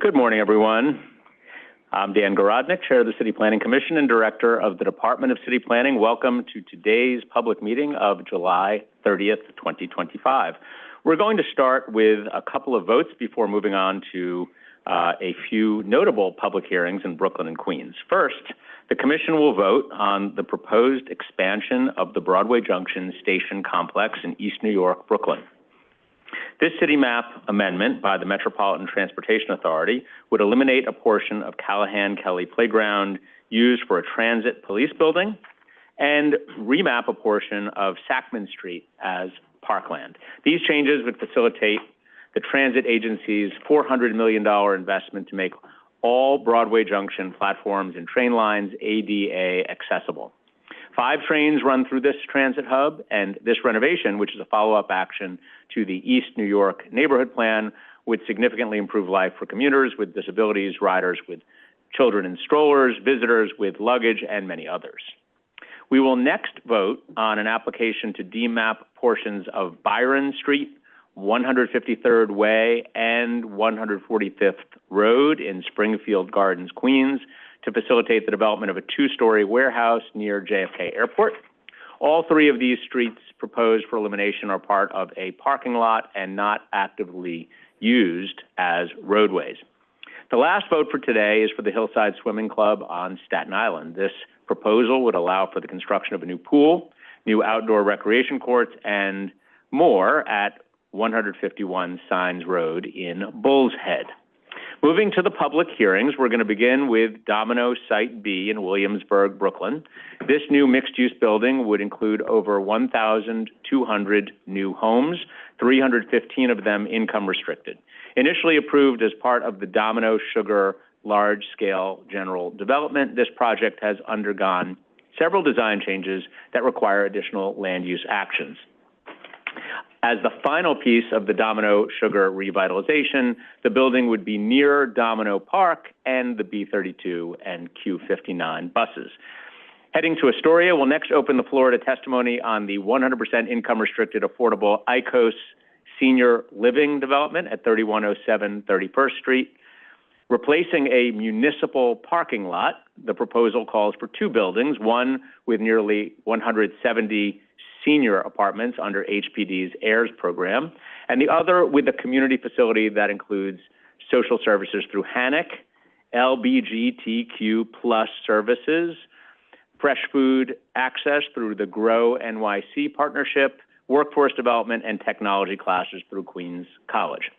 Good morning, everyone. I'm Dan Garodnick, Chair of the City Planning Commission and Director of the Department of City Planning. Welcome to today's public meeting of July 30th, 2025. We're going to start with a couple of votes before moving on to a few notable public hearings in Brooklyn and Queens. First, the Commission will vote on the proposed expansion of the Broadway Junction Station Complex in East New York, Brooklyn. This city map amendment by the Metropolitan Transportation Authority would eliminate a portion of Callahan Kelly Playground used for a transit police building and remap a portion of Sackman Street as parkland. These changes would facilitate the transit agency's $400 million investment to make all Broadway Junction platforms and train lines ADA accessible. 5 trains run through this transit hub, and this renovation, which is a follow-up action to the East New York Neighborhood Plan, would significantly improve life for commuters with disabilities, riders with children in strollers, visitors with luggage, and many others. We will next vote on an application to demap portions of Byron Street, 153rd Way, and 145th Road in Springfield Gardens, Queens, to facilitate the development of a 2-story warehouse near JFK Airport. All 3 of these streets proposed for elimination are part of a parking lot and not actively used as roadways. The last vote for today is for the Hillside Swimming Club on Staten Island. This proposal would allow for the construction of a new pool, new outdoor recreation courts, and more at 151 Signs Road in Bull's Head. Moving to the public hearings, we're going to begin with Domino Site B in Williamsburg, Brooklyn. This new mixed-use building would include over 1,200 new homes, 315 of them income restricted. Initially approved as part of the Domino Sugar large-scale general development, this project has undergone several design changes that require additional land use actions. As the final piece of the Domino Sugar revitalization, the building would be near Domino Park and the B32 and Q59 buses. Heading to Astoria, we'll next open the floor to testimony on the 100% income-restricted affordable ICOS senior living development at 3107 31st Street. Replacing a municipal parking lot, the proposal calls for 2 buildings, one with nearly 170 senior apartments under HPD's AIRS program, and the other with a community facility that includes social services through HANIC, LBGTQ plus services, fresh food access through the GROW NYC partnership, workforce development, and technology classes through Queens College.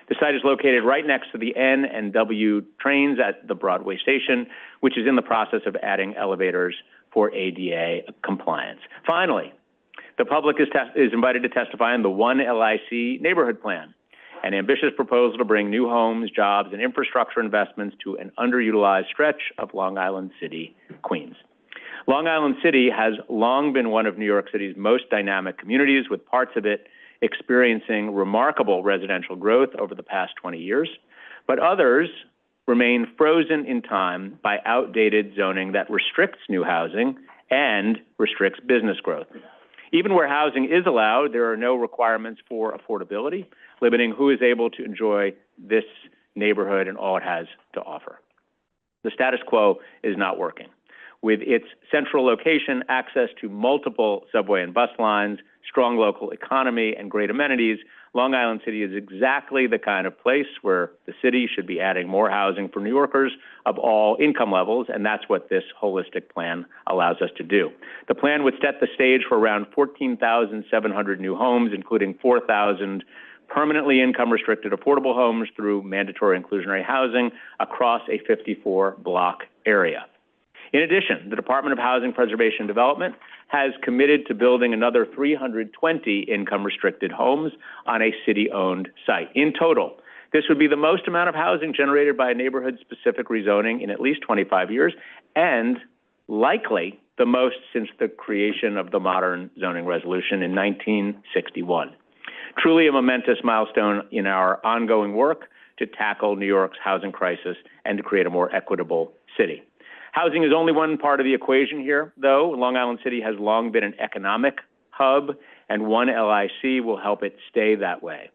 The site is located right next to the N and W trains at the Broadway station, which is in the process of adding elevators for ADA compliance. Finally, the public is invited to testify on the One LIC neighborhood plan, an ambitious proposal to bring new homes, jobs, and infrastructure investments to an underutilized stretch of Long Island City, Queens. Long Island City has long been one of New York City's most dynamic communities, with parts of it experiencing remarkable residential growth over the past 20 years, but others remain frozen in time by outdated zoning that restricts new housing and restricts business growth. Even where housing is allowed, there are no requirements for affordability, limiting who is able to enjoy this neighborhood and all it has to offer. The status quo is not working. With its central location, access to multiple subway and bus lines, strong local economy, and great amenities, Long Island City is exactly the kind of place where the city should be adding more housing for New Yorkers of all income levels, and that's what this holistic plan allows us to do. The plan would set the stage for around 14,700 new homes, including 4,000 permanently income-restricted affordable homes through mandatory inclusionary housing across a 54-block area. In addition, the Department of Housing Preservation and Development has committed to building another 320 income-restricted homes on a city-owned site. In total, this would be the most amount of housing generated by a neighborhood-specific rezoning in at least 25 years, and likely the most since the creation of the modern zoning resolution in 1961. Truly a momentous milestone in our ongoing work to tackle New York's housing crisis and to create a more equitable city. Housing is only one part of the equation here, though. Long Island City has long been an economic hub, and One LIC will help it stay that way.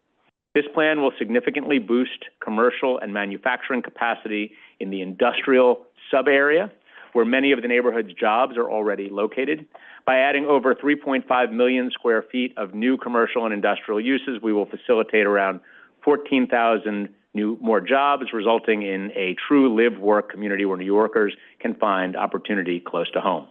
This plan will significantly boost commercial and manufacturing capacity in the industrial sub-area, where many of the neighborhood's jobs are already located. By adding over 3.5 million square feet of new commercial and industrial uses, we will facilitate around 14,000 more jobs, resulting in a true live-work community where New Yorkers can find opportunity close to home.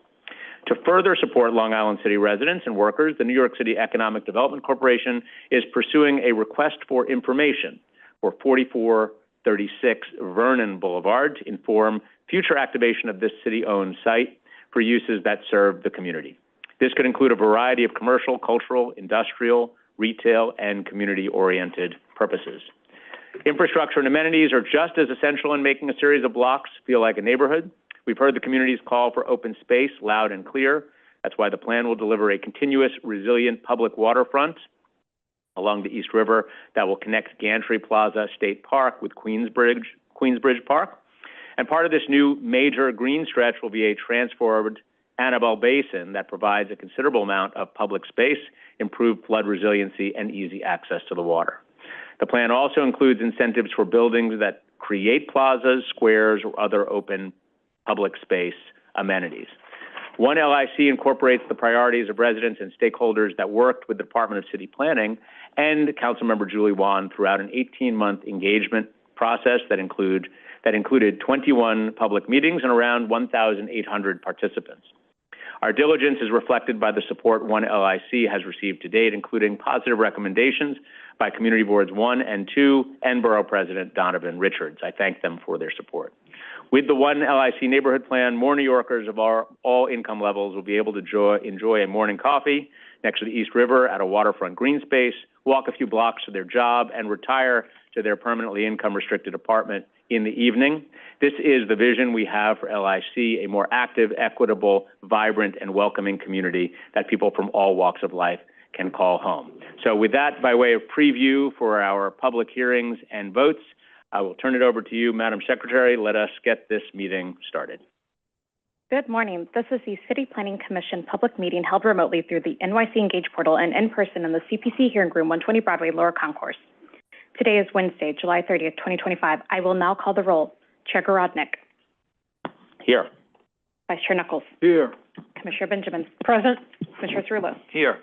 To further support Long Island City residents and workers, the New York City Economic Development Corporation is pursuing a request for information for 4436 Vernon Boulevard to inform future activation of this city-owned site for uses that serve the community. This could include a variety of commercial, cultural, industrial, retail, and community-oriented purposes. Infrastructure and amenities are just as essential in making a series of blocks feel like a neighborhood. We've heard the community's call for open space loud and clear. That's why the plan will deliver a continuous, resilient public waterfront along the East River that will connect Gantry Plaza State Park with Queensbridge Park. And part of this new major green stretch will be a transformed Annabelle Basin that provides a considerable amount of public space, improved flood resiliency, and easy access to the water. The plan also includes incentives for buildings that create plazas, squares, or other open public space amenities. One LIC incorporates the priorities of residents and stakeholders that worked with the Department of City Planning and Councilmember Julie Wan throughout an 18-month engagement process that included 21 public meetings and around 1,800 participants. Our diligence is reflected by the support One LIC has received to date, including positive recommendations by Community Boards 1 and 2 and Borough President Donovan Richards. I thank them for their support. With the One LIC neighborhood plan, more New Yorkers of all income levels will be able to enjoy a morning coffee next to the East River at a waterfront green space, walk a few blocks to their job, and retire to their permanently income-restricted apartment in the evening. This is the vision we have for LIC, a more active, equitable, vibrant, and welcoming community that people from all walks of life can call home. So with that, by way of preview for our public hearings and votes, I will turn it over to you, Madam Secretary. Let us get this meeting started. Good morning. This is the City Planning Commission public meeting held remotely through the NYC Engage portal and in person in the CPC hearing room, 120 Broadway, Lower Concourse. Today is Wednesday, July 30th, 2025. I will now call the roll. Chair Gorodnick. Here. Vice Chair Knuckles. Here. Commissioner Benjamin. Present. Commissioner Cerullo. Here.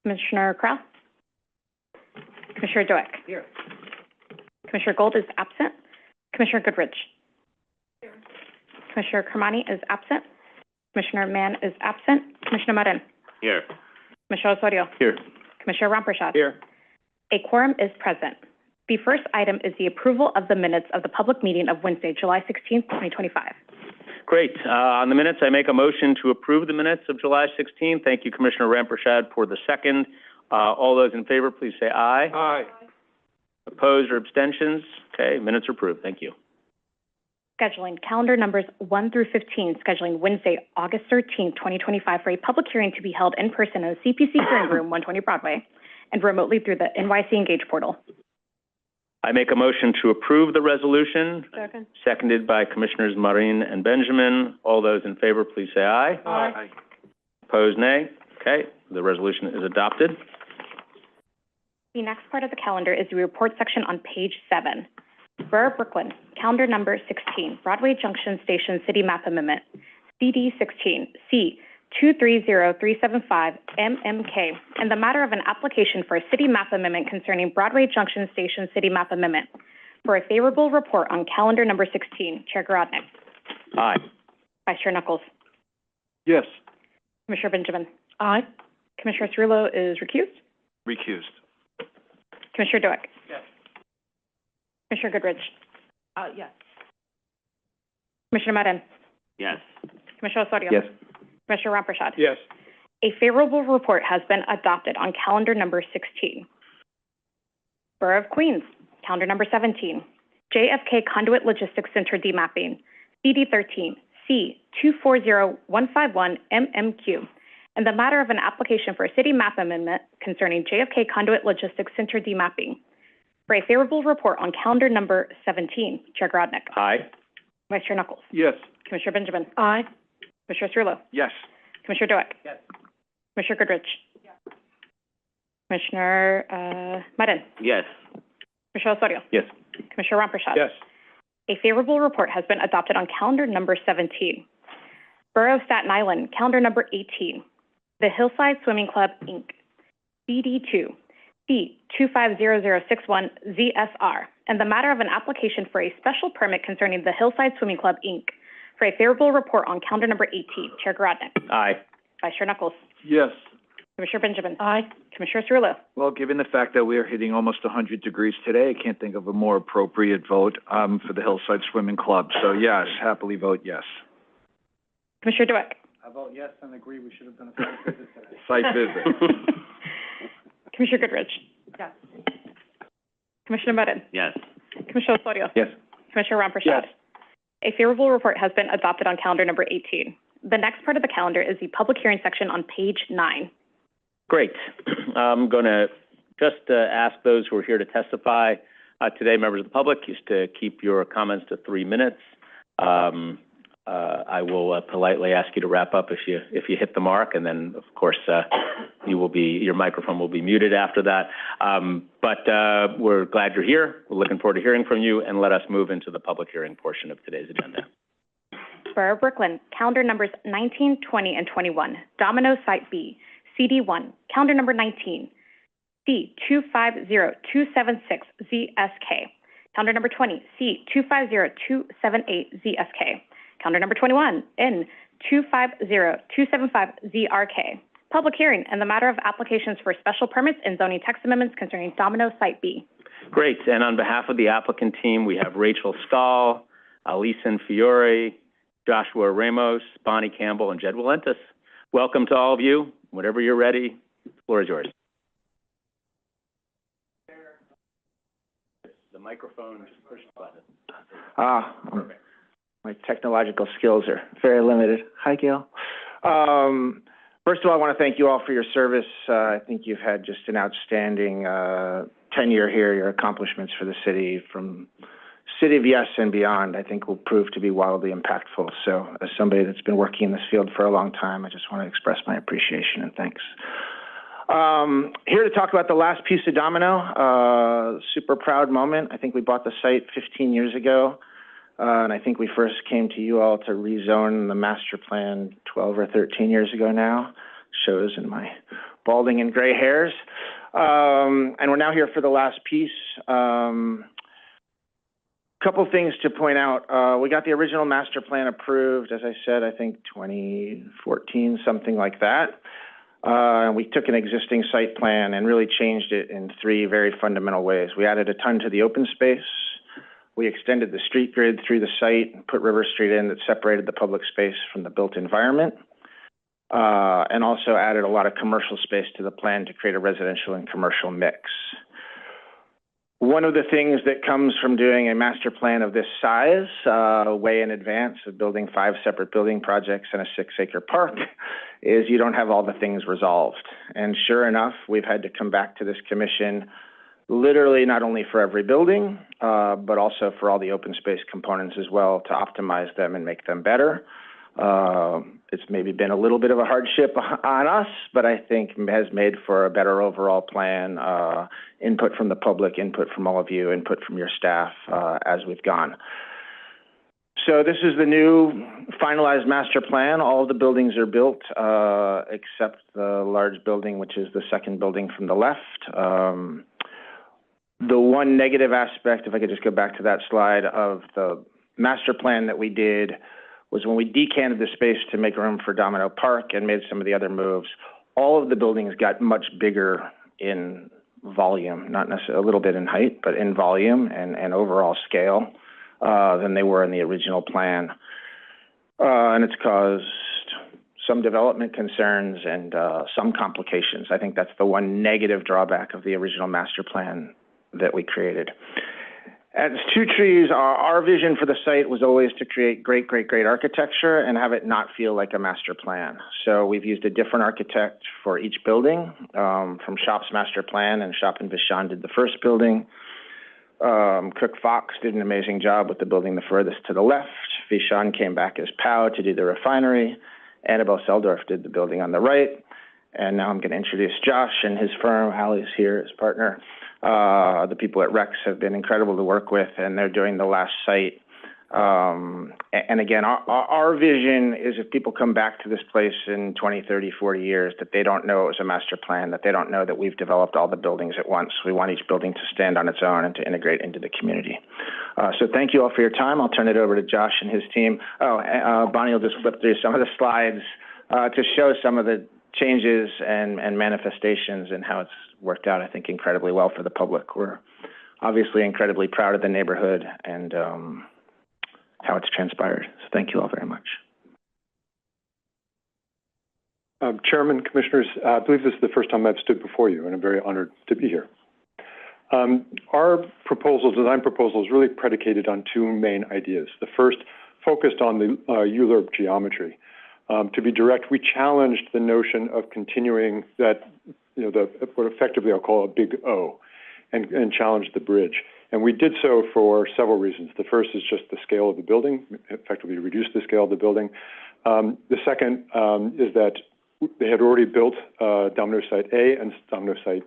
Commissioner Krau. Commissioner Doak. Here. Commissioner Gold is absent. Commissioner Goodrich. Here. Commissioner Kermani is absent. Commissioner Mann is absent. Commissioner Marin. Here. Commissioner Osorio. Here. Commissioner Ramprashad. Here. A quorum is present. The first item is the approval of the minutes of the public meeting of Wednesday, July 16th, 2025. Great. On the minutes, I make a motion to approve the minutes of July 16th. Thank you, Commissioner Ramprashad, for the second. All those in favor, please say aye. Aye. Opposed or abstentions? Okay, minutes are approved. Thank you. Scheduling calendar numbers 1 through 15, scheduling Wednesday, August 13th, 2025 for a public hearing to be held in person in the CPC hearing room, 120 Broadway, and remotely through the NYC Engage portal. I make a motion to approve the resolution. Second. Seconded by Commissioners Marin and Benjamin. All those in favor, please say aye. Aye. Opposed, nay. Okay, the resolution is adopted. The next part of the calendar is the report section on page 7. Borough Brooklyn, calendar number 16, Broadway Junction Station City Map Amendment, CD 16, C 230375 MMK, and the matter of an application for a city map amendment concerning Broadway Junction Station City Map Amendment. For a favorable report on calendar number 16, Chair Gorodnick. Aye. Vice Chair Knuckles. Yes. Commissioner Benjamin. Aye. Commissioner Cerullo is recused. Recused. Commissioner Doak. Yes. Commissioner Goodrich. Yes. Commissioner Marin. Yes. Commissioner Osorio. Yes. Commissioner Ramprashad. Yes. A favorable report has been adopted on calendar number 16. Borough of Queens, calendar number 17, JFK Conduit Logistics Center demapping, CD 13, C 240151 MMQ, and the matter of an application for a city map amendment concerning JFK Conduit Logistics Center demapping. For a favorable report on calendar number 17, Chair Gorodnick. Aye. Vice Chair Knuckles. Yes. Commissioner Benjamin. Aye. Commissioner Cerullo. Yes. Commissioner Doak. Yes. Commissioner Goodrich. Yes. Commissioner Marin. Yes. Commissioner Osorio. Yes. Commissioner Ramprashad. Yes. A favorable report has been adopted on calendar number 17. Borough of Staten Island, calendar number 18. The Hillside Swimming Club, Inc., CD2, C250061ZSR, and the matter of an application for a special permit concerning the Hillside Swimming Club, Inc. For a favorable report on calendar number 18. Chair Garodnick. Aye. Vice Chair Knuckles. Yes. Commissioner Benjamin. Aye. Commissioner Cerullo. Well, given the fact that we are hitting almost 100 degrees today, I can't think of a more appropriate vote for the Hillside Swimming Club. So yes, happily vote yes. Commissioner DeWitt. I vote yes and agree we should have done a site visit today. Site visit. Commissioner Goodrich. Yes. Commissioner Mudden. Yes. Commissioner Osorio. Yes. Commissioner Ramprashad. Yes. A favorable report has been adopted on calendar number 18. The next part of the calendar is the public hearing section on page 9. Great. I'm going to just ask those who are here to testify today, members of the public, is to keep your comments to 3 minutes. I will politely ask you to wrap up if you hit the mark, and then, of course, your microphone will be muted after that. But we're glad you're here. We're looking forward to hearing from you, and let us move into the public hearing portion of today's agenda. Borough of Brooklyn, calendar numbers 19, 20, and 21. Domino Site B, CD1, calendar number 19, C250276ZSK. Calendar number 20, C250278ZSK. Calendar number 21, N250275ZRK. Public hearing and the matter of applications for special permits and zoning text amendments concerning Domino Site B. Great. And on behalf of the applicant team, we have Rachel Stahl, Alison Fiore, Joshua Ramos, Bonnie Campbell, and Jed Walentis. Welcome to all of you. Whenever you're ready, the floor is yours. The microphone, just push the button. My technological skills are very limited. Hi, Gail. First of all, I want to thank you all for your service. I think you've had just an outstanding tenure here. Your accomplishments for the city, from City of Yes and beyond, I think will prove to be wildly impactful. So as somebody that's been working in this field for a long time, I just want to express my appreciation and thanks. Here to talk about the last piece of Domino, super proud moment. I think we bought the site 15 years ago. And I think we first came to you all to rezone the master plan 12 or 13 years ago now. Shows in my balding and gray hairs. And we're now here for the last piece. Couple things to point out. We got the original master plan approved, as I said, I think 2014, something like that. And we took an existing site plan and really changed it in 3 very fundamental ways. We added a ton to the open space. We extended the street grid through the site and put River Street in that separated the public space from the built environment, and also added a lot of commercial space to the plan to create a residential and commercial mix. One of the things that comes from doing a master plan of this size, way in advance of building 5 separate building projects and a 6-acre park, is you don't have all the things resolved. And sure enough, we've had to come back to this commission literally not only for every building, but also for all the open space components as well to optimize them and make them better. It's maybe been a little bit of a hardship on us, but I think has made for a better overall plan, input from the public, input from all of you, input from your staff as we've gone. So this is the new finalized master plan. All of the buildings are built except the large building, which is the second building from the left. The one negative aspect, if I could just go back to that slide, of the master plan that we did was when we decanted the space to make room for Domino Park and made some of the other moves, all of the buildings got much bigger in volume, not necessarily a little bit in height, but in volume and overall scale than they were in the original plan. And it's caused some development concerns and some complications. I think that's the one negative drawback of the original master plan that we created. At Two Trees, our vision for the site was always to create great architecture and have it not feel like a master plan. So we've used a different architect for each building, from Shop's master plan, and Shop and Vishon did the first building. Cook Fox did an amazing job with the building the furthest to the left. Vishon came back as POW to do the refinery. Annabelle Seldorf did the building on the right. And now I'm going to introduce Josh and his firm. Allie's here, his partner. The people at Rex have been incredible to work with, and they're doing the last site. And again, our vision is if people come back to this place in 20, 30, 40 years, that they don't know it was a master plan, that they don't know that we've developed all the buildings at once. We want each building to stand on its own and to integrate into the community. So thank you all for your time. I'll turn it over to Josh and his team. Bonnie will just flip through some of the slides to show some of the changes and manifestations and how it's worked out, I think, incredibly well for the public. We're obviously incredibly proud of the neighborhood and how it's transpired. So thank you all very much. Chairman, Commissioners, I believe this is the first time I've stood before you, and I'm very honored to be here. Our design proposal, is really predicated on two main ideas. The first focused on the ULURP geometry. To be direct, we challenged the notion of continuing that, what effectively I'll call a big O, and challenged the bridge. And we did so for several reasons. The first is just the scale of the building, effectively reduced the scale of the building. The second is that they had already built Domino Site A and Domino Site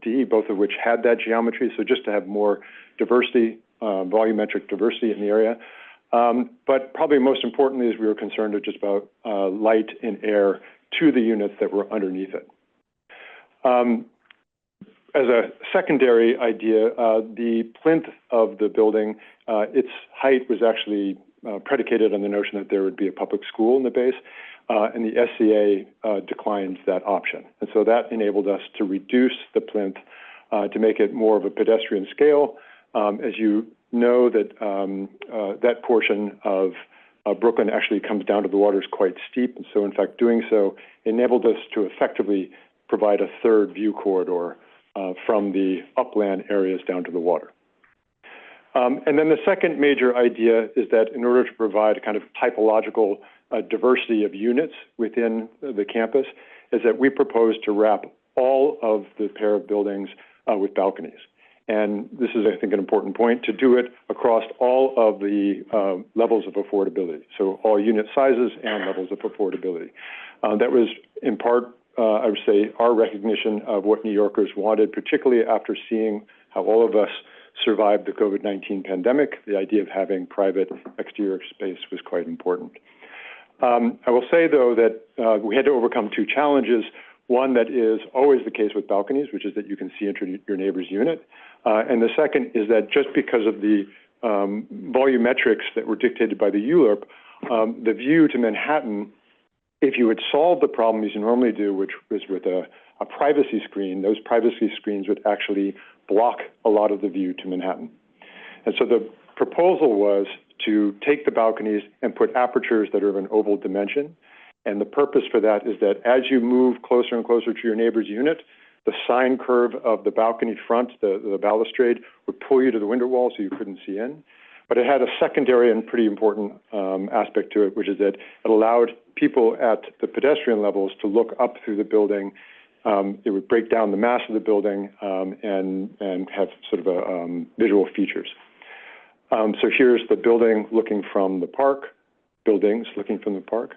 D, both of which had that geometry. So just to have more diversity, volumetric diversity in the area. But probably most importantly is we were concerned just about light and air to the units that were underneath it. As a secondary idea, the plinth of the building, its height was actually predicated on the notion that there would be a public school in the base, and the SCA declined that option. And so that enabled us to reduce the plinth to make it more of a pedestrian scale. As you know, that portion of Brooklyn actually comes down to the water is quite steep, and so in fact doing so enabled us to effectively provide a third view corridor from the upland areas down to the water. And then the second major idea is that in order to provide a kind of typological diversity of units within the campus, is that we propose to wrap all of the pair of buildings with balconies. And this is, I think, an important point, to do it across all of the levels of affordability. So all unit sizes and levels of affordability. That was in part, I would say, our recognition of what New Yorkers wanted, particularly after seeing how all of us survived the COVID-19 pandemic. The idea of having private exterior space was quite important. I will say, though, that we had to overcome two challenges. One that is always the case with balconies, which is that you can see into your neighbor's unit. And the second is that just because of the volumetrics that were dictated by the ULURP, the view to Manhattan, if you would solve the problem as you normally do, which was with a privacy screen, those privacy screens would actually block a lot of the view to Manhattan. And so the proposal was to take the balconies and put apertures that are of an oval dimension. And the purpose for that is that as you move closer and closer to your neighbor's unit, the sine curve of the balcony front, the balustrade, would pull you to the window wall so you couldn't see in. But it had a secondary and pretty important aspect to it, which is that it allowed people at the pedestrian levels to look up through the building. It would break down the mass of the building and have sort of a visual features. So here's the building looking from the park, buildings looking from the park.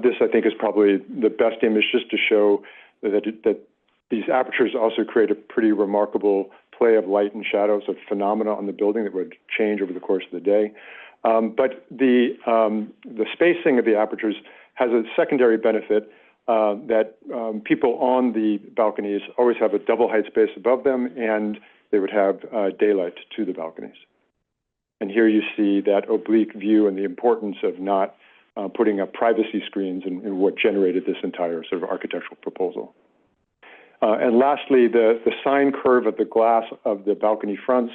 This, I think, is probably the best image just to show that these apertures also create a pretty remarkable play of light and shadows, a phenomena on the building that would change over the course of the day. But the spacing of the apertures has a secondary benefit that people on the balconies always have a double height space above them, and they would have daylight to the balconies. And here you see that oblique view and the importance of not putting up privacy screens in what generated this entire sort of architectural proposal. And lastly, the sine curve of the glass of the balcony fronts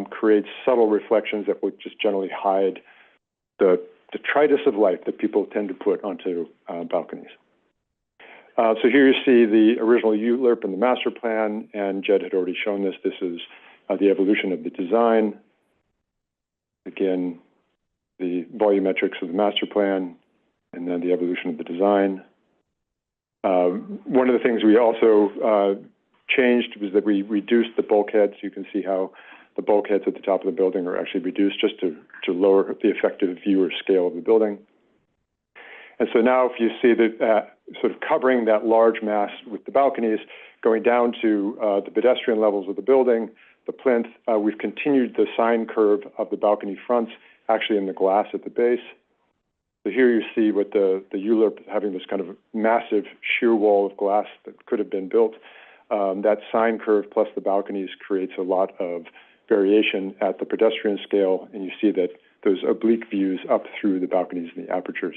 creates subtle reflections that would just generally hide the detritus of light that people tend to put onto balconies. So here you see the original ULURP and the master plan, and Jed had already shown this. This is the evolution of the design. Again, the volumetrics of the master plan, and then the evolution of the design. One of the things we also changed was that we reduced the bulkheads. You can see how the bulkheads at the top of the building are actually reduced just to lower the effective view or scale of the building. And so now if you see that sort of covering that large mass with the balconies, going down to the pedestrian levels of the building, the plinth, we've continued the sine curve of the balcony fronts actually in the glass at the base. So here you see what the ULURP having this kind of massive sheer wall of glass that could have been built. That sine curve plus the balconies creates a lot of variation at the pedestrian scale, and you see that those oblique views up through the balconies and the apertures.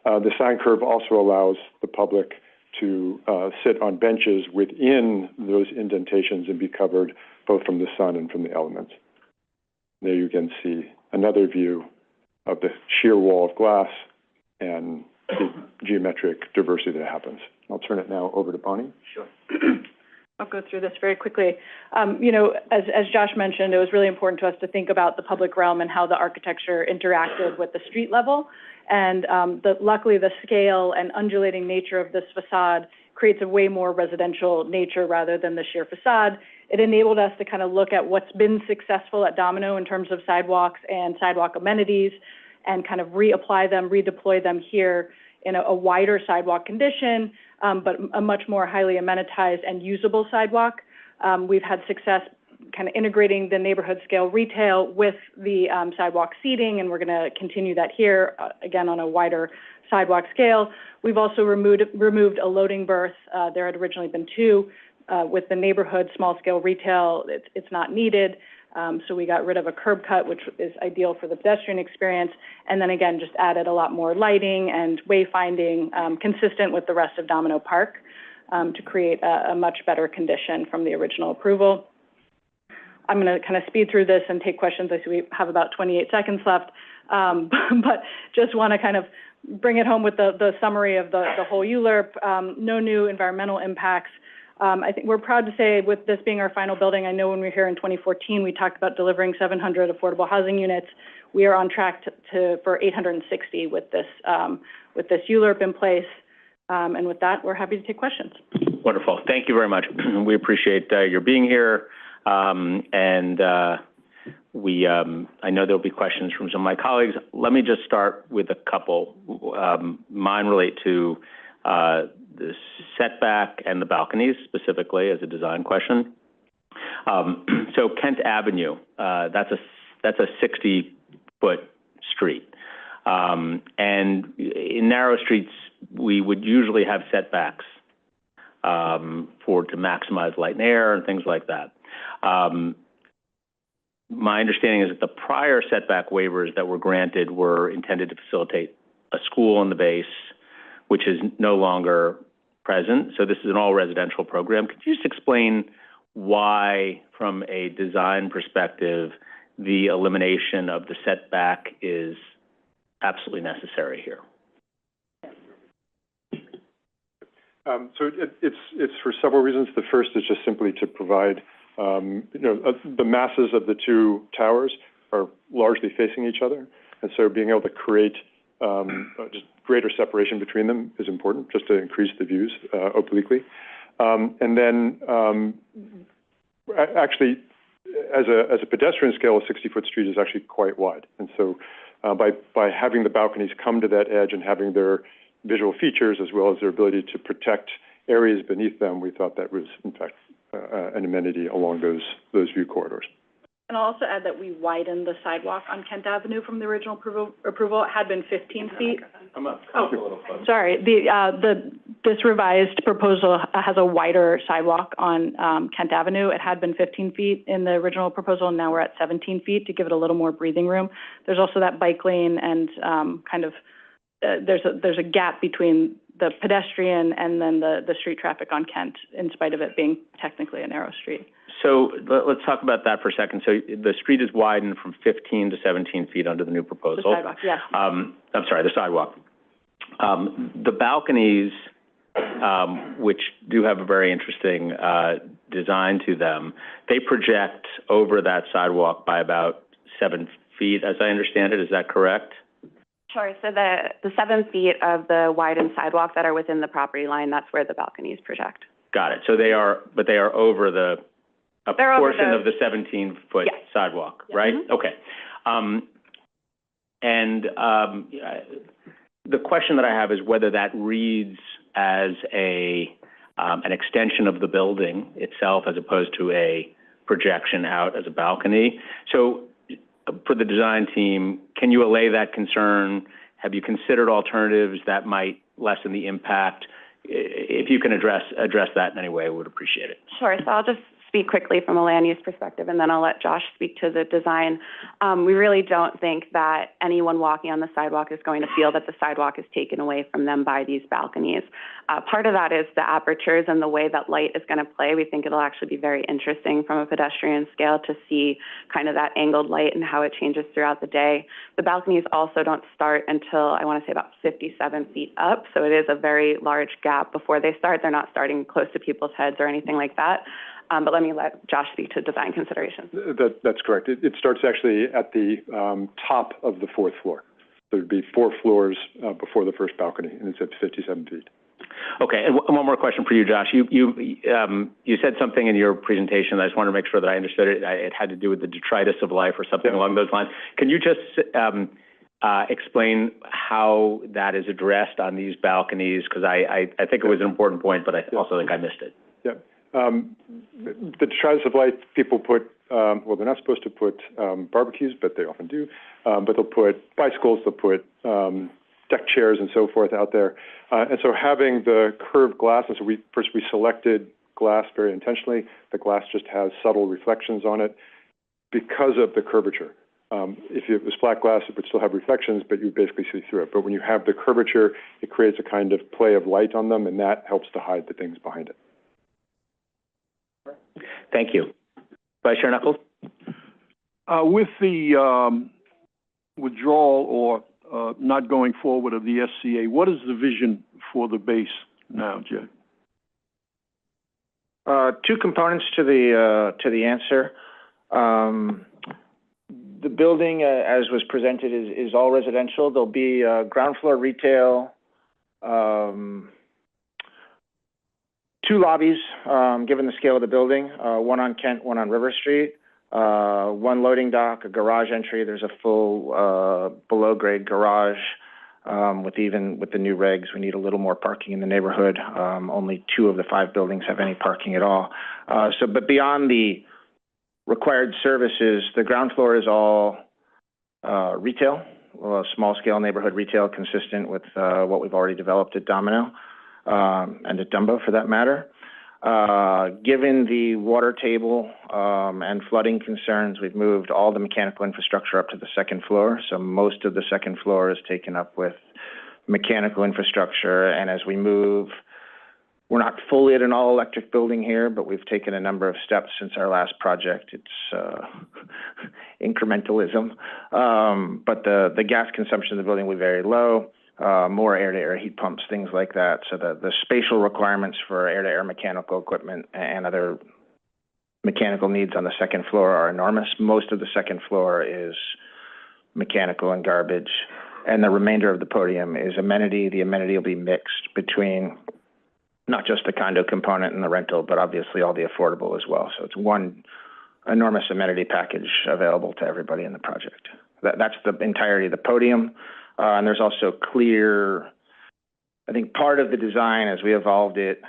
The sine curve also allows the public to sit on benches within those indentations and be covered both from the sun and from the elements. There you can see another view of the sheer wall of glass and the geometric diversity that happens. I'll turn it now over to Bonnie. Sure. I'll go through this very quickly. You know, as Josh mentioned, it was really important to us to think about the public realm and how the architecture interacted with the street level. And luckily, the scale and undulating nature of this facade creates a way more residential nature rather than the sheer facade. It enabled us to kind of look at what's been successful at Domino in terms of sidewalks and sidewalk amenities and kind of reapply them, redeploy them here in a wider sidewalk condition, but a much more highly amenitized and usable sidewalk. We've had success kind of integrating the neighborhood scale retail with the sidewalk seating, and we're going to continue that here, again, on a wider sidewalk scale. We've also removed a loading berth. There had originally been two. With the neighborhood small scale retail, it's not needed. So we got rid of a curb cut, which is ideal for the pedestrian experience, and then again, just added a lot more lighting and wayfinding consistent with the rest of Domino Park to create a much better condition from the original approval. I'm going to kind of speed through this and take questions. I see we have about 28 seconds left, but just want to kind of bring it home with the summary of the whole ULURP. No new environmental impacts. I think we're proud to say, with this being our final building, I know when we were here in 2014, we talked about delivering 700 affordable housing units. We are on track for 860 with this ULURP in place. And with that, we're happy to take questions. Wonderful. Thank you very much. We appreciate your being here. I know there'll be questions from some of my colleagues. Let me just start with a couple. Mine relate to the setback and the balconies specifically as a design question. So Kent Avenue, that's a 60-foot street. And in narrow streets, we would usually have setbacks to maximize light and air and things like that. My understanding is that the prior setback waivers that were granted were intended to facilitate a school on the base, which is no longer present. So this is an all-residential program. Could you just explain why, from a design perspective, the elimination of the setback is absolutely necessary here? So it's for several reasons. The first is just simply to provide, the masses of the two towers are largely facing each other, and so being able to create just greater separation between them is important, just to increase the views obliquely. And then actually, as a pedestrian scale, a 60-foot street is actually quite wide, and so by having the balconies come to that edge and having their visual features as well as their ability to protect areas beneath them, we thought that was, in fact, an amenity along those view corridors. And I'll also add that we widened the sidewalk on Kent Avenue from the original approval. It had been 15 feet. Sorry. This revised proposal has a wider sidewalk on Kent Avenue. It had been 15 feet in the original proposal, and now we're at 17 feet to give it a little more breathing room. There's also that bike lane and there's a gap between the pedestrian and then the street traffic on Kent, in spite of it being technically a narrow street. So let's talk about that for a second. So the street is widened from 15 to 17 feet under the new proposal. The sidewalk, yes. I'm sorry, the sidewalk. The balconies, which do have a very interesting design to them, they project over that sidewalk by about 7 feet, as I understand it. Is that correct? Sure. So the 7 feet of the widened sidewalk that are within the property line, that's where the balconies project. Got it. So they are over a portion of the 17-foot yes. sidewalk, right? Mm-hmm. Okay. the question that I have is whether that reads as an extension of the building itself as opposed to a projection out as a balcony. So for the design team, can you allay that concern? Have you considered alternatives that might lessen the impact? If you can address that in any way, I would appreciate it. Sure. So I'll just speak quickly from a land use perspective, and then I'll let Josh speak to the design. We really don't think that anyone walking on the sidewalk is going to feel that the sidewalk is taken away from them by these balconies. Part of that is the apertures and the way that light is going to play. We think it'll actually be very interesting from a pedestrian scale to see kind of that angled light and how it changes throughout the day. The balconies also don't start until, I want to say, about 57 feet up, so it is a very large gap before they start. They're not starting close to people's heads or anything like that. But let me let Josh speak to design considerations. That's correct. It starts actually at the top of the fourth floor. There'd be 4 floors before the first balcony, and it's at 57 feet. Okay, and one more question for you, Josh. You said something in your presentation. I just wanted to make sure that I understood it. It had to do with the detritus of life or something along those lines. Can you just explain how that is addressed on these balconies? Because I think it was an important point, but I also think I missed it. Yeah. The detritus of life, people put, well, they're not supposed to put barbecues, but they often do. But they'll put bicycles, they'll put deck chairs and so forth out there. And so having the curved glass, and so we selected glass very intentionally. The glass just has subtle reflections on it because of the curvature. If it was flat glass, it would still have reflections, but you would basically see through it. But when you have the curvature, it creates a kind of play of light on them, and that helps to hide the things behind it. Thank you. Vice Chair Knuckles? With the withdrawal or not going forward of the SCA, what is the vision for the base now, Jay? 2 components to the answer. The building, as was presented, is all residential. There'll be ground floor retail, 2 lobbies, given the scale of the building, one on Kent, one on River Street, 1 loading dock, a garage entry. There's a full below-grade garage. With the new regs, we need a little more parking in the neighborhood. Only 2 of the 5 buildings have any parking at all. But beyond the required services, the ground floor is all retail, small-scale neighborhood retail, consistent with what we've already developed at Domino. And at Dumbo, for that matter. Given the water table and flooding concerns, we've moved all the mechanical infrastructure up to the 2nd floor. So most of the 2nd floor is taken up with mechanical infrastructure. And as we move, we're not fully at an all-electric building here, but we've taken a number of steps since our last project. It's incrementalism. But the gas consumption of the building will be very low. More air-to-air heat pumps, things like that. So the spatial requirements for air-to-air mechanical equipment and other mechanical needs on the 2nd floor are enormous. Most of the 2nd floor is mechanical and garbage, and the remainder of the podium is amenity. The amenity will be mixed between not just the condo component and the rental, but obviously all the affordable as well. So it's one enormous amenity package available to everybody in the project. That's the entirety of the podium. And there's also clear, I think part of the design as we evolved it,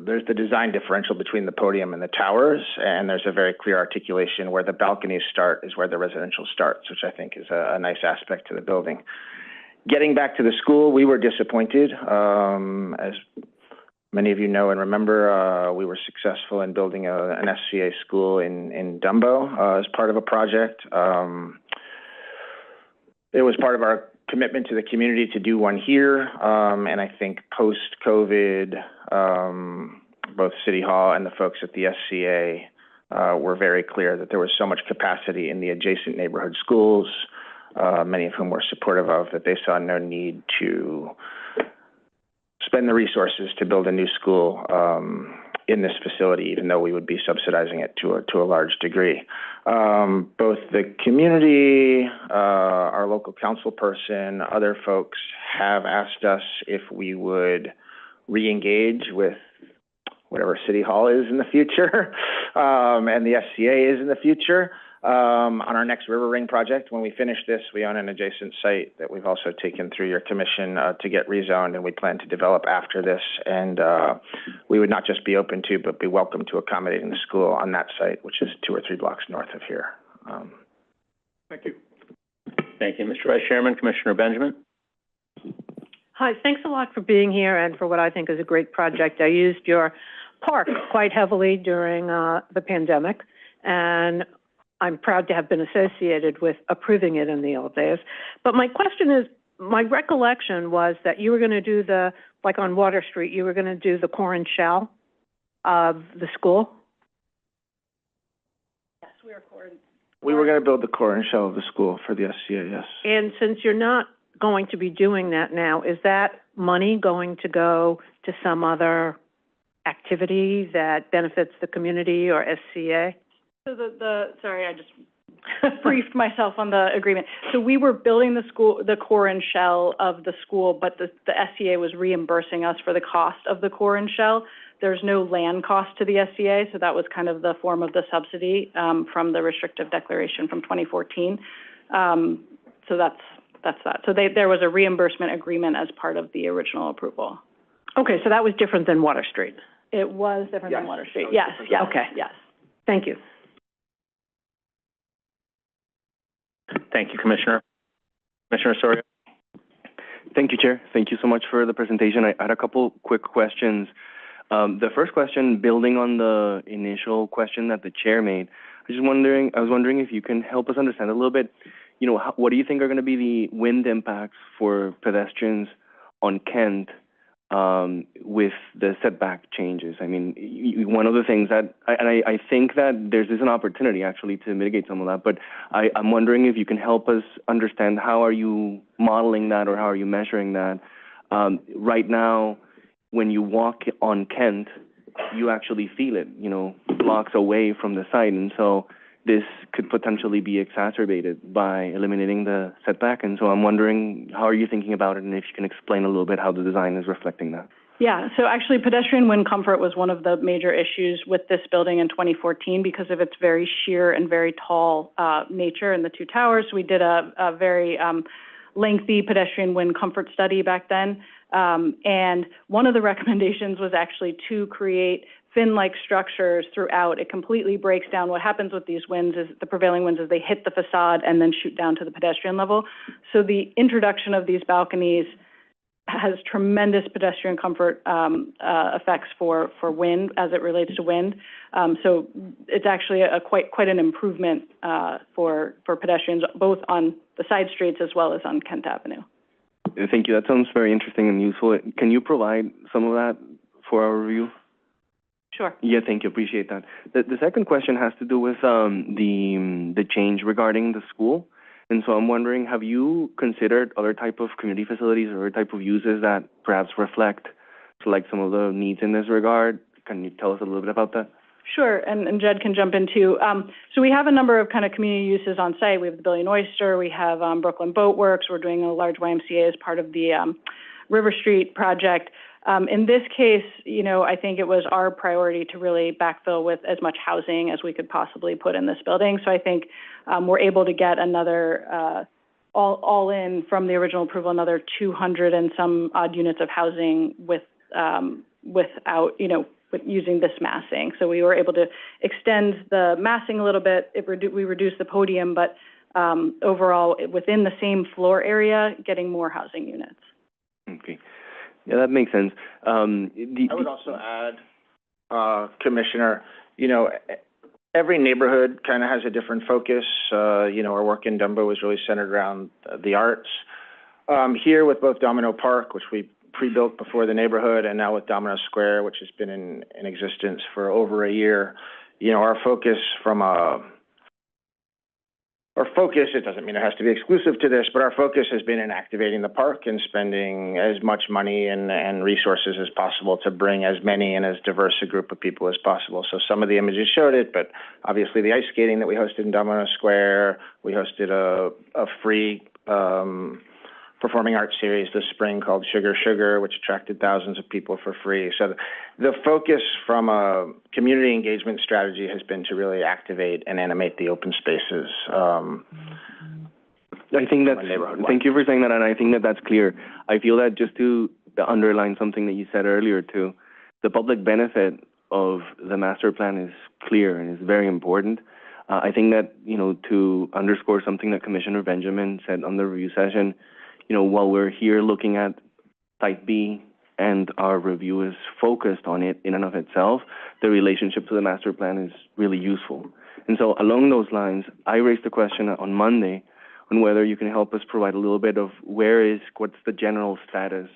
there's the design differential between the podium and the towers, and there's a very clear articulation where the balconies start is where the residential starts, which I think is a nice aspect to the building. Getting back to the school, we were disappointed. As many of you know and remember, we were successful in building an SCA school in Dumbo as part of a project. It was part of our commitment to the community to do one here, and I think post-COVID, both City Hall and the folks at the SCA were very clear that there was so much capacity in the adjacent neighborhood schools, many of whom were supportive of, that they saw no need to spend the resources to build a new school in this facility, even though we would be subsidizing it to a large degree. Both the community, our local council person, other folks have asked us if we would re-engage with whatever City Hall is in the future, and the SCA is in the future. on our next River Ring project. When we finish this, we own an adjacent site that we've also taken through your commission to get rezoned, and we plan to develop after this. And we would not just be open to, but be welcome to accommodating the school on that site, which is 2 or 3 blocks north of here. Thank you. Thank you, Mr. Vice Chairman. Commissioner Benjamin? Hi, thanks a lot for being here and for what I think is a great project. I used your park quite heavily during the pandemic, and I'm proud to have been associated with approving it in the old days. But my question is, my recollection was that you were going to do the, like on Water Street, you were going to do the core and shell of the school? Yes, we are core. We were going to build the core and shell of the school for the SCA, yes. And since you're not going to be doing that now, is that money going to go to some other activity that benefits the community or SCA? So sorry, I just briefed myself on the agreement. So we were building the school, the core and shell of the school, but the SCA was reimbursing us for the cost of the core and shell. There's no land cost to the SCA, so that was kind of the form of the subsidy from the restrictive declaration from 2014. So that's that. So there was a reimbursement agreement as part of the original approval. Okay, so that was different than Water Street. It was different than Water Street. Yes, Okay. yes. Thank you. Thank you, Commissioner. Commissioner Soria? Thank you, Chair. Thank you so much for the presentation. I had a couple quick questions. The first question, building on the initial question that the Chair made, I was wondering if you can help us understand a little bit, what do you think are going to be the wind impacts for pedestrians on Kent with the setback changes? I mean, one of the things that, I think that there's an opportunity actually to mitigate some of that, but I'm wondering if you can help us understand how are you modeling that or how are you measuring that? Right now, when you walk on Kent, you actually feel it, blocks away from the site, and so this could potentially be exacerbated by eliminating the setback. And so I'm wondering, how are you thinking about it, and if you can explain a little bit how the design is reflecting that? Yeah, so actually pedestrian wind comfort was one of the major issues with this building in 2014 because of its very sheer and very tall nature in the 2 towers. We did a very lengthy pedestrian wind comfort study back then. And one of the recommendations was actually to create fin-like structures throughout. It completely breaks down. What happens with these winds is the prevailing winds is they hit the facade and then shoot down to the pedestrian level. So the introduction of these balconies has tremendous pedestrian comfort effects for wind as it relates to wind. So it's actually quite an improvement for pedestrians, both on the side streets as well as on Kent Avenue. Thank you. That sounds very interesting and useful. Can you provide some of that for our review? Sure. Yeah, thank you. Appreciate that. The second question has to do with the change regarding the school. And so I'm wondering, have you considered other type of community facilities or other type of uses that perhaps reflect some of the needs in this regard? Can you tell us a little bit about that? Sure, and Jed can jump in too. So we have a number of kind of community uses on site. We have the Billy and Oyster, we have Brooklyn Boat Works, we're doing a large YMCA as part of the River Street project. In this case, I think it was our priority to really backfill with as much housing as we could possibly put in this building. So I think we're able to get another, all in from the original approval, another 200 and some odd units of housing without, with using this massing. So we were able to extend the massing a little bit. We reduced the podium, but overall, within the same floor area, getting more housing units. Okay. Yeah, that makes sense. I would also add, Commissioner, every neighborhood kind of has a different focus. Our work in Dumbo was really centered around the arts. Here with both Domino Park, which we pre-built before the neighborhood, and now with Domino Square, which has been in existence for over a year, our focus it doesn't mean it has to be exclusive to this, but our focus has been in activating the park and spending as much money and resources as possible to bring as many and as diverse a group of people as possible. So some of the images showed it, but obviously the ice skating that we hosted in Domino Square, we hosted a free performing arts series this spring called Sugar Sugar, which attracted thousands of people for free. So the focus from a community engagement strategy has been to really activate and animate the open spaces. I think that's, thank you for saying that, and I think that that's clear. I feel that just to underline something that you said earlier too, the public benefit of the master plan is clear and is very important. I think that, you know, to underscore something that Commissioner Benjamin said on the review session, you know, while we're here looking at Site B and our review is focused on it in and of itself, the relationship to the master plan is really useful. And so along those lines, I raised the question on Monday on whether you can help us provide a little bit of what's the general status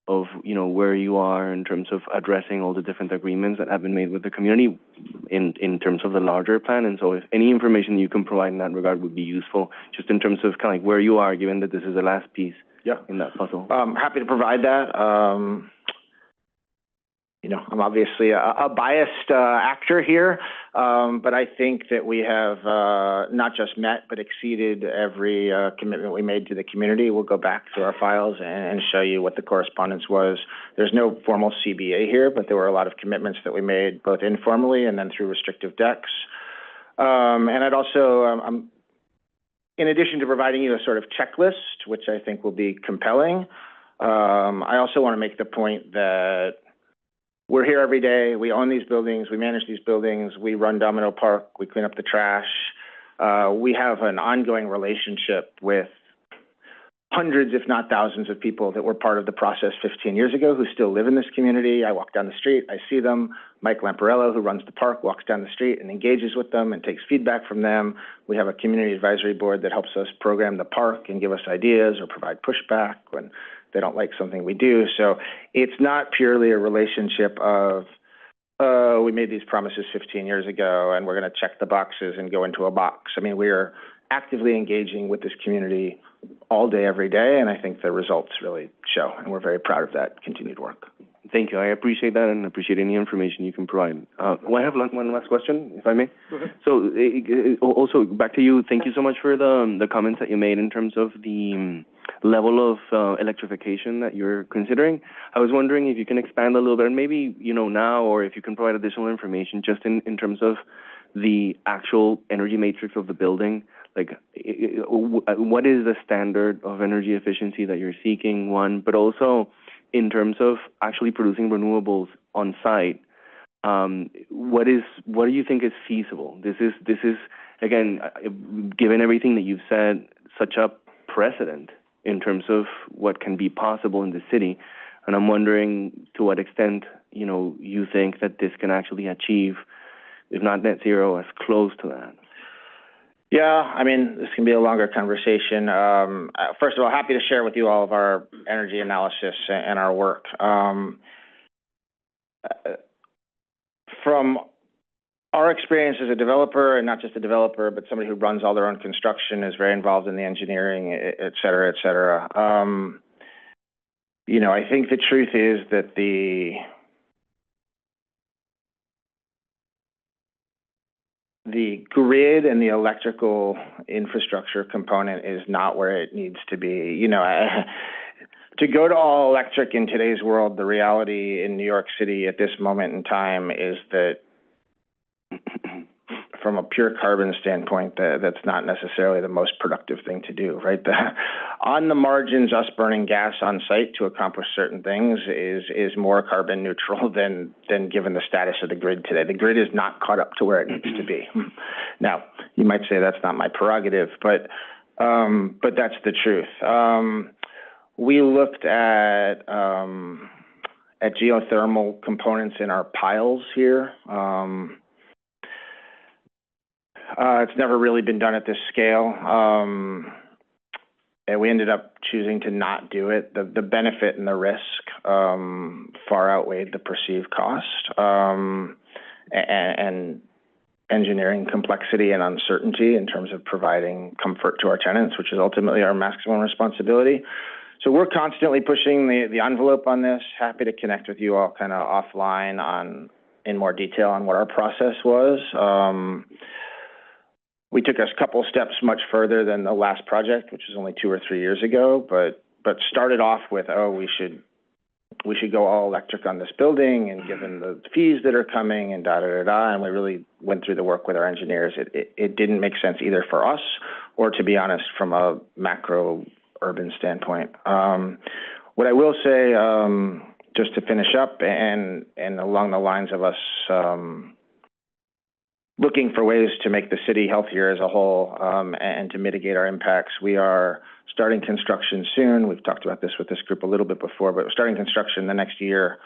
of, you know, where you are in terms of addressing all the different agreements that have been made with the community in terms of the larger plan. And so if any information you can provide in that regard would be useful, just in terms of kind of like where you are, given that this is the last piece in that puzzle. Happy to provide that. You know, I'm obviously a biased actor here, but I think that we have not just met, but exceeded every commitment we made to the community. We'll go back through our files and show you what the correspondence was. There's no formal CBA here, but there were a lot of commitments that we made both informally and then through restrictive decks. And I'd also, in addition to providing you a sort of checklist, which I think will be compelling, I also want to make the point that we're here every day. We own these buildings. We manage these buildings. We run Domino Park. We clean up the trash. We have an ongoing relationship with hundreds, if not thousands, of people that were part of the process 15 years ago who still live in this community. I walk down the street. I see them. Mike Lamparello, who runs the park, walks down the street and engages with them and takes feedback from them. We have a community advisory board that helps us program the park and give us ideas or provide pushback when they don't like something we do. So it's not purely a relationship of, oh, we made these promises 15 years ago and we're going to check the boxes and go into a box. I mean, we are actively engaging with this community all day, every day, and I think the results really show, and we're very proud of that continued work. Thank you. I appreciate that and appreciate any information you can provide. Well, I have one last question, if I may. Go ahead. So also back to you. Thank you so much for the comments that you made in terms of the level of electrification that you're considering. I was wondering if you can expand a little bit, and maybe, you know, now, or if you can provide additional information just in terms of the actual energy matrix of the building. Like, what is the standard of energy efficiency that you're seeking, one, but also in terms of actually producing renewables on site, what do you think is feasible? This is again, given everything that you've said, such a precedent in terms of what can be possible in the city, and I'm wondering to what extent, you know, you think that this can actually achieve, if not net zero, as close to that. Yeah, I mean, this can be a longer conversation. First of all, happy to share with you all of our energy analysis and our work. From our experience as a developer, and not just a developer, but somebody who runs all their own construction, is very involved in the engineering, et cetera, et cetera. You know, I think the truth is that the grid and the electrical infrastructure component is not where it needs to be. You know, to go to all electric in today's world, the reality in New York City at this moment in time is that from a pure carbon standpoint, that's not necessarily the most productive thing to do, right? On the margins, us burning gas on site to accomplish certain things is more carbon neutral than given the status of the grid today. The grid is not caught up to where it needs to be. Now, you might say that's not my prerogative, but that's the truth. We looked at geothermal components in our piles here. It's never really been done at this scale, and we ended up choosing to not do it. The benefit and the risk far outweighed the perceived cost, and engineering complexity and uncertainty in terms of providing comfort to our tenants, which is ultimately our maximum responsibility. So we're constantly pushing the envelope on this. Happy to connect with you all kind of offline in more detail on what our process was. We took a couple steps much further than the last project, which was only 2 or 3 years ago, but but started off with, we should go all electric on this building, and given the fees that are coming and and we really went through the work with our engineers. It didn't make sense either for us or, to be honest, from a macro urban standpoint. What I will say, just to finish up, and along the lines of us looking for ways to make the city healthier as a whole, and to mitigate our impacts, we are starting construction soon. We've talked about this with this group a little bit before, but we're starting construction the next year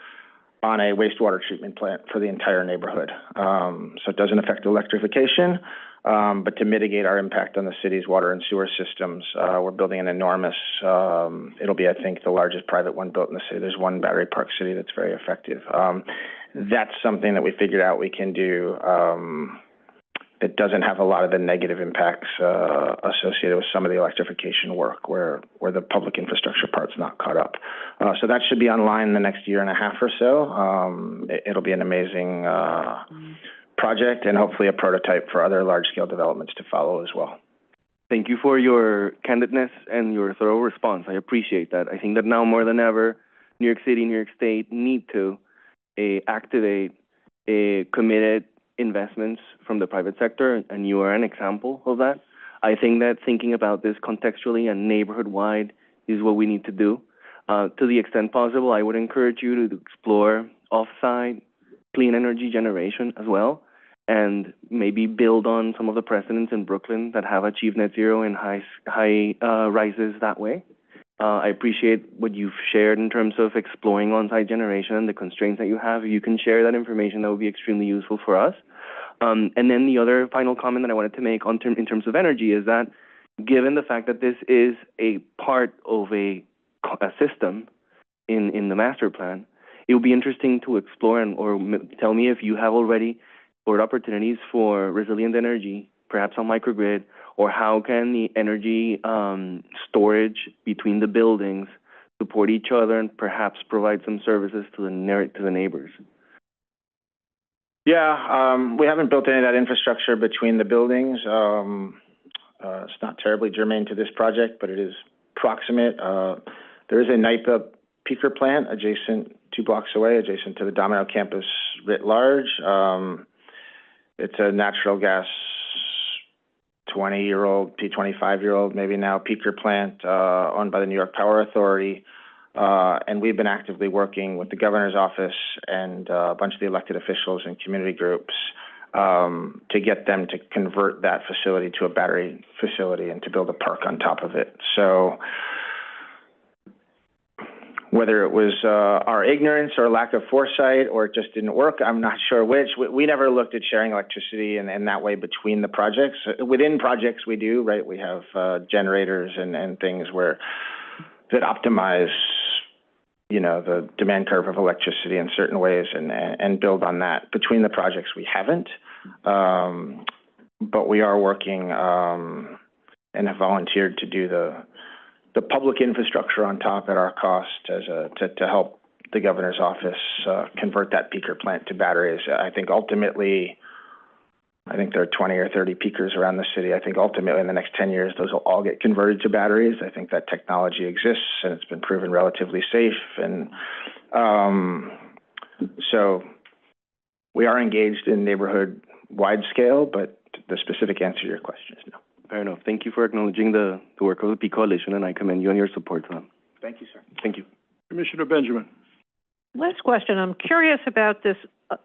on a wastewater treatment plant for the entire neighborhood. So it doesn't affect electrification, but to mitigate our impact on the city's water and sewer systems, we're building an enormous, it'll be, I think, the largest private one built in the city. There's one Battery Park City that's very effective. That's something that we figured out we can do that doesn't have a lot of the negative impacts associated with some of the electrification work where the public infrastructure part's not caught up. So that should be online in the next year and a half or so. It'll be an amazing project and hopefully a prototype for other large-scale developments to follow as well. Thank you for your candidness and your thorough response. I appreciate that. I think that now more than ever, New York City, New York State need to activate committed investments from the private sector, and you are an example of that. I think that thinking about this contextually and neighborhood-wide is what we need to do. To the extent possible, I would encourage you to explore off-site clean energy generation as well, and maybe build on some of the precedents in Brooklyn that have achieved net zero and high rises that way. I appreciate what you've shared in terms of exploring on-site generation and the constraints that you have. If you can share that information, that would be extremely useful for us. And then the other final comment that I wanted to make in terms of energy is that given the fact that this is a part of a system in the master plan, it would be interesting to explore or tell me if you have already explored opportunities for resilient energy, perhaps on microgrid, or how can the energy storage between the buildings support each other and perhaps provide some services to the neighbors? Yeah, we haven't built any of that infrastructure between the buildings. It's not terribly germane to this project, but it is proximate. There is a NYPA peaker plant adjacent 2 blocks away, adjacent to the Domino campus writ large. It's a natural gas 20-year-old, 25-year-old, maybe now, peaker plant owned by the New York Power Authority. And we've been actively working with the governor's office and a bunch of the elected officials and community groups to get them to convert that facility to a battery facility and to build a park on top of it. So whether it was our ignorance or lack of foresight or it just didn't work, I'm not sure which. We never looked at sharing electricity in that way between the projects. Within projects we do, right? We have generators and things that optimize, the demand curve of electricity in certain ways and build on that. Between the projects we haven't, but we are working and have volunteered to do the public infrastructure on top at our cost to help the governor's office convert that peaker plant to batteries. I think ultimately, there are 20 or 30 peakers around the city. I think ultimately in the next 10 years, those will all get converted to batteries. I think that technology exists and it's been proven relatively safe. And so we are engaged in neighborhood-wide scale, but the specific answer to your question is no. Fair enough. Thank you for acknowledging the work of the P Coalition, and I commend you on your support to them. Thank you, sir. Thank you. Commissioner Benjamin. Last question. I'm curious about this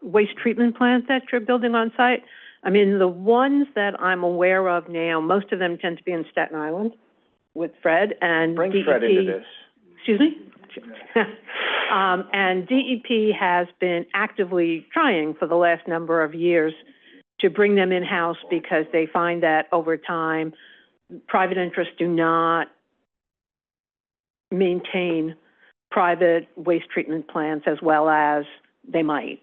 waste treatment plant that you're building on site. I mean, the ones that I'm aware of now, most of them tend to be in Staten Island with Fred and Bring DEP. Fred into this. Excuse me? And DEP has been actively trying for the last number of years to bring them in-house because they find that over time, private interests do not maintain private waste treatment plants as well as they might.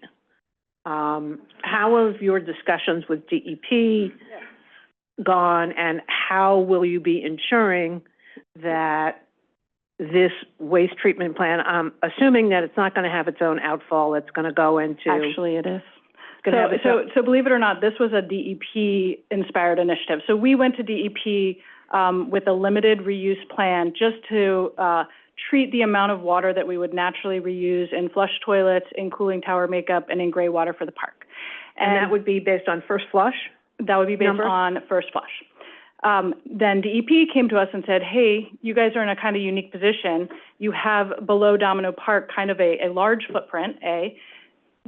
How have your discussions with DEP gone, and how will you be ensuring that this waste treatment plant, I'm assuming that it's not going to have its own outfall, it's going to go into... Actually, it is. So believe it or not, this was a DEP-inspired initiative. So we went to DEP with a limited reuse plan just to treat the amount of water that we would naturally reuse in flush toilets, in cooling tower makeup, and in gray water for the park. And that would be based on first flush? That would be based on first flush. Then DEP came to us and said, hey, you guys are in a kind of unique position. You have below Domino Park kind of a large footprint, A.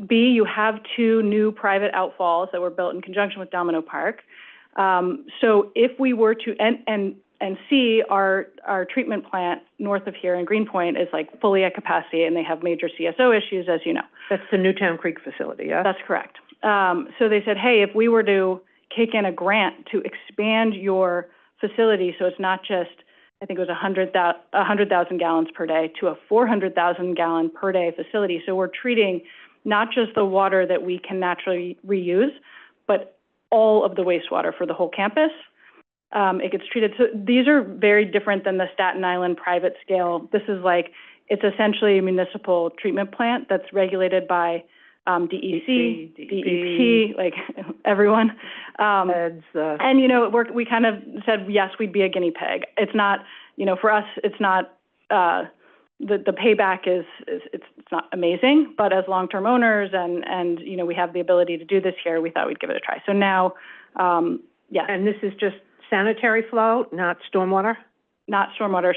B, you have 2 new private outfalls that were built in conjunction with Domino Park. So if we were to, and C, our treatment plant north of here in Greenpoint is like fully at capacity, and they have major CSO issues, as you know. That's the Newtown Creek facility, yeah? That's correct. So they said, hey, if we were to kick in a grant to expand your facility, so it's not just, I think it was 100,000 gallons per day, to a 400,000 gallon per day facility. So we're treating not just the water that we can naturally reuse, but all of the wastewater for the whole campus. It gets treated. So these are very different than the Staten Island private scale. This is like, it's essentially a municipal treatment plant that's regulated by DEC, DEP, like everyone. And, you know, we kind of said, yes, we'd be a guinea pig. It's not, you know, for us, it's not, the payback is it's not amazing, but as long-term owners and, you know, we have the ability to do this here, we thought we'd give it a try. So now, yes. And this is just sanitary flow, not stormwater? Not stormwater.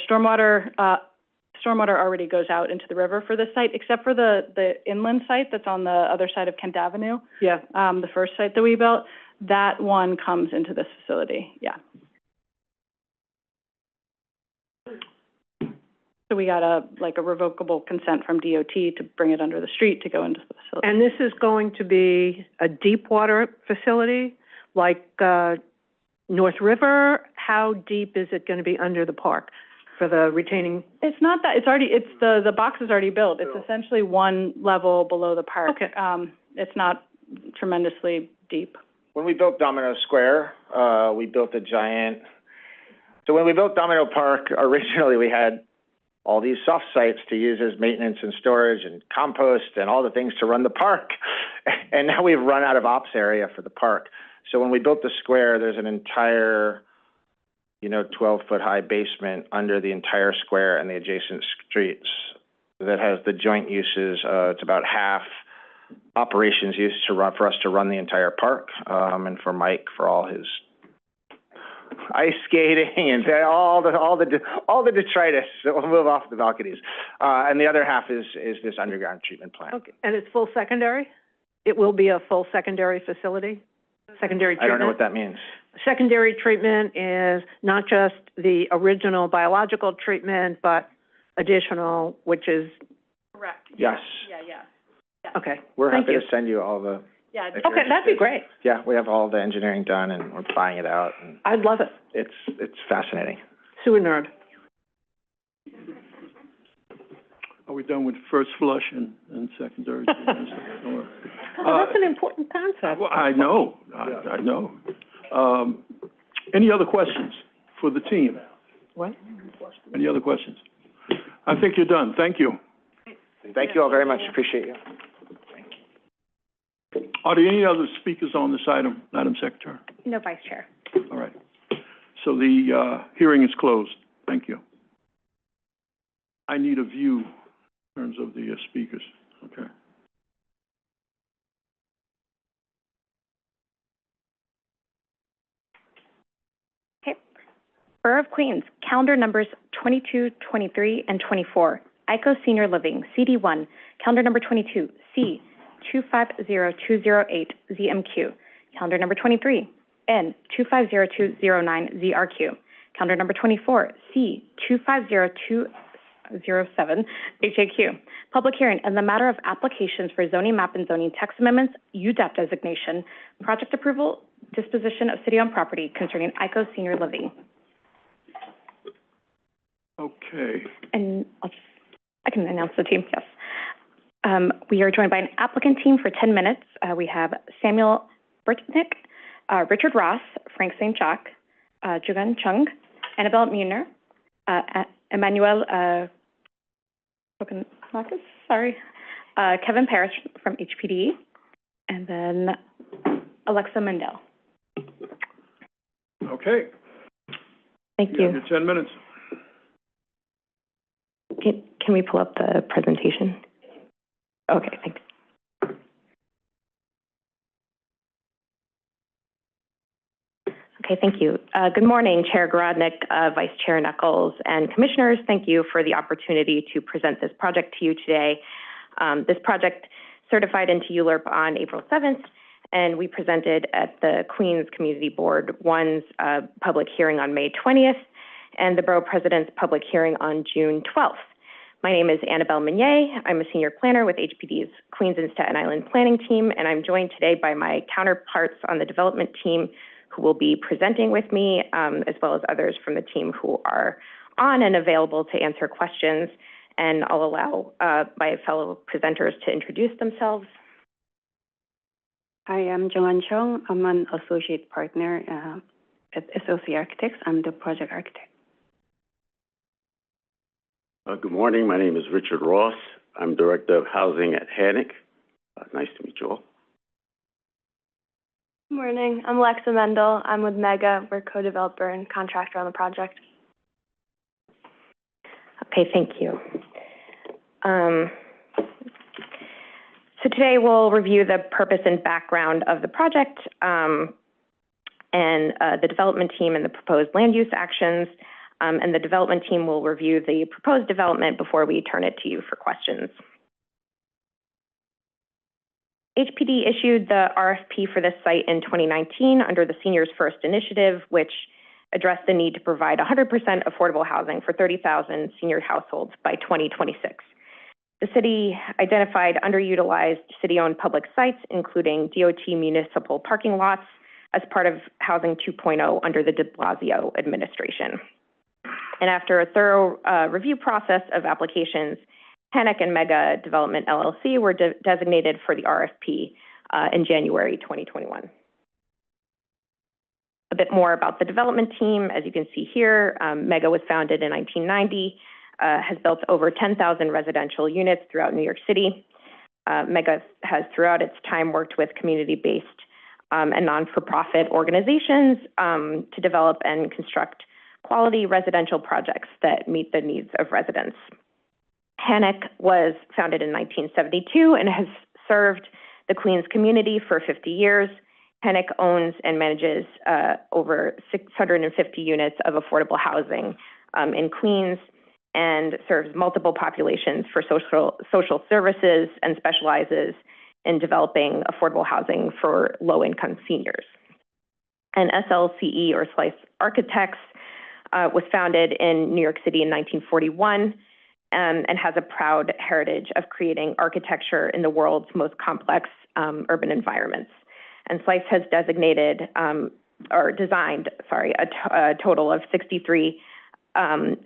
Stormwater already goes out into the river for this site, except for the inland site that's on the other side of Kent Avenue. Yeah. The first site that we built, that one comes into this facility, yeah. So we got a revocable consent from DOT to bring it under the street to go into the facility. And this is going to be a deep water facility, like North River? How deep is it going to be under the park for the retaining? It's not that, the box is already built. It's essentially one level below the park. Okay. It's not tremendously deep. When we built Domino Square, we built a giant, so when we built Domino Park, originally we had all these soft sites to use as maintenance and storage and compost and all the things to run the park. And now we've run out of ops area for the park. So when we built the square, there's an entire, 12-foot high basement under the entire square and the adjacent streets that has the joint uses. It's about half operations used for us to run the entire park, and for Mike for all his ice skating and all the detritus that will move off the balconies. And the other half is this underground treatment plant. Okay, and it's full secondary? It will be a full secondary facility? Secondary treatment? I don't know what that means. Secondary treatment is not just the original biological treatment, but additional, which is... Correct. Yes. Yeah. Okay. We're Thank happy you. to send you all the... Yeah. Okay, that'd be great. Yeah, we have all the engineering done and we're buying it out. And I'd love it. it's fascinating. Sewer nerd. Are we done with first flush and secondary? Oh, that's an important concept. Well, I know. I know. Any other questions for the team? What? Any other questions? I think you're done. Thank you. Thank you all very much. Appreciate you. Are there any other speakers on this item, Madam Secretary? No, Vice Chair. All right. So the hearing is closed. Thank you. I need a view in terms of the speakers. Okay. Okay. Borough of Queens, calendar numbers 22, 23, and 24. ICO Senior Living, CD1, calendar number 22, C 250208, ZMQ. Calendar number 23, N 250209, ZRQ. Calendar number 24, C 250207, HAQ. Public hearing in the matter of applications for zoning map and zoning text amendments, UDAP designation, project approval, disposition of city-owned property concerning ICO Senior Living. Okay. And I can announce the team, yes. We are joined by an applicant team for 10 minutes. We have Samuel Britnick, Richard Ross, Frank St. Jacques, Jugan Chung, Annabelle Muner, Emmanuel Kevin Parrish from HPD, and then Alexa Mendel. Okay. Thank You have you. your 10 minutes. Can we pull up the presentation? Okay, thanks. Okay, thank you. Good morning, Chair Gorodnick, Vice Chair Knuckles, and Commissioners. Thank you for the opportunity to present this project to you today. This project certified into ULURP on April 7th, and we presented at the Queens Community Board 1's public hearing on May 20th, and the Borough President's public hearing on June 12th. My name is Annabelle Meunier. I'm a senior planner with HPD's Queens and Staten Island planning team, and I'm joined today by my counterparts on the development team who will be presenting with me, as well as others from the team who are on and available to answer questions. And I'll allow my fellow presenters to introduce themselves. I am Jung-An Chung. I'm an associate partner at SOC Architects. I'm the project architect. Good morning. My name is Richard Ross. I'm Director of Housing at Hannock. Nice to meet you all. Good morning. I'm Alexa Mendel. I'm with Mega. We're co-developer and contractor on the project. Okay, thank you. So today we'll review the purpose and background of the project and the development team and the proposed land use actions. And the development team will review the proposed development before we turn it to you for questions. HPD issued the RFP for this site in 2019 under the Seniors First initiative, which addressed the need to provide 100% affordable housing for 30,000 senior households by 2026. The city identified underutilized city-owned public sites, including DOT municipal parking lots, as part of Housing 2.0 under the de Blasio administration. And after a thorough review process of applications, Hannock and Mega Development LLC were designated for the RFP in January 2021. A bit more about the development team. As you can see here, Mega was founded in 1990, has built over 10,000 residential units throughout New York City. Mega has throughout its time worked with community-based and non-for-profit organizations to develop and construct quality residential projects that meet the needs of residents. Hannock was founded in 1972 and has served the Queens community for 50 years. Hannock owns and manages over 650 units of affordable housing in Queens and serves multiple populations for social services and specializes in developing affordable housing for low-income seniors. And SLCE, or Slice Architects, was founded in New York City in 1941 and has a proud heritage of creating architecture in the world's most complex urban environments. And Slice has designed a total of 63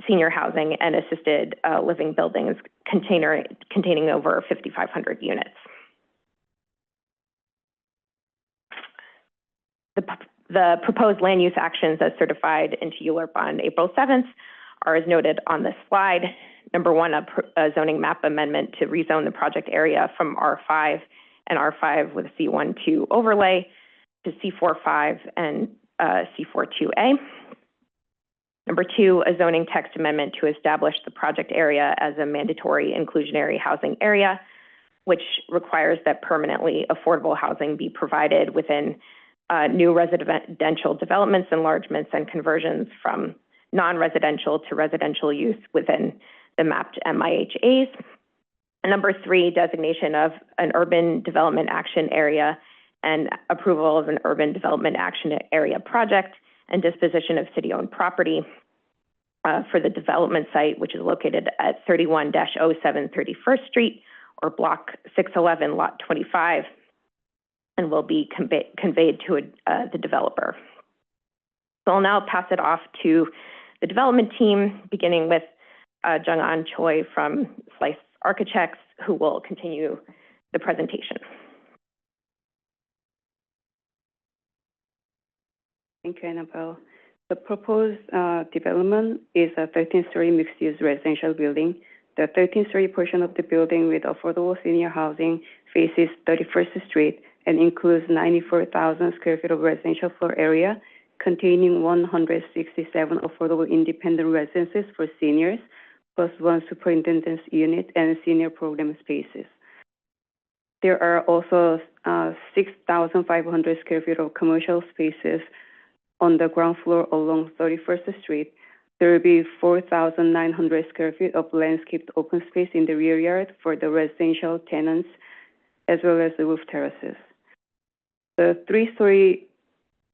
senior housing and assisted living buildings containing over 5,500 units. The proposed land use actions as certified into ULURP on April 7th are as noted on this slide. Number one, a zoning map amendment to rezone the project area from R5 and R5 with a C1-2 overlay to C4-5 and C4-2A. Number two, a zoning text amendment to establish the project area as a mandatory inclusionary housing area, which requires that permanently affordable housing be provided within new residential developments, enlargements, and conversions from non-residential to residential use within the mapped MIHAs. And number three, designation of an urban development action area and approval of an urban development action area project and disposition of city-owned property for the development site, which is located at 31-07 31st Street or Block 611, Lot 25, and will be conveyed to the developer. So I'll now pass it off to the development team, beginning with Jung-An Choi from Slice Architects, who will continue the presentation. Thank you, Annabelle. The proposed development is a 13-story mixed-use residential building. The 13-story portion of the building with affordable senior housing faces 31st Street and includes 94,000 square feet of residential floor area, containing 167 affordable independent residences for seniors, plus 1 superintendent's unit and senior program spaces. There are also 6,500 square feet of commercial spaces on the ground floor along 31st Street. There will be 4,900 square feet of landscaped open space in the rear yard for the residential tenants, as well as the roof terraces. The 3-story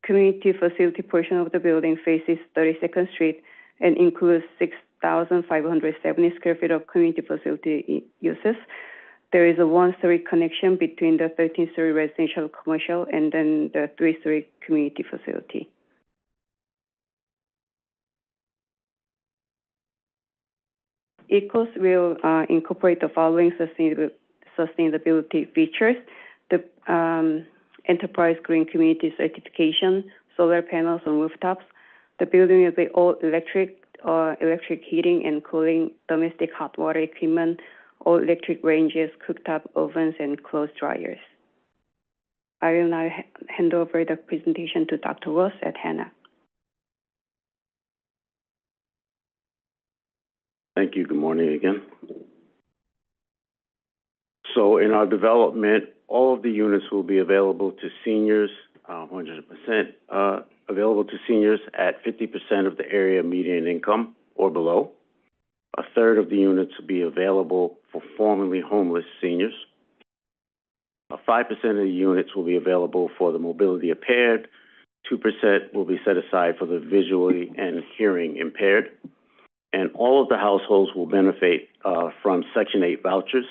community facility portion of the building faces 32nd Street and includes 6,570 square feet of community facility uses. There is a 1-story connection between the 13-story residential commercial and then the 3-story community facility. ECOS will incorporate the following sustainability features: the Enterprise Green Community Certification, solar panels on rooftops. The building will be all electric heating and cooling, domestic hot water equipment, all electric ranges, cooktop ovens, and clothes dryers. I will now hand over the presentation to Dr. Ross at HANA. Thank you. Good morning again. So in our development, all of the units will be available to seniors, 100% available to seniors at 50% of the area median income or below. A third of the units will be available for formerly homeless seniors. 5% of the units will be available for the mobility impaired. 2% will be set aside for the visually and hearing impaired. And all of the households will benefit from Section 8 vouchers,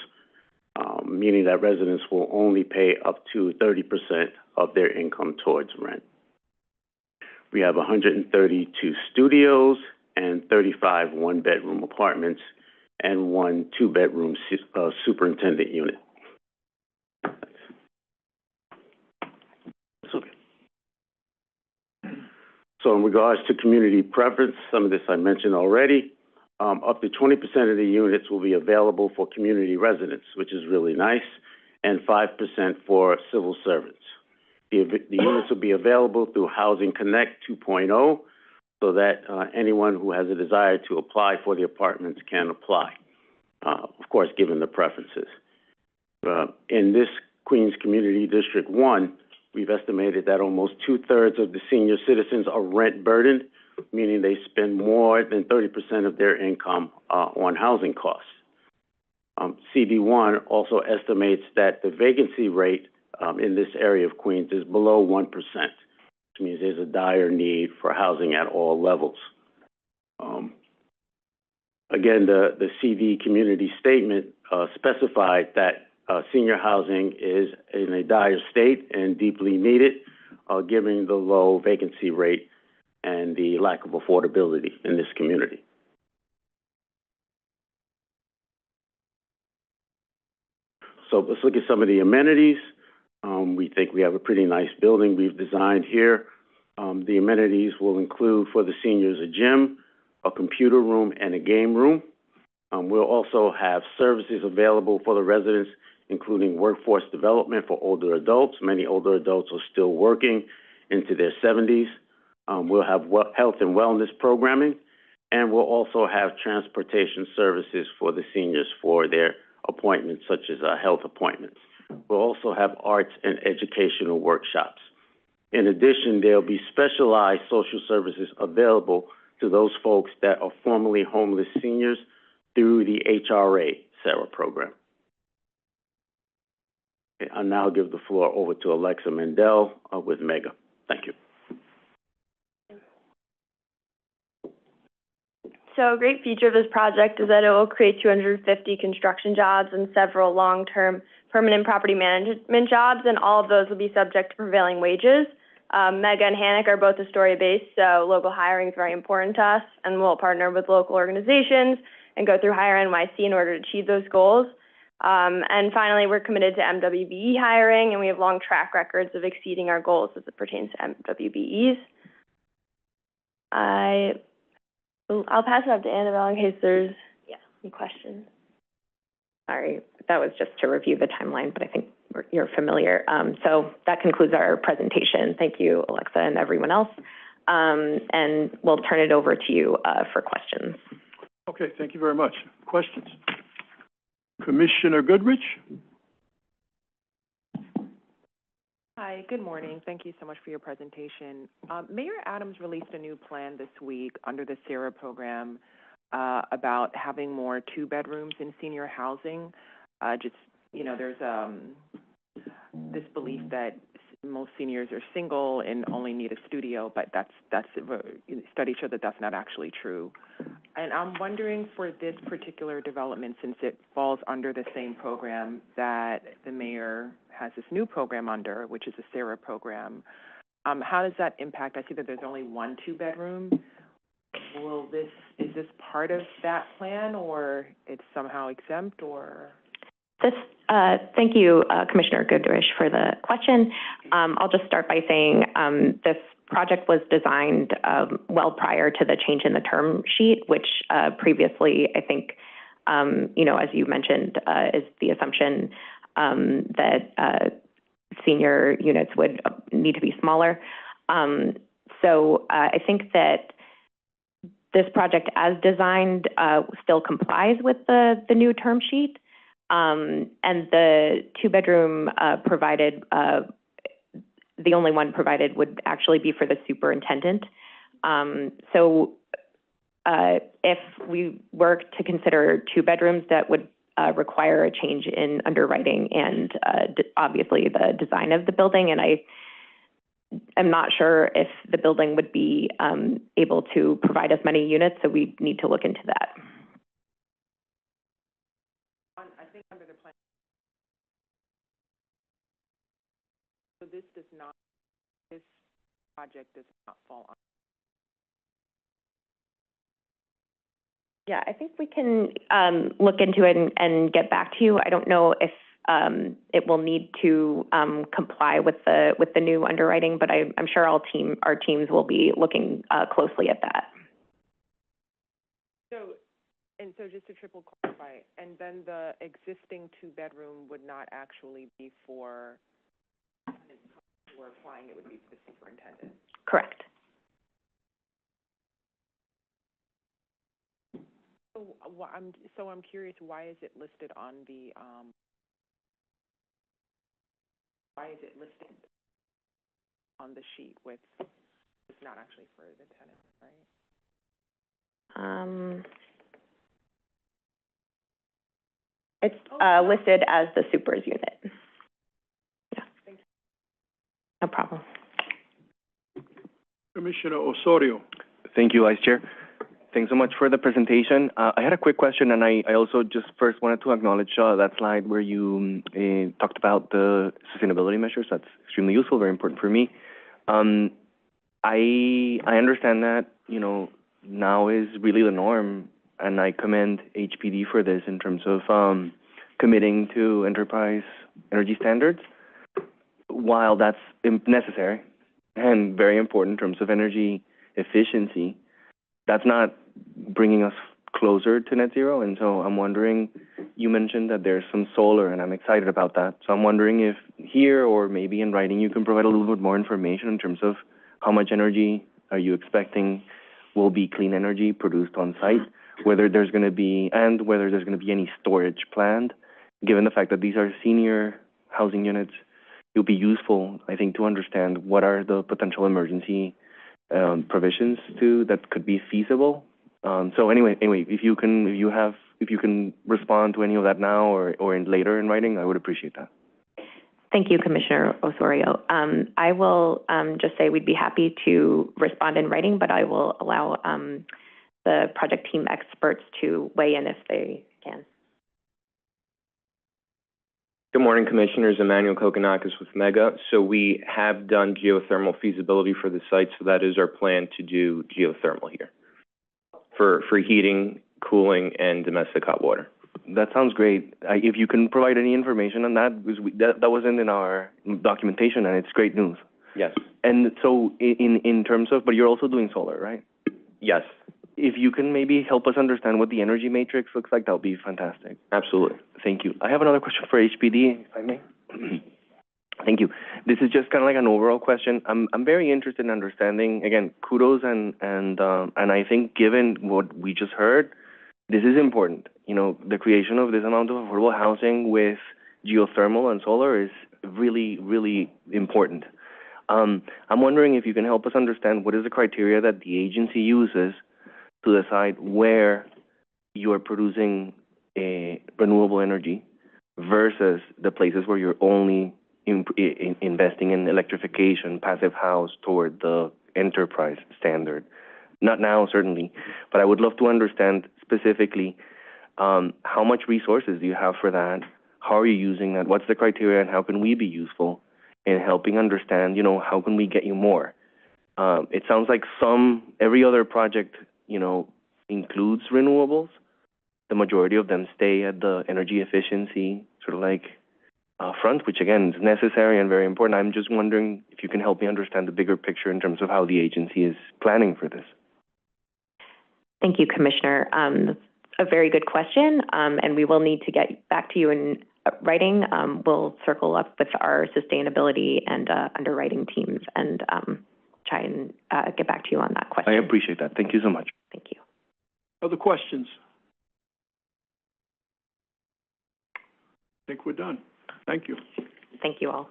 meaning that residents will only pay up to 30% of their income towards rent. We have 132 studios and 35 one-bedroom apartments and 1 two-bedroom superintendent unit. So in regards to community preference, some of this I mentioned already, up to 20% of the units will be available for community residents, which is really nice, and 5% for civil servants. The units will be available through Housing Connect 2.0, so that anyone who has a desire to apply for the apartments can apply, of course, given the preferences. In this Queens Community District 1, we've estimated that almost 2/3 of the senior citizens are rent burdened, meaning they spend more than 30% of their income on housing costs. CB1 also estimates that the vacancy rate in this area of Queens is below 1%, which means there's a dire need for housing at all levels. Again, the CD community statement specified that senior housing is in a dire state and deeply needed, given the low vacancy rate and the lack of affordability in this community. So let's look at some of the amenities. We think we have a pretty nice building we've designed here. The amenities will include for the seniors a gym, a computer room, and a game room. We'll also have services available for the residents, including workforce development for older adults. Many older adults are still working into their 70s. We'll have health and wellness programming, and we'll also have transportation services for the seniors for their appointments, such as health appointments. We'll also have arts and educational workshops. In addition, there'll be specialized social services available to those folks that are formerly homeless seniors through the HRA SARA program. Okay, I'll now give the floor over to Alexa Mendel with Mega. Thank you. So a great feature of this project is that it will create 250 construction jobs and several long-term permanent property management jobs, and all of those will be subject to prevailing wages. Mega and Hannock are both Astoria-based, so local hiring is very important to us, and we'll partner with local organizations and go through Hire NYC in order to achieve those goals. And finally, we're committed to MWBE hiring, and we have long track records of exceeding our goals as it pertains to MWBEs. I'll pass it up to Annabelle in case there's any questions. Sorry, that was just to review the timeline, but I think you're familiar. So that concludes our presentation. Thank you, Alexa, and everyone else. and we'll turn it over to you for questions. Okay, thank you very much. Questions? Commissioner Goodrich? Hi, good morning. Thank you so much for your presentation. Mayor Adams released a new plan this week under the SARA program about having more two-bedrooms in senior housing. There's this belief that most seniors are single and only need a studio, but studies show that that's not actually true. And I'm wondering for this particular development, since it falls under the same program that the mayor has this new program under, which is a SARA program, how does that impact? I see that there's only one two-bedroom. Is this part of that plan, or it's somehow exempt, or? Thank you, Commissioner Goodrich, for the question. I'll just start by saying this project was designed well prior to the change in the term sheet, which previously, I think, as you mentioned, is the assumption that senior units would need to be smaller. So I think that this project as designed still complies with the new term sheet. And the two-bedroom provided, the only one provided would actually be for the superintendent. So if we were to consider two bedrooms, that would require a change in underwriting and obviously the design of the building. And I am not sure if the building would be able to provide as many units, so we need to look into that. Under the plan. So this project does not fall on. Yeah, I think we can look into it and get back to you. I don't know if it will need to comply with the new underwriting, but I'm sure our teams will be looking closely at that. So just to triple clarify, and then the existing two-bedroom would not actually be for tenants who are applying, it would be for the superintendent? Correct. So I'm curious, why is it listed on the, sheet with, it's not actually for the tenant, right? It's listed as the super's unit. Yeah. Thank you. No problem. Commissioner Osorio? Thank you, Vice Chair. Thanks so much for the presentation. I had a quick question, and I also just first wanted to acknowledge that slide where you talked about the sustainability measures. That's extremely useful, very important for me. I understand that, now is really the norm, and I commend HPD for this in terms of committing to enterprise energy standards. While that's necessary and very important in terms of energy efficiency, that's not bringing us closer to net zero. And so I'm wondering, you mentioned that there's some solar, and I'm excited about that. So I'm wondering if here or maybe in writing you can provide a little bit more information in terms of how much energy are you expecting will be clean energy produced on site, whether there's going to be any storage planned. Given the fact that these are senior housing units, it would be useful, I think, to understand what are the potential emergency provisions that could be feasible. So anyway, if you can respond to any of that now or later in writing, I would appreciate that. Thank you, Commissioner Osorio. I will just say we'd be happy to respond in writing, but I will allow the project team experts to weigh in if they can. Good morning, Commissioners. Emmanuel Kokonakis with Mega. So we have done geothermal feasibility for the site, so that is our plan to do geothermal here for heating, cooling, and domestic hot water. That sounds great. If you can provide any information on that, because that wasn't in our documentation, and it's great news. Yes. And so in terms of, but you're also doing solar, right? Yes. If you can maybe help us understand what the energy matrix looks like, that would be fantastic. Absolutely. Thank you. I have another question for HPD, if I may. Thank you. This is just kind of like an overall question. I'm very interested in understanding, again, kudos and I think given what we just heard, this is important. You know, the creation of this amount of affordable housing with geothermal and solar is really, really important. I'm wondering if you can help us understand what is the criteria that the agency uses to decide where you are producing renewable energy versus the places where you're only investing in electrification, passive house toward the enterprise standard. Not now, certainly, but I would love to understand specifically how much resources do you have for that? How are you using that? What's the criteria, and how can we be useful in helping understand, you know, how can we get you more? It sounds like every other project, you know, includes renewables. The majority of them stay at the energy efficiency, sort of like front, which again is necessary and very important. I'm just wondering if you can help me understand the bigger picture in terms of how the agency is planning for this. Thank you, Commissioner. That's a very good question, and we will need to get back to you in writing. We'll circle up with our sustainability and underwriting teams and try and get back to you on that question. I appreciate that. Thank you so much. Thank you. Other questions? I think we're done. Thank you. Thank you all.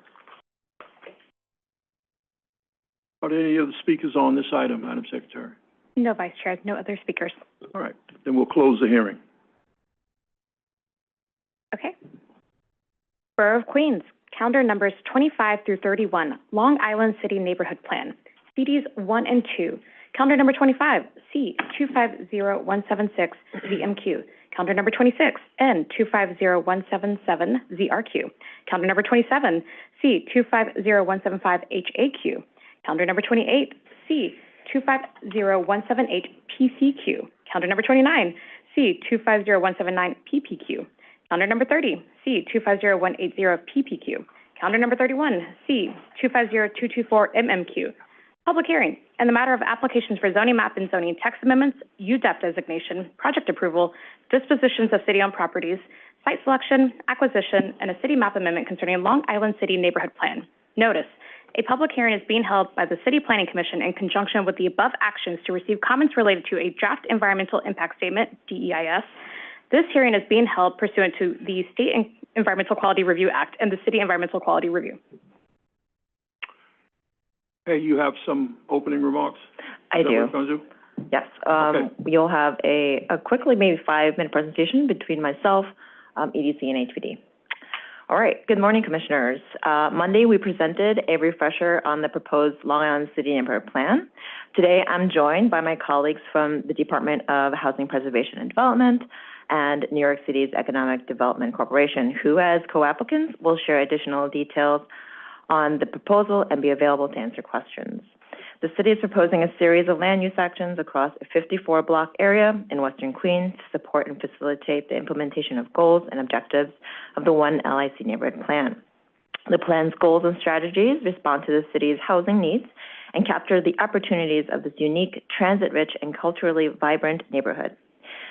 Are there any other speakers on this item, Madam Secretary? No, Vice Chair, no other speakers. All right, then we'll close the hearing. Okay. Borough of Queens, calendar numbers 25 through 31, Long Island City Neighborhood Plan, CDs 1 and 2. Calendar number 25, C250176, ZMQ. Calendar number 26, N250177, ZRQ. Calendar number 27, C250175, HAQ. Calendar number 28, C250178, PCQ. Calendar number 29, C250179, PPQ. Calendar number 30, C250180, PPQ. Calendar number 31, C250224, MMQ. Public hearing in the matter of applications for zoning map and zoning text amendments, UDEP designation, project approval, dispositions of city-owned properties, site selection, acquisition, and a city map amendment concerning Long Island City Neighborhood Plan. Notice, a public hearing is being held by the City Planning Commission in conjunction with the above actions to receive comments related to a draft environmental impact statement, DEIS. This hearing is being held pursuant to the State Environmental Quality Review Act and the City Environmental Quality Review. Hey, you have some opening remarks? I do. Yes. Okay. You'll have a quickly, maybe 5-minute presentation between myself, EDC, and HPD. All right. Good morning, Commissioners. Monday, we presented a refresher on the proposed Long Island City Neighborhood Plan. Today, I'm joined by my colleagues from the Department of Housing Preservation and Development and New York City's Economic Development Corporation, who, as co-applicants, will share additional details on the proposal and be available to answer questions. The city is proposing a series of land use actions across a 54-block area in Western Queens to support and facilitate the implementation of goals and objectives of the One LIC Neighborhood Plan. The plan's goals and strategies respond to the city's housing needs and capture the opportunities of this unique, transit-rich, and culturally vibrant neighborhood.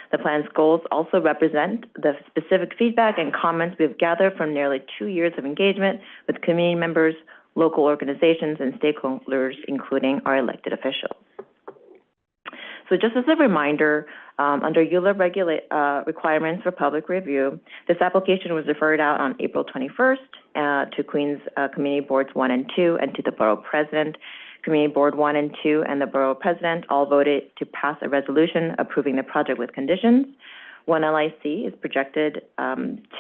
The plan's goals also represent the specific feedback and comments we've gathered from nearly 2 years of engagement with community members, local organizations, and stakeholders, including our elected officials. So just as a reminder, under ULURP requirements for public review, this application was referred out on April 21st to Queens Community Boards 1 and 2 and to the Borough President. Community Board 1 and 2 and the Borough President all voted to pass a resolution approving the project with conditions. One LIC is projected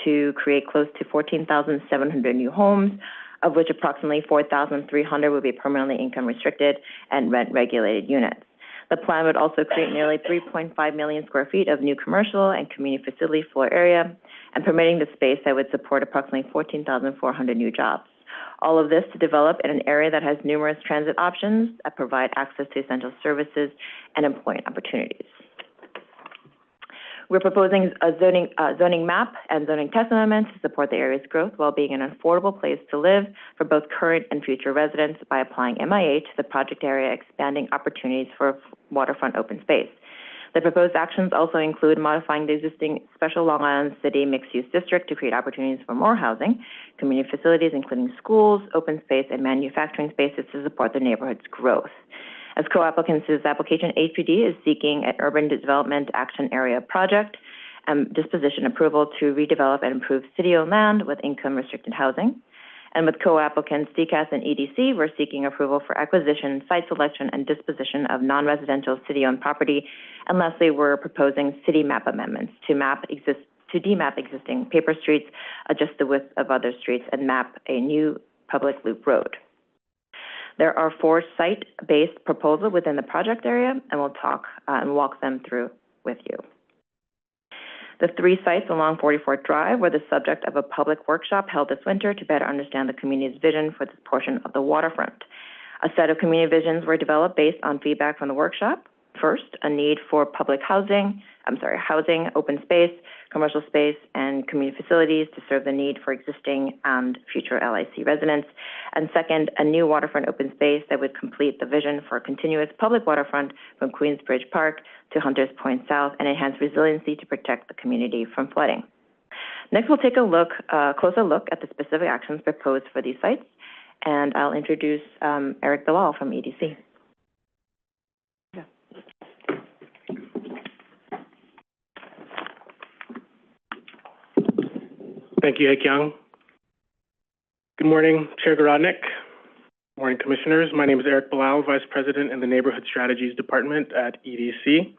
to create close to 14,700 new homes, of which approximately 4,300 would be permanently income restricted and rent regulated units. The plan would also create nearly 3.5 million square feet of new commercial and community facility floor area, and permitting the space that would support approximately 14,400 new jobs. All of this to develop in an area that has numerous transit options that provide access to essential services and employment opportunities. We're proposing a zoning map and zoning text amendments to support the area's growth while being an affordable place to live for both current and future residents by applying MIA to the project area, expanding opportunities for waterfront open space. The proposed actions also include modifying the existing special Long Island City mixed-use district to create opportunities for more housing, community facilities including schools, open space, and manufacturing spaces to support the neighborhood's growth. As co-applicants to this application, HPD is seeking an urban development action area project disposition approval to redevelop and improve city-owned land with income-restricted housing. And with co-applicants DCAS and EDC, we're seeking approval for acquisition, site selection, and disposition of non-residential city-owned property. And lastly, we're proposing city map amendments to demap existing paper streets, adjust the width of other streets, and map a new public loop road. There are 4 site-based proposals within the project area, and we'll talk and walk them through with you. The 3 sites along 44th Drive were the subject of a public workshop held this winter to better understand the community's vision for this portion of the waterfront. A set of community visions were developed based on feedback from the workshop. First, a need for public housing, open space, commercial space, and community facilities to serve the need for existing and future LIC residents. And second, a new waterfront open space that would complete the vision for a continuous public waterfront from Queensbridge Park to Hunters Point South and enhance resiliency to protect the community from flooding. Next, we'll take a closer look at the specific actions proposed for these sites, and I'll introduce Eric Bilal from EDC. Thank you, Hek-Young. Good morning, Chair Gorodnick. Good morning, Commissioners. My name is Eric Bilal, Vice President in the Neighborhood Strategies Department at EDC.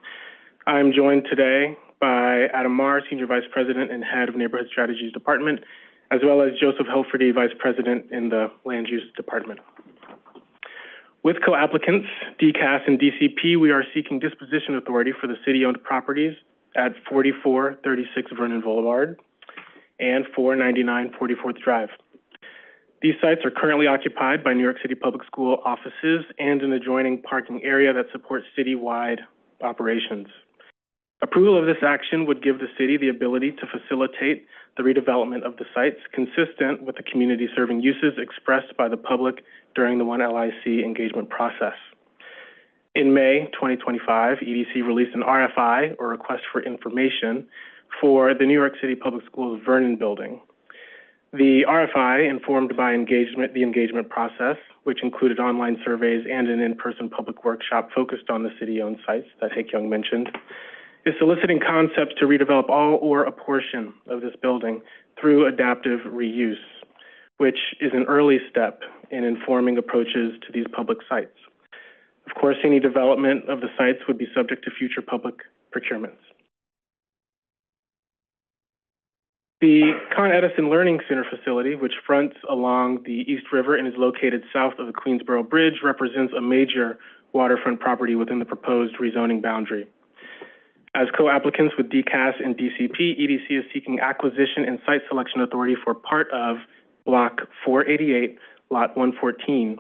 I'm joined today by Adam Marr, Senior Vice President and Head of Neighborhood Strategies Department, as well as Joseph Hilferty, Vice President in the Land Use Department. With co-applicants, DCAS and DCP, we are seeking disposition authority for the city-owned properties at 4436 Vernon Boulevard and 499 44th Drive. These sites are currently occupied by New York City Public School offices and an adjoining parking area that supports citywide operations. Approval of this action would give the city the ability to facilitate the redevelopment of the sites consistent with the community-serving uses expressed by the public during the 1LIC engagement process. In May 2025, EDC released an RFI, or request for information, for the New York City Public Schools Vernon building. The RFI informed by the engagement process, which included online surveys and an in-person public workshop focused on the city-owned sites that Hek-Young mentioned, is soliciting concepts to redevelop all or a portion of this building through adaptive reuse, which is an early step in informing approaches to these public sites. Of course, any development of the sites would be subject to future public procurements. The Con Edison Learning Center facility, which fronts along the East River and is located south of the Queensboro Bridge, represents a major waterfront property within the proposed rezoning boundary. As co-applicants with DCAS and DCP, EDC is seeking acquisition and site selection authority for part of Block 488, Lot 114,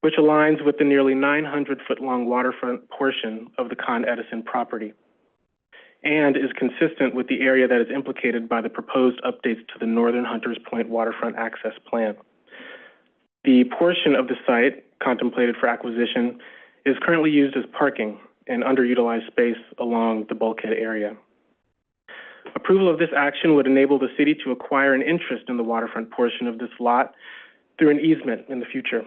which aligns with the nearly 900-foot-long waterfront portion of the Con Edison property, and is consistent with the area that is implicated by the proposed updates to the Northern Hunters Point Waterfront Access Plan. The portion of the site contemplated for acquisition is currently used as parking and underutilized space along the bulkhead area. Approval of this action would enable the city to acquire an interest in the waterfront portion of this lot through an easement in the future,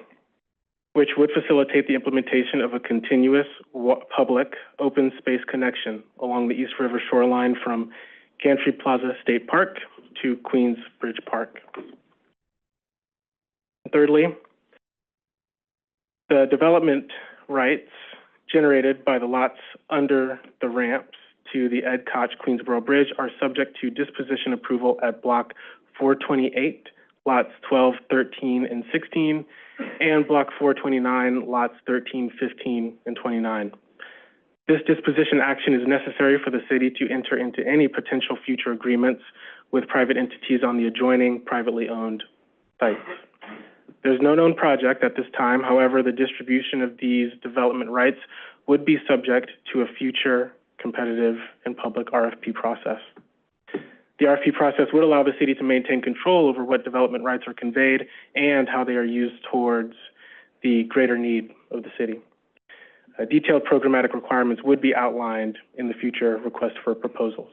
which would facilitate the implementation of a continuous public open space connection along the East River shoreline from Gantry Plaza State Park to Queensbridge Park. Thirdly, the development rights generated by the lots under the ramps to the Ed Koch Queensboro Bridge are subject to disposition approval at Block 428, lots 12, 13, and 16, and Block 429, lots 13, 15, and 29. This disposition action is necessary for the city to enter into any potential future agreements with private entities on the adjoining privately owned sites. There's no known project at this time. However, the distribution of these development rights would be subject to a future competitive and public RFP process. The RFP process would allow the city to maintain control over what development rights are conveyed and how they are used towards the greater need of the city. Detailed programmatic requirements would be outlined in the future request for proposals.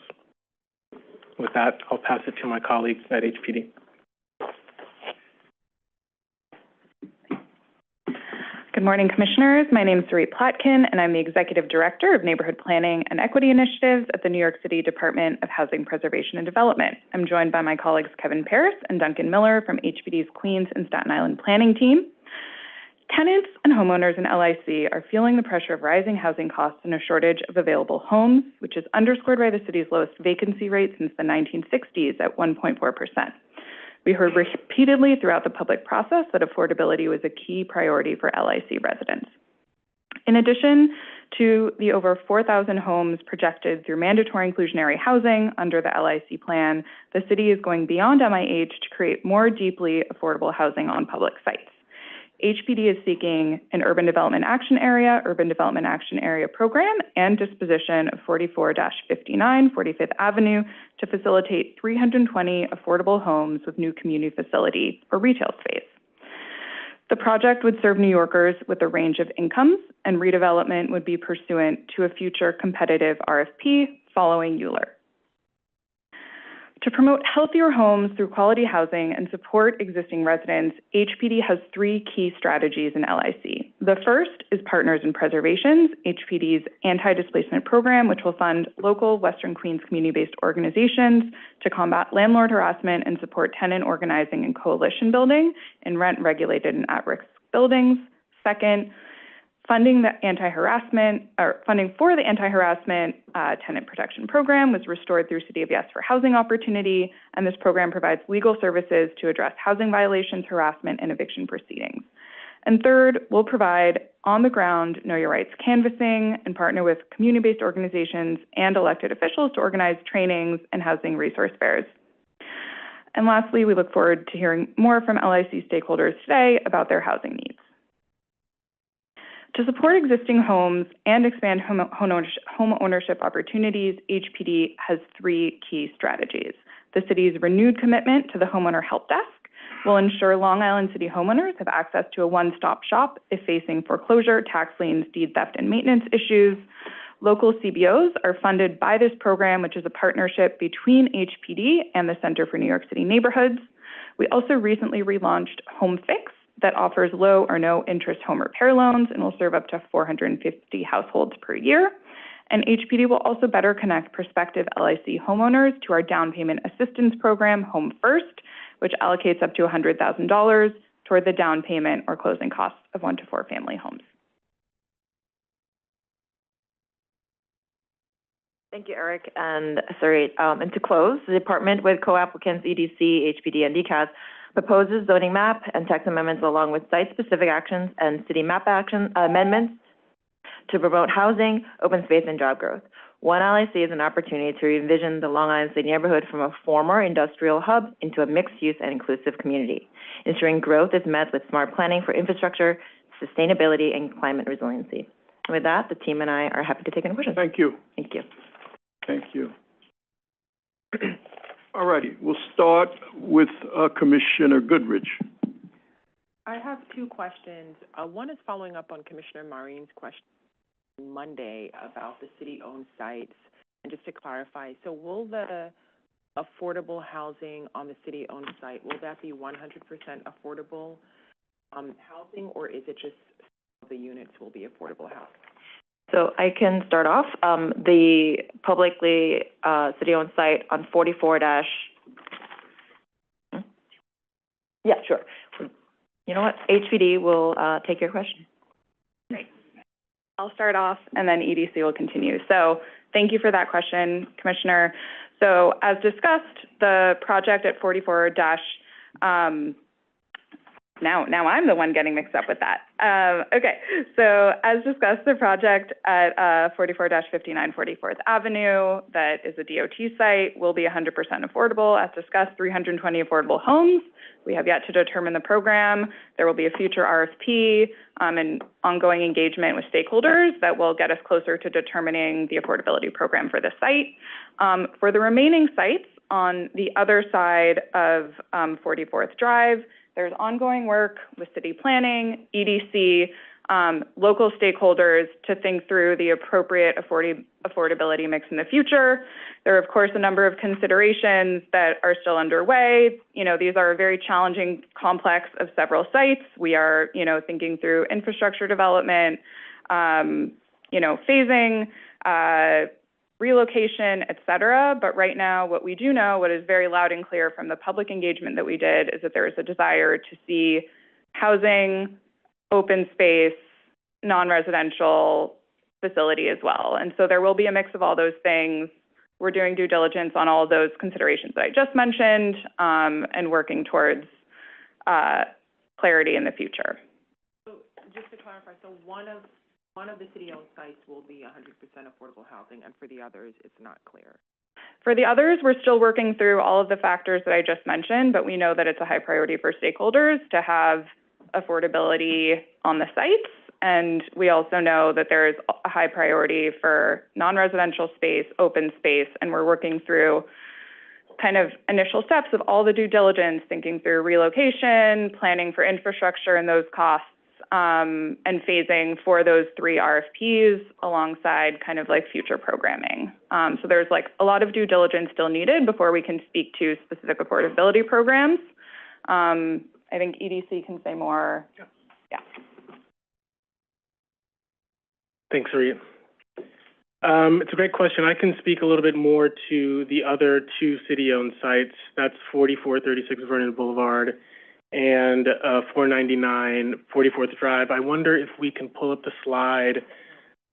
With that, I'll pass it to my colleagues at HPD. Good morning, Commissioners. My name is Dorit Plotkin, and I'm the Executive Director of Neighborhood Planning and Equity Initiatives at the New York City Department of Housing Preservation and Development. I'm joined by my colleagues Kevin Paris and Duncan Miller from HPD's Queens and Staten Island planning team. Tenants and homeowners in LIC are feeling the pressure of rising housing costs and a shortage of available homes, which is underscored by the city's lowest vacancy rate since the 1960s at 1.4%. We heard repeatedly throughout the public process that affordability was a key priority for LIC residents. In addition to the over 4,000 homes projected through mandatory inclusionary housing under the LIC plan, the city is going beyond MIH to create more deeply affordable housing on public sites. HPD is seeking an Urban Development Action Area program and disposition of 44-59 45th Avenue to facilitate 320 affordable homes with new community facility or retail space. The project would serve New Yorkers with a range of incomes, and redevelopment would be pursuant to a future competitive RFP following Euler. To promote healthier homes through quality housing and support existing residents, HPD has three key strategies in LIC. The first is Partners in Preservations, HPD's anti-displacement program, which will fund local Western Queens community-based organizations to combat landlord harassment and support tenant organizing and coalition building in rent-regulated and at-risk buildings. Second, funding for the anti-harassment tenant protection program was restored through City of Yes for Housing Opportunity, and this program provides legal services to address housing violations, harassment, and eviction proceedings. And third, we'll provide on-the-ground Know Your Rights canvassing and partner with community-based organizations and elected officials to organize trainings and housing resource fairs. And lastly, we look forward to hearing more from LIC stakeholders today about their housing needs. To support existing homes and expand home ownership opportunities, HPD has three key strategies. The city's renewed commitment to the Homeowner Help Desk will ensure Long Island City homeowners have access to a one-stop shop if facing foreclosure, tax liens, deed theft, and maintenance issues. Local CBOs are funded by this program, which is a partnership between HPD and the Center for New York City Neighborhoods. We also recently relaunched Home Fix, that offers low or no interest home repair loans and will serve up to 450 households per year. And HPD will also better connect prospective LIC homeowners to our down payment assistance program, Home First, which allocates up to $100,000 toward the down payment or closing costs of 1 to 4 family homes. Thank you, Eric and Sarit. And to close, the department with co-applicants EDC, HPD, and DCAS proposes zoning map and text amendments along with site-specific actions and city map action amendments to promote housing, open space, and job growth. One LIC is an opportunity to envision the Long Island City neighborhood from a former industrial hub into a mixed-use and inclusive community. Ensuring growth is met with smart planning for infrastructure, sustainability, and climate resiliency. And with that, the team and I are happy to take any questions. Thank you. Thank you. Thank you. All righty, we'll start with Commissioner Goodrich. I have two questions. One is following up on Commissioner Maureen's question on Monday about the city-owned sites. And just to clarify, so will the affordable housing on the city-owned site, will that be 100% affordable housing, or is it just the units will be affordable housing? So I can start off. The publicly city-owned site on 44 Yeah, sure. You know what? HPD will take your question. Great. I'll start off, and then EDC will continue. So thank you for that question, Commissioner. So as discussed, the project at 44 Now I'm the one getting mixed up with that. Okay, so as discussed, the project at 44-59 44th Avenue, that is a DOT site, will be 100% affordable. As discussed, 320 affordable homes. We have yet to determine the program. There will be a future RFP and ongoing engagement with stakeholders that will get us closer to determining the affordability program for the site. For the remaining sites on the other side of 44th Drive, there's ongoing work with city planning, EDC, local stakeholders to think through the appropriate affordability mix in the future. There are, of course, a number of considerations that are still underway. These are a very challenging complex of several sites. We are, thinking through infrastructure development, phasing, relocation, et cetera. But right now, what we do know, what is very loud and clear from the public engagement that we did, is that there is a desire to see housing, open space, non-residential facility as well. And so there will be a mix of all those things. We're doing due diligence on all of those considerations that I just mentioned, and working towards clarity in the future. So just to clarify, so one of the city-owned sites will be 100% affordable housing, and for the others, it's not clear. For the others, we're still working through all of the factors that I just mentioned, but we know that it's a high priority for stakeholders to have affordability on the sites. And we also know that there is a high priority for non-residential space, open space, and we're working through kind of initial steps of all the due diligence, thinking through relocation, planning for infrastructure and those costs, and phasing for those 3 RFPs alongside kind of like future programming. So there's like a lot of due diligence still needed before we can speak to specific affordability programs. I think EDC can say more. Yeah. Thanks, Sarit. It's a great question. I can speak a little bit more to the other 2 city-owned sites. That's 4436 Vernon Boulevard and 499 44th Drive. I wonder if we can pull up the slide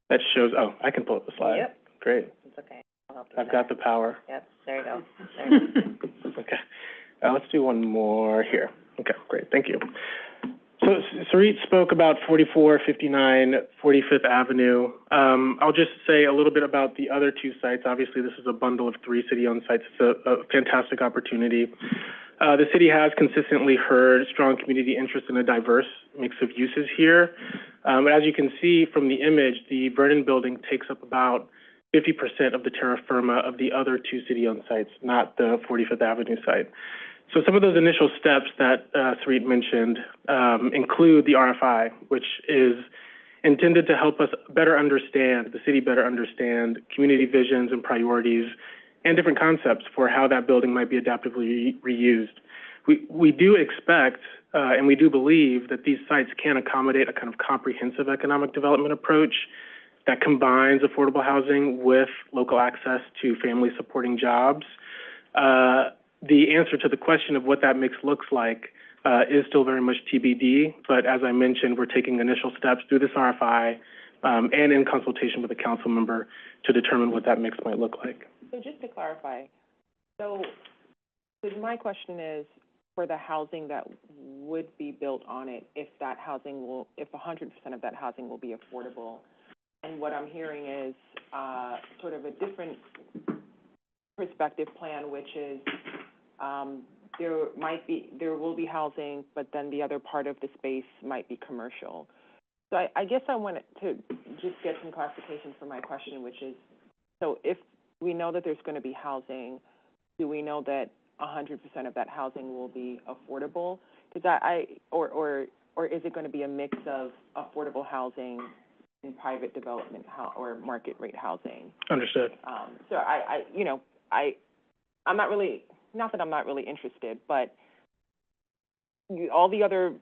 that shows, I can pull up the slide. Yep. Great. It's okay. I've got the power. Yep, there you go. There you go. Okay. Let's do one more here. Okay, great. Thank you. So Sarit spoke about 4459 45th Avenue. I'll just say a little bit about the other 2 sites. Obviously, this is a bundle of 3 city-owned sites. It's a fantastic opportunity. The city has consistently heard strong community interest in a diverse mix of uses here. But as you can see from the image, the Vernon building takes up about 50% of the terra firma of the other 2 city-owned sites, not the 45th Avenue site. So some of those initial steps that Sarit mentioned include the RFI, which is intended to help us better understand, the city better understand community visions and priorities and different concepts for how that building might be adaptively reused. We do expect and we do believe that these sites can accommodate a kind of comprehensive economic development approach that combines affordable housing with local access to family supporting jobs. The answer to the question of what that mix looks like is still very much TBD, but as I mentioned, we're taking initial steps through this RFI and in consultation with a council member to determine what that mix might look like. So just to clarify, so my question is, for the housing that would be built on it, if 100% of that housing will be affordable, and what I'm hearing is sort of a different perspective plan, which is there will be housing, but then the other part of the space might be commercial. So I guess I wanted to just get some clarification for my question, which is, so if we know that there's going to be housing, do we know that 100% of that housing will be affordable? Because or is it going to be a mix of affordable housing and private development or market rate housing? Understood. So I'm not really, not that I'm not really interested, but all the other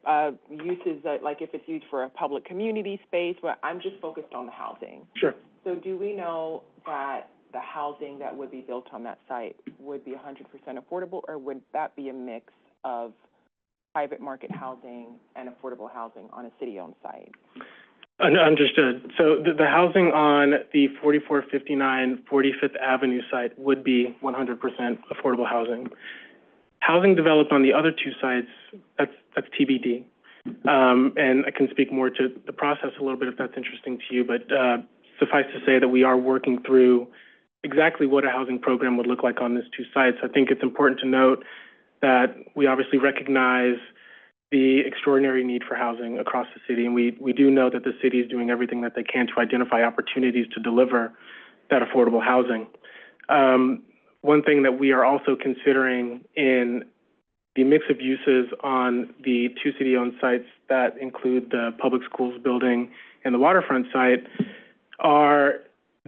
uses, like if it's used for a public community space, but I'm just focused on the housing. Sure. So do we know that the housing that would be built on that site would be 100% affordable, or would that be a mix of private market housing and affordable housing on a city-owned site? Understood. So the housing on the 4459 45th Avenue site would be 100% affordable housing. Housing developed on the other 2 sites, that's TBD. And I can speak more to the process a little bit if that's interesting to you, but suffice to say that we are working through exactly what a housing program would look like on these 2 sites. I think it's important to note that we obviously recognize the extraordinary need for housing across the city, and we do know that the city is doing everything that they can to identify opportunities to deliver that affordable housing. One thing that we are also considering in the mix of uses on the two city-owned sites that include the public schools building and the waterfront site are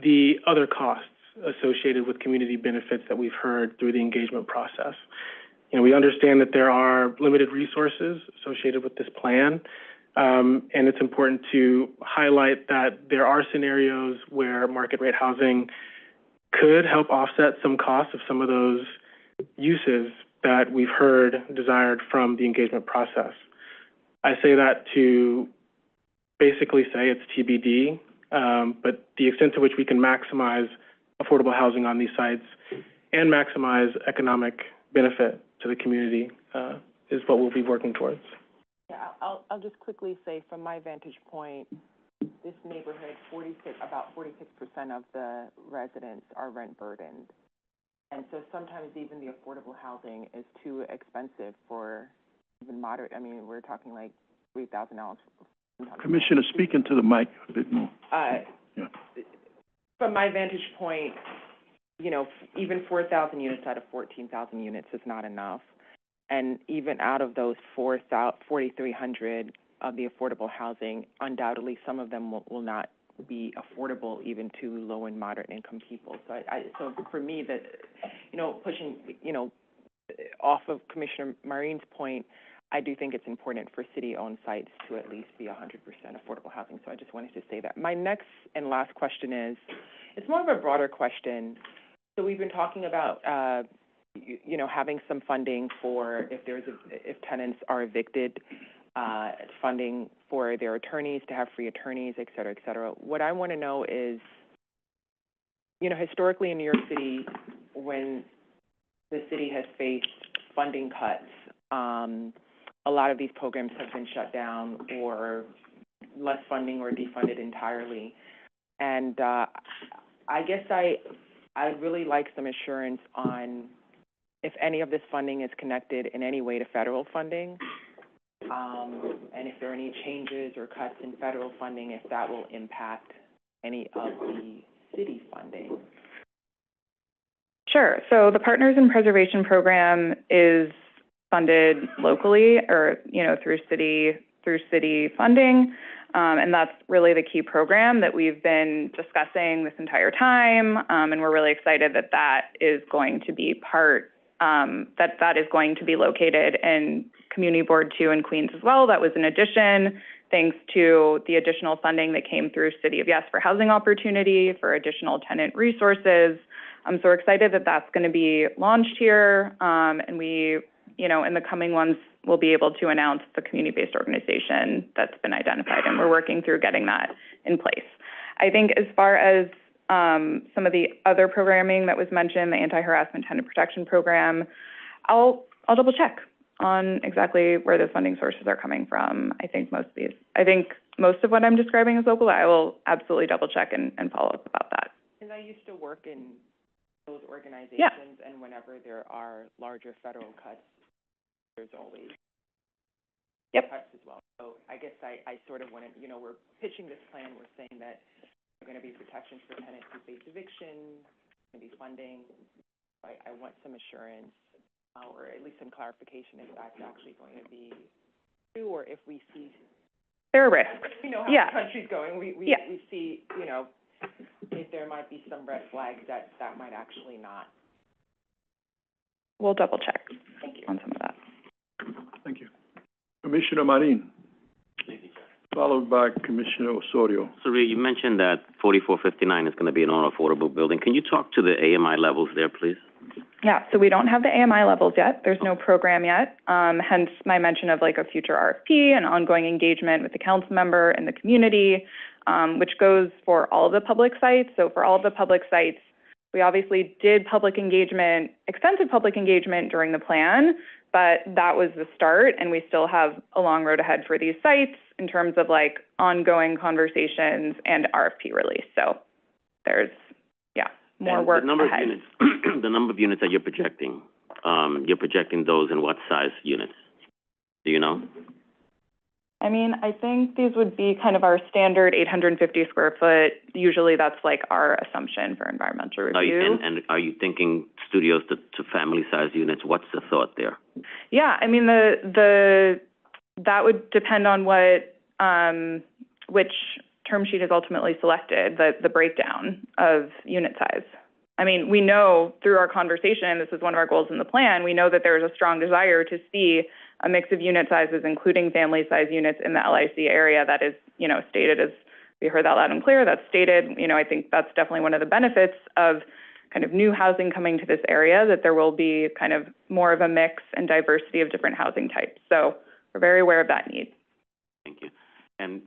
the other costs associated with community benefits that we've heard through the engagement process. You know, we understand that there are limited resources associated with this plan, and it's important to highlight that there are scenarios where market rate housing could help offset some costs of some of those uses that we've heard desired from the engagement process. I say that to basically say it's TBD, but the extent to which we can maximize affordable housing on these sites and maximize economic benefit to the community is what we'll be working towards. Yeah, I'll just quickly say from my vantage point, this neighborhood, about 46% of the residents are rent burdened. And so sometimes even the affordable housing is too expensive for even moderate. I mean, we're talking like $3,000. Commissioner, speak into the mic a bit more. Yeah. From my vantage point, you know, even 4,000 units out of 14,000 units is not enough. And even out of those 4,300 of the affordable housing, undoubtedly some of them will not be affordable even to low and moderate income people. So so for me, that, you know, pushing, you know, off of Commissioner Marine's point, I do think it's important for city-owned sites to at least be 100% affordable housing. So I just wanted to say that. My next and last question is, it's more of a broader question. So we've been talking about, you know, having some funding for if tenants are evicted, funding for their attorneys to have free attorneys, et cetera, et cetera. What I want to know is, you know, historically in New York City, when the city has faced funding cuts, a lot of these programs have been shut down or less funding or defunded entirely. And I guess I'd really like some assurance on if any of this funding is connected in any way to federal funding, and if there are any changes or cuts in federal funding, if that will impact any of the city funding. Sure. So the Partners in Preservation program is funded locally, or, you know, through city funding. And that's really the key program that we've been discussing this entire time. And we're really excited that that is going to be that is going to be located in Community Board 2 in Queens as well. That was an addition, thanks to the additional funding that came through City of Yes for housing opportunity, for additional tenant resources. So we're excited that that's going to be launched here. And we, you know, in the coming months, we'll be able to announce the community-based organization that's been identified, and we're working through getting that in place. I think as far as some of the other programming that was mentioned, the anti-harassment tenant protection program, I'll double check on exactly where those funding sources are coming from. I think most of what I'm describing is local. I will absolutely double check and follow up about that. And I used to work in those organizations, yeah. And whenever there are larger federal cuts, there's always cuts as well. So I guess I sort of want to, you know, we're pitching this plan. We're saying that there are going to be protections for tenants who face eviction, maybe funding. I want some assurance, or at least some clarification if that's actually going to be true, or if we see there are risks. You know how the country's going. We see, you know, if there might be some red flags that might actually not. We'll double check on some of that. Thank you. Commissioner Marin, followed by Commissioner Osorio. So, Ray, you mentioned that 4459 is going to be an all-affordable building. Can you talk to the AMI levels there, please? Yeah, so we don't have the AMI levels yet. There's no program yet, hence my mention of like a future RFP and ongoing engagement with the council member and the community, which goes for all of the public sites. So for all of the public sites, we obviously did extensive public engagement during the plan, but that was the start, and we still have a long road ahead for these sites in terms of like ongoing conversations and RFP release. So there's, more work ahead. The number of units that you're projecting those in what size units? Do you know? I mean, I think these would be kind of our standard 850 square foot. Usually that's like our assumption for environmental review. And are you thinking studios to family-sized units? What's the thought there? Yeah, I mean, that would depend on what, which term sheet is ultimately selected, the breakdown of unit size. I mean, we know through our conversation, this is one of our goals in the plan, we know that there is a strong desire to see a mix of unit sizes, including family size units in the LIC area. That is, stated as, we heard that loud and clear, that's stated. I think that's definitely one of the benefits of kind of new housing coming to this area, that there will be kind of more of a mix and diversity of different housing types. So we're very aware of that need. Thank you. And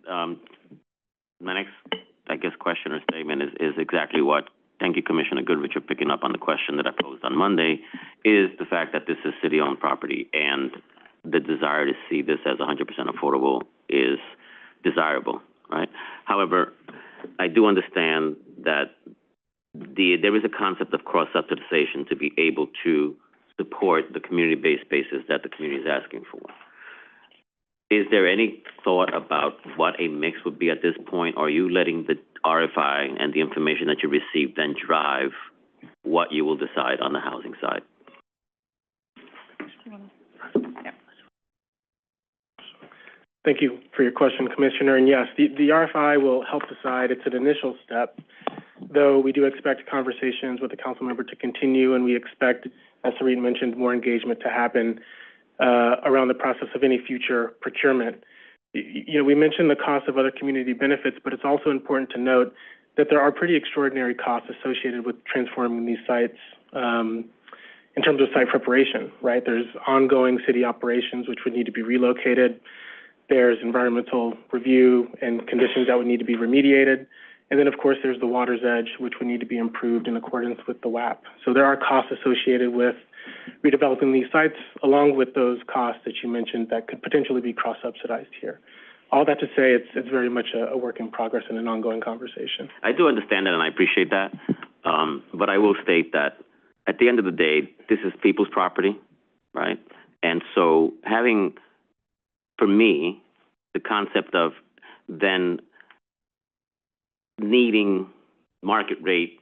my next, question or statement is exactly what, thank you, Commissioner Goodrich, for picking up on the question that I posed on Monday, is the fact that this is city-owned property and the desire to see this as 100% affordable is desirable, right? However, I do understand that there is a concept of cross-subsidization to be able to support the community-based spaces that the community is asking for. Is there any thought about what a mix would be at this point? Or are you letting the RFI and the information that you receive then drive what you will decide on the housing side? Thank you for your question, Commissioner. And yes, the RFI will help decide. It's an initial step, though we do expect conversations with the council member to continue, and we expect, as Sarit mentioned, more engagement to happen around the process of any future procurement. We mentioned the cost of other community benefits, but it's also important to note that there are pretty extraordinary costs associated with transforming these sites in terms of site preparation, right? There's ongoing city operations which would need to be relocated. There's environmental review and conditions that would need to be remediated. And then, of course, there's the water's edge, which would need to be improved in accordance with the WAP. So there are costs associated with redeveloping these sites, along with those costs that you mentioned that could potentially be cross-subsidized here. All that to say, it's very much a work in progress and an ongoing conversation. I do understand that, and I appreciate that. But I will state that at the end of the day, this is people's property, right? And so having, for me, the concept of then needing market rate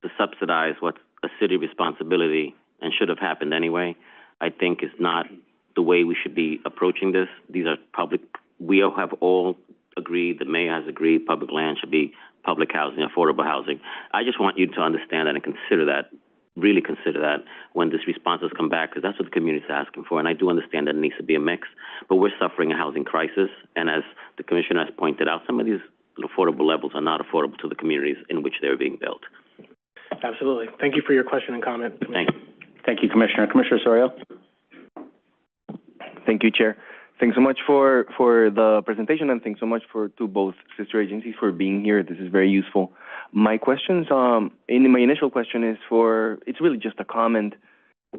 to subsidize what's a city responsibility and should have happened anyway, I think is not the way we should be approaching this. These are public, we all have all agreed, the mayor has agreed, public land should be public housing, affordable housing. I just want you to understand that and consider that, really consider that when these responses come back, because that's what the community is asking for. And I do understand that it needs to be a mix, but we're suffering a housing crisis. And as the commissioner has pointed out, some of these affordable levels are not affordable to the communities in which they're being built. Absolutely. Thank you for your question and comment. Thank you. Thank you, Commissioner. Commissioner Sorio? Thank you, Chair. Thanks so much for the presentation, and thanks so much to both sister agencies for being here. This is very useful. My questions, my initial question is it's really just a comment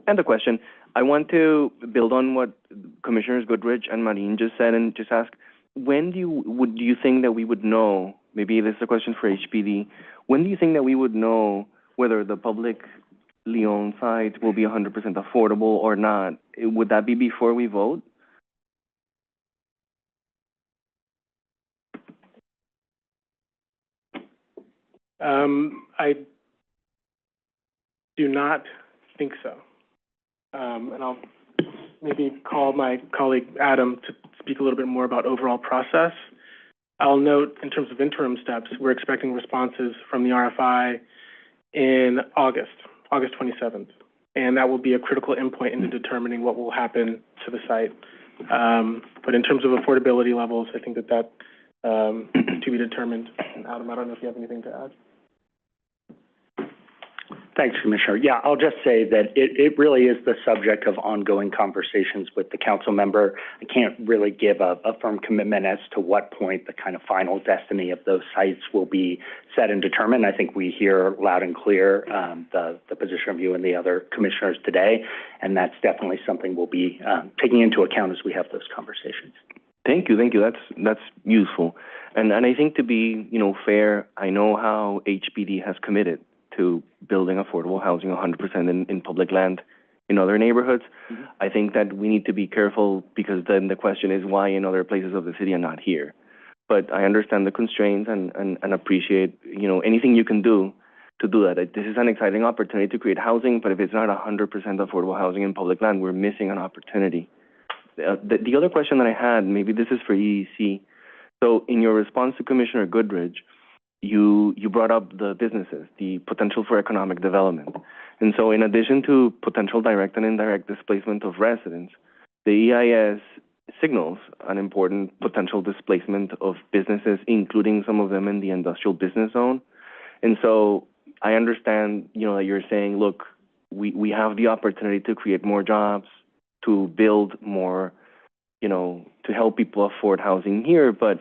and a question. I want to build on what Commissioners Goodrich and Marin just said and just ask, when do you think that we would know, maybe this is a question for HPD, when do you think that we would know whether the publicly owned sites will be 100% affordable or not? Would that be before we vote? I do not think so. And I'll maybe call my colleague Adam to speak a little bit more about overall process. I'll note in terms of interim steps, we're expecting responses from the RFI in August 27th. And that will be a critical endpoint into determining what will happen to the site. But in terms of affordability levels, I think that to be determined. Adam, I don't know if you have anything to add. Thanks, Commissioner. Yeah, I'll just say that it really is the subject of ongoing conversations with the council member. I can't really give a firm commitment as to what point the kind of final destiny of those sites will be set and determined. I think we hear loud and clear the position of you and the other commissioners today, and that's definitely something we'll be taking into account as we have those conversations. Thank you. That's useful. And I think to be, fair, I know how HPD has committed to building affordable housing 100% in public land in other neighborhoods. I think that we need to be careful because then the question is why in other places of the city and not here. But I understand the constraints and appreciate, anything you can do to do that. This is an exciting opportunity to create housing, but if it's not 100% affordable housing in public land, we're missing an opportunity. The other question that I had, maybe this is for EEC. So in your response to Commissioner Goodrich, you brought up the businesses, the potential for economic development. And so in addition to potential direct and indirect displacement of residents, the EIS signals an important potential displacement of businesses, including some of them in the industrial business zone. And so I understand, that you're saying, look, we have the opportunity to create more jobs, to build more, to help people afford housing here. But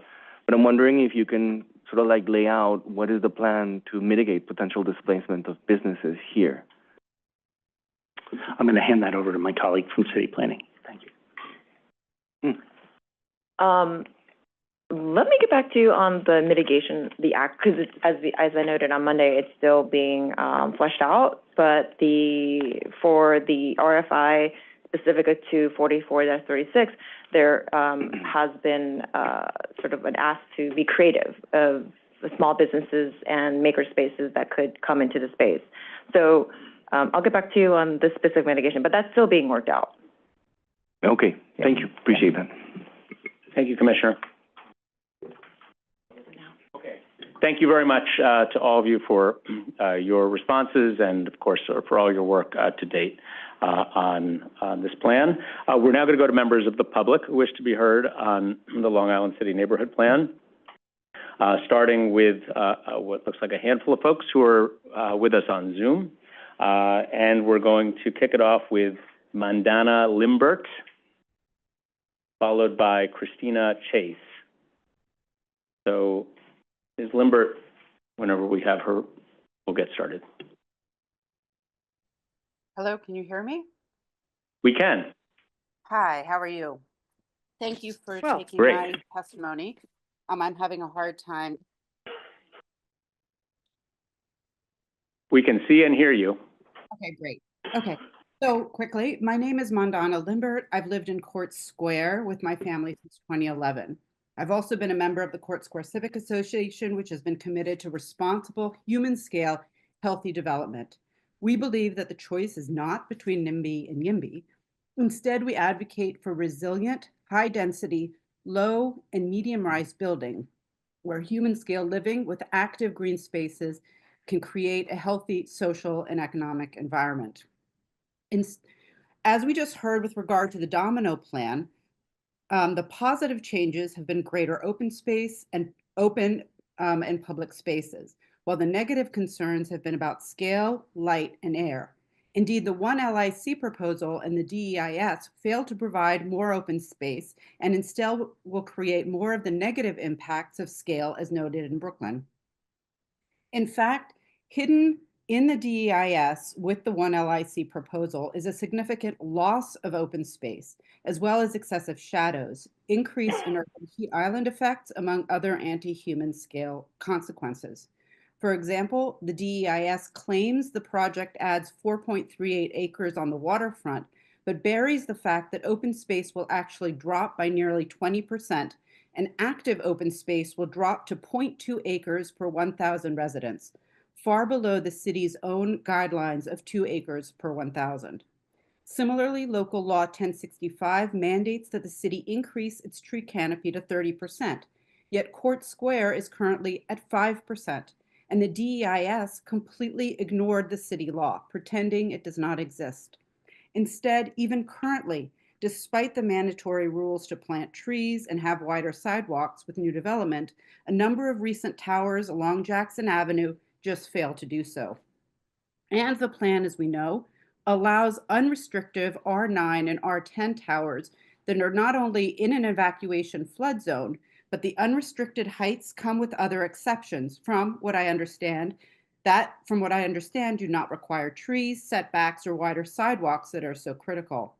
I'm wondering if you can sort of lay out what is the plan to mitigate potential displacement of businesses here. I'm going to hand that over to my colleague from City Planning. Thank you. Let me get back to you on the mitigation, the act, because as I noted on Monday, it's still being fleshed out. But for the RFI specific to 44-36, there has been sort of an ask to be creative of the small businesses and maker spaces that could come into the space. So I'll get back to you on the specific mitigation, but that's still being worked out. Okay, thank you. Appreciate that. Thank you, Commissioner. Okay. Thank you very much to all of you for your responses and, of course, for all your work to date on this plan. We're now going to go to members of the public who wish to be heard on the Long Island City Neighborhood Plan, starting with what looks like a handful of folks who are with us on Zoom. And we're going to kick it off with Mandana Limbert, followed by Christina Chase. So, Ms. Limbert, whenever we have her, we'll get started. Hello, can you hear me? We can. Hi, how are you? Thank you for taking great. my testimony. I'm having a hard time. We can see and hear you. Okay, great. Okay, so quickly, my name is Mandana Limbert. I've lived in Court Square with my family since 2011. I've also been a member of the Court Square Civic Association, which has been committed to responsible, human-scale, healthy development. We believe that the choice is not between NIMBY and YIMBY. Instead, we advocate for resilient, high-density, low and medium-rise building, where human-scale living with active green spaces can create a healthy social and economic environment. As we just heard with regard to the Domino Plan, the positive changes have been greater open space and and public spaces, while the negative concerns have been about scale, light, and air. Indeed, the one LIC proposal and the DEIS fail to provide more open space and instead will create more of the negative impacts of scale as noted in Brooklyn. In fact, hidden in the DEIS with the one LIC proposal is a significant loss of open space, as well as excessive shadows, increase in urban heat island effects, among other anti-human scale consequences. For example, the DEIS claims the project adds 4.38 acres on the waterfront, but buries the fact that open space will actually drop by nearly 20%, and active open space will drop to 0.2 acres per 1,000 residents, far below the city's own guidelines of 2 acres per 1,000. Similarly, Local Law 1065 mandates that the city increase its tree canopy to 30%, yet Court Square is currently at 5%. And the DEIS completely ignored the city law, pretending it does not exist. Instead, even currently, despite the mandatory rules to plant trees and have wider sidewalks with new development, a number of recent towers along Jackson Avenue just fail to do so. And the plan, as we know, allows unrestricted R9 and R10 towers that are not only in an evacuation flood zone, but the unrestricted heights come with other exceptions from what I understand, do not require trees, setbacks, or wider sidewalks that are so critical.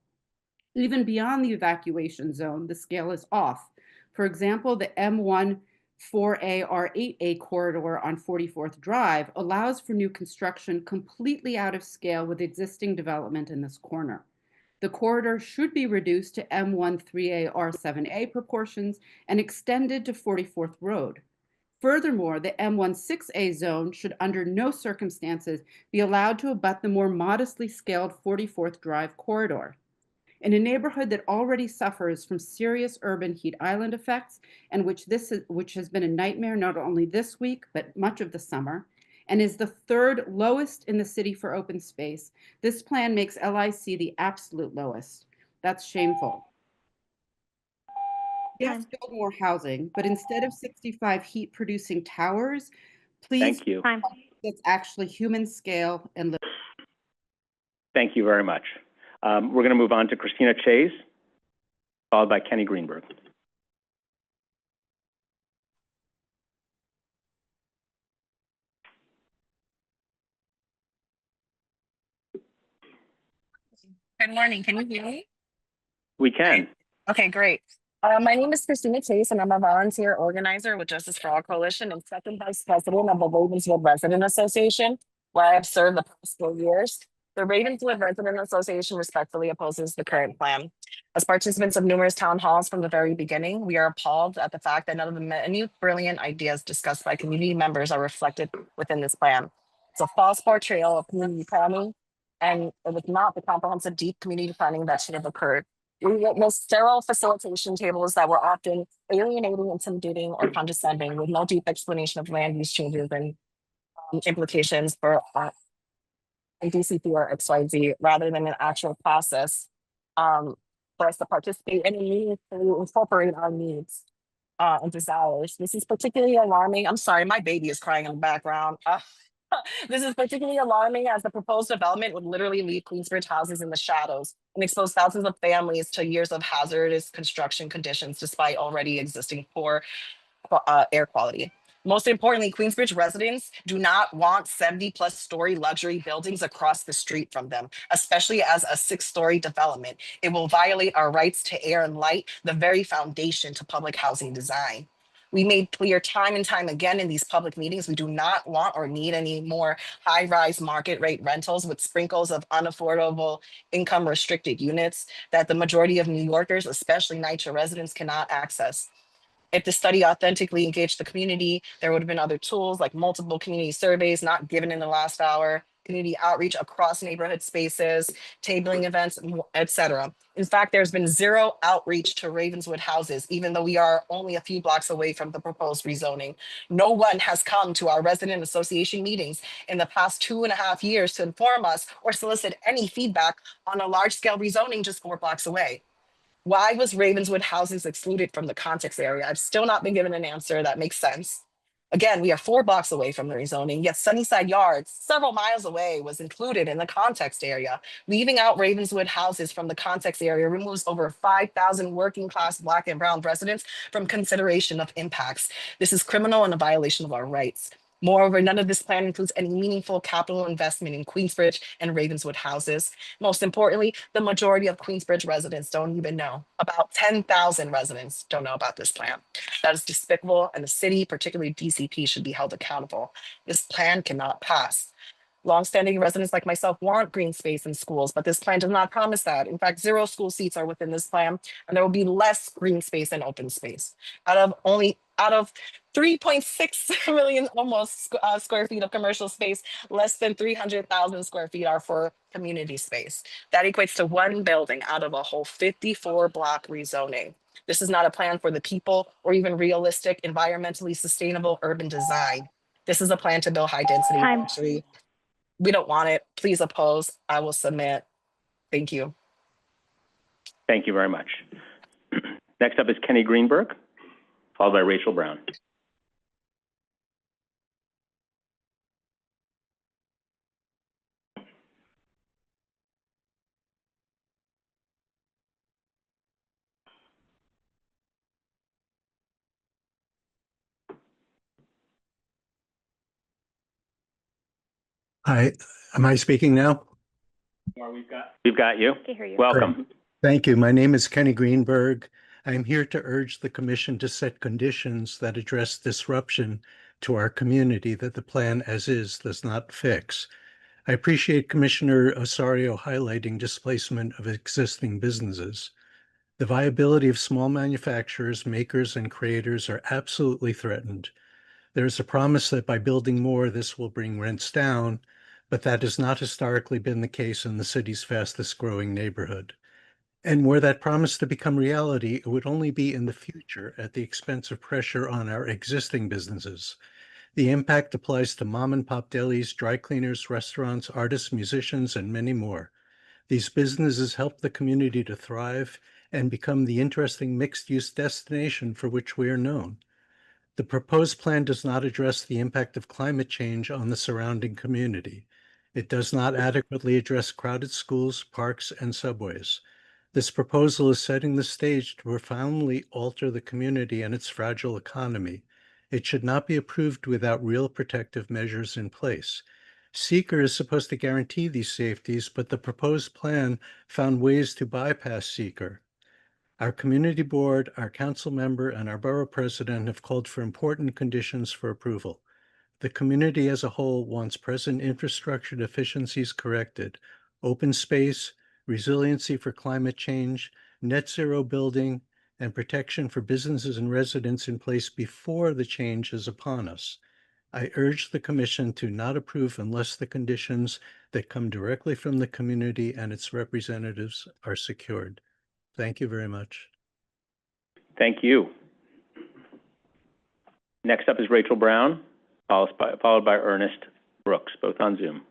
Even beyond the evacuation zone, the scale is off. For example, the M1 4A or 8A corridor on 44th Drive allows for new construction completely out of scale with existing development in this corner. The corridor should be reduced to M1 3A R7A proportions and extended to 44th Road. Furthermore, the M1 6A zone should under no circumstances be allowed to abut the more modestly scaled 44th Drive corridor. In a neighborhood that already suffers from serious urban heat island effects, and which has been a nightmare not only this week, but much of the summer, and is the third lowest in the city for open space, this plan makes LIC the absolute lowest. That's shameful. Yes, build more housing, but instead of 65 heat-producing towers, please. Thank you. That's actually human scale and. Thank you very much. We're going to move on to Christina Chase, followed by Kenny Greenberg. Good morning. Can you hear me? We can. Okay, great. My name is Christina Chase, and I'm a volunteer organizer with Justice for All Coalition and second vice president of the Ravenswood Resident Association, where I have served the past 4 years. The Ravenswood Resident Association respectfully opposes the current plan. As participants of numerous town halls from the very beginning, we are appalled at the fact that none of the many brilliant ideas discussed by community members are reflected within this plan. It's a false portrayal of community planning, and it was not the comprehensive, deep community planning that should have occurred. We witnessed sterile facilitation tables that were often alienating, intimidating, or condescending, with no deep explanation of land use changes and implications for DCP or XYZ, rather than an actual process for us to participate and meaningfully incorporate our needs and desires. This is particularly alarming. I'm sorry, my baby is crying in the background. This is particularly alarming as the proposed development would literally leave Queensbridge houses in the shadows and expose thousands of families to years of hazardous construction conditions despite already existing poor air quality. Most importantly, Queensbridge residents do not want 70+ story luxury buildings across the street from them, especially as a 6-story development. It will violate our rights to air and light, the very foundation to public housing design. We made clear time and time again in these public meetings, we do not want or need any more high-rise market rate rentals with sprinkles of unaffordable income restricted units that the majority of New Yorkers, especially NYCHA residents, cannot access. If the study authentically engaged the community, there would have been other tools like multiple community surveys not given in the last hour, community outreach across neighborhood spaces, tabling events, etc. In fact, there's been zero outreach to Ravenswood houses, even though we are only a few blocks away from the proposed rezoning. No one has come to our resident association meetings in the past 2.5 years to inform us or solicit any feedback on a large-scale rezoning just 4 blocks away. Why was Ravenswood houses excluded from the context area? I've still not been given an answer that makes sense. Again, we are 4 blocks away from the rezoning, yet Sunnyside Yards, several miles away, was included in the context area. Leaving out Ravenswood houses from the context area removes over 5,000 working class Black and Brown residents from consideration of impacts. This is criminal and a violation of our rights. Moreover, none of this plan includes any meaningful capital investment in Queensbridge and Ravenswood houses. Most importantly, the majority of Queensbridge residents don't even know. About 10,000 residents don't know about this plan. That is despicable, and the city, particularly DCP, should be held accountable. This plan cannot pass. Longstanding residents like myself want green space in schools, but this plan does not promise that. In fact, 0 school seats are within this plan, and there will be less green space and open space. Out of 3.6 million almost square feet of commercial space, less than 300,000 square feet are for community space. That equates to 1 building out of a whole 54 block rezoning. This is not a plan for the people or even realistic, environmentally sustainable urban design. This is a plan to build high density luxury. We don't want it. Please oppose. I will submit. Thank you. Thank you very much. Next up is Kenny Greenberg, followed by Rachel Brown. Hi, am I speaking now? We've got you. Can hear you. Welcome. Great. Thank you. My name is Kenny Greenberg. I am here to urge the Commission to set conditions that address disruption to our community that the plan as is does not fix. I appreciate Commissioner Osorio highlighting displacement of existing businesses. The viability of small manufacturers, makers, and creators are absolutely threatened. There is a promise that by building more, this will bring rents down, but that has not historically been the case in the city's fastest growing neighborhood. And were that promise to become reality, it would only be in the future at the expense of pressure on our existing businesses. The impact applies to mom and pop delis, dry cleaners, restaurants, artists, musicians, and many more. These businesses help the community to thrive and become the interesting mixed-use destination for which we are known. The proposed plan does not address the impact of climate change on the surrounding community. It does not adequately address crowded schools, parks, and subways. This proposal is setting the stage to profoundly alter the community and its fragile economy. It should not be approved without real protective measures in place. Seeker is supposed to guarantee these safeties, but the proposed plan found ways to bypass Seeker. Our community board, our council member, and our borough president have called for important conditions for approval. The community as a whole wants present infrastructure deficiencies corrected, open space, resiliency for climate change, net zero building, and protection for businesses and residents in place before the change is upon us. I urge the Commission to not approve unless the conditions that come directly from the community and its representatives are secured. Thank you very much. Thank you. Next up is Rachel Brown, followed by Ernest Brooks, both on Zoom.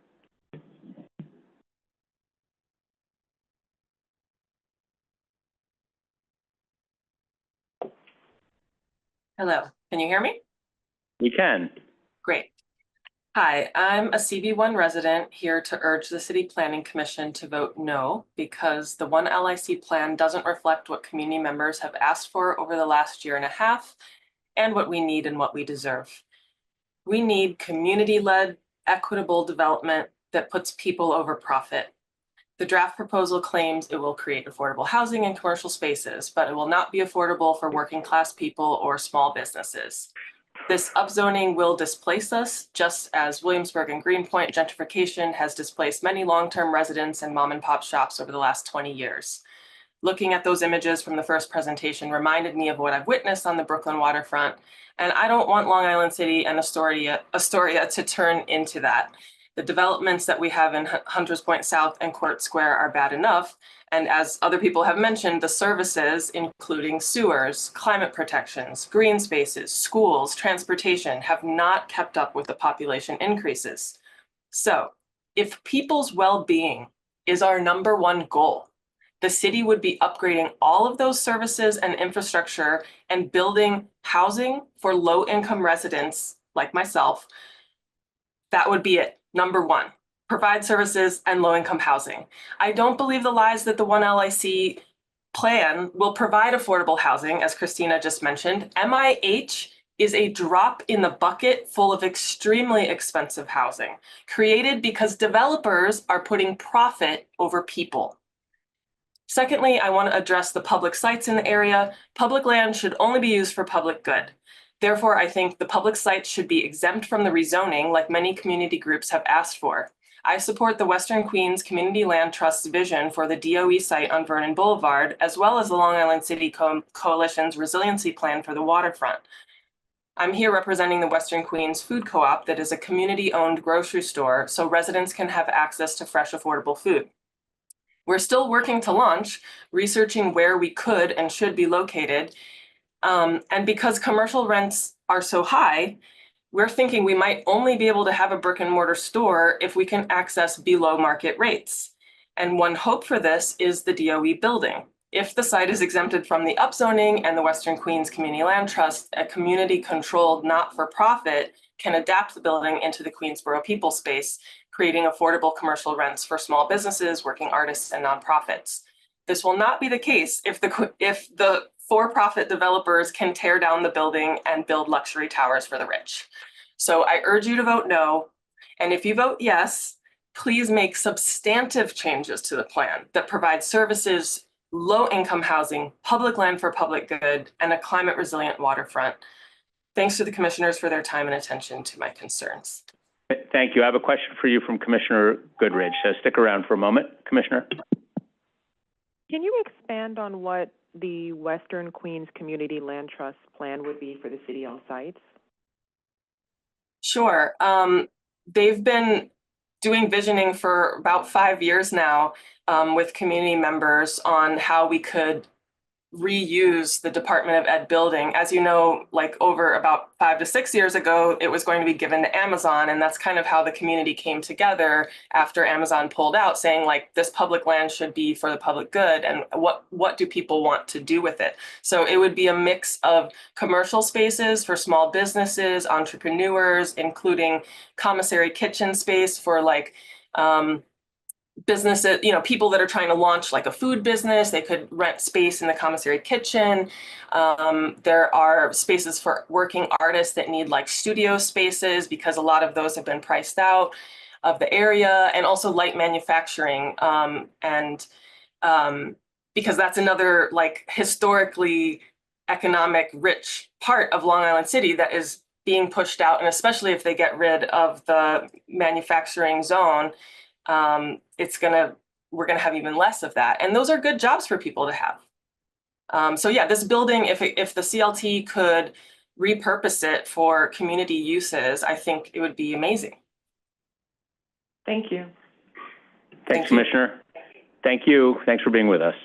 Hello, can you hear me? We can. Great. Hi, I'm a CB1 resident here to urge the City Planning Commission to vote no because the One LIC plan doesn't reflect what community members have asked for over the last year and a half and what we need and what we deserve. We need community-led, equitable development that puts people over profit. The draft proposal claims it will create affordable housing and commercial spaces, but it will not be affordable for working class people or small businesses. This upzoning will displace us, just as Williamsburg and Greenpoint gentrification has displaced many long-term residents and mom and pop shops over the last 20 years. Looking at those images from the first presentation reminded me of what I've witnessed on the Brooklyn waterfront, and I don't want Long Island City and Astoria to turn into that. The developments that we have in Hunters Point South and Court Square are bad enough. And as other people have mentioned, the services, including sewers, climate protections, green spaces, schools, transportation, have not kept up with the population increases. So if people's well-being is our #1 goal, the city would be upgrading all of those services and infrastructure and building housing for low-income residents like myself. That would be it. #1, provide services and low-income housing. I don't believe the lies that the One LIC plan will provide affordable housing, as Christina just mentioned. MIH is a drop in the bucket full of extremely expensive housing, created because developers are putting profit over people. Secondly, I want to address the public sites in the area. Public land should only be used for public good. Therefore, I think the public sites should be exempt from the rezoning like many community groups have asked for. I support the Western Queens Community Land Trust's vision for the DOE site on Vernon Boulevard, as well as the Long Island City Coalition's resiliency plan for the waterfront. I'm here representing the Western Queens Food Co-op that is a community-owned grocery store so residents can have access to fresh, affordable food. We're still working to launch, researching where we could and should be located. And because commercial rents are so high, we're thinking we might only be able to have a brick and mortar store if we can access below market rates. And one hope for this is the DOE building. If the site is exempted from the upzoning and the Western Queens Community Land Trust, a community-controlled not-for-profit can adapt the building into the Queensboro people space, creating affordable commercial rents for small businesses, working artists, and nonprofits. This will not be the case if the for-profit developers can tear down the building and build luxury towers for the rich. So I urge you to vote no. And if you vote yes, please make substantive changes to the plan that provide services low-income housing, public land for public good, and a climate-resilient waterfront. Thanks to the commissioners for their time and attention to my concerns. Thank you. I have a question for you from Commissioner Goodrich. Stick around for a moment, Commissioner. Can you expand on what the Western Queens Community Land Trust plan would be for the city-owned sites? Sure. They've been doing visioning for about 5 years now with community members on how we could reuse the Department of Ed building. As you know, like over about 5 to 6 years ago, it was going to be given to Amazon, and that's kind of how the community came together after Amazon pulled out, saying like this public land should be for the public good, and what do people want to do with it? So it would be a mix of commercial spaces for small businesses, entrepreneurs, including commissary kitchen space for like businesses, you know, people that are trying to launch like a food business, they could rent space in the commissary kitchen. There are spaces for working artists that need like studio spaces because a lot of those have been priced out of the area, and also light manufacturing. Because that's another like historically economic rich part of Long Island City that is being pushed out, and especially if they get rid of the manufacturing zone, we're gonna have even less of that. And those are good jobs for people to have. So yeah, this building, if the CLT could repurpose it for community uses, I think it would be amazing. Thank you. Thanks, Commissioner. Thank you. Thanks for being with us.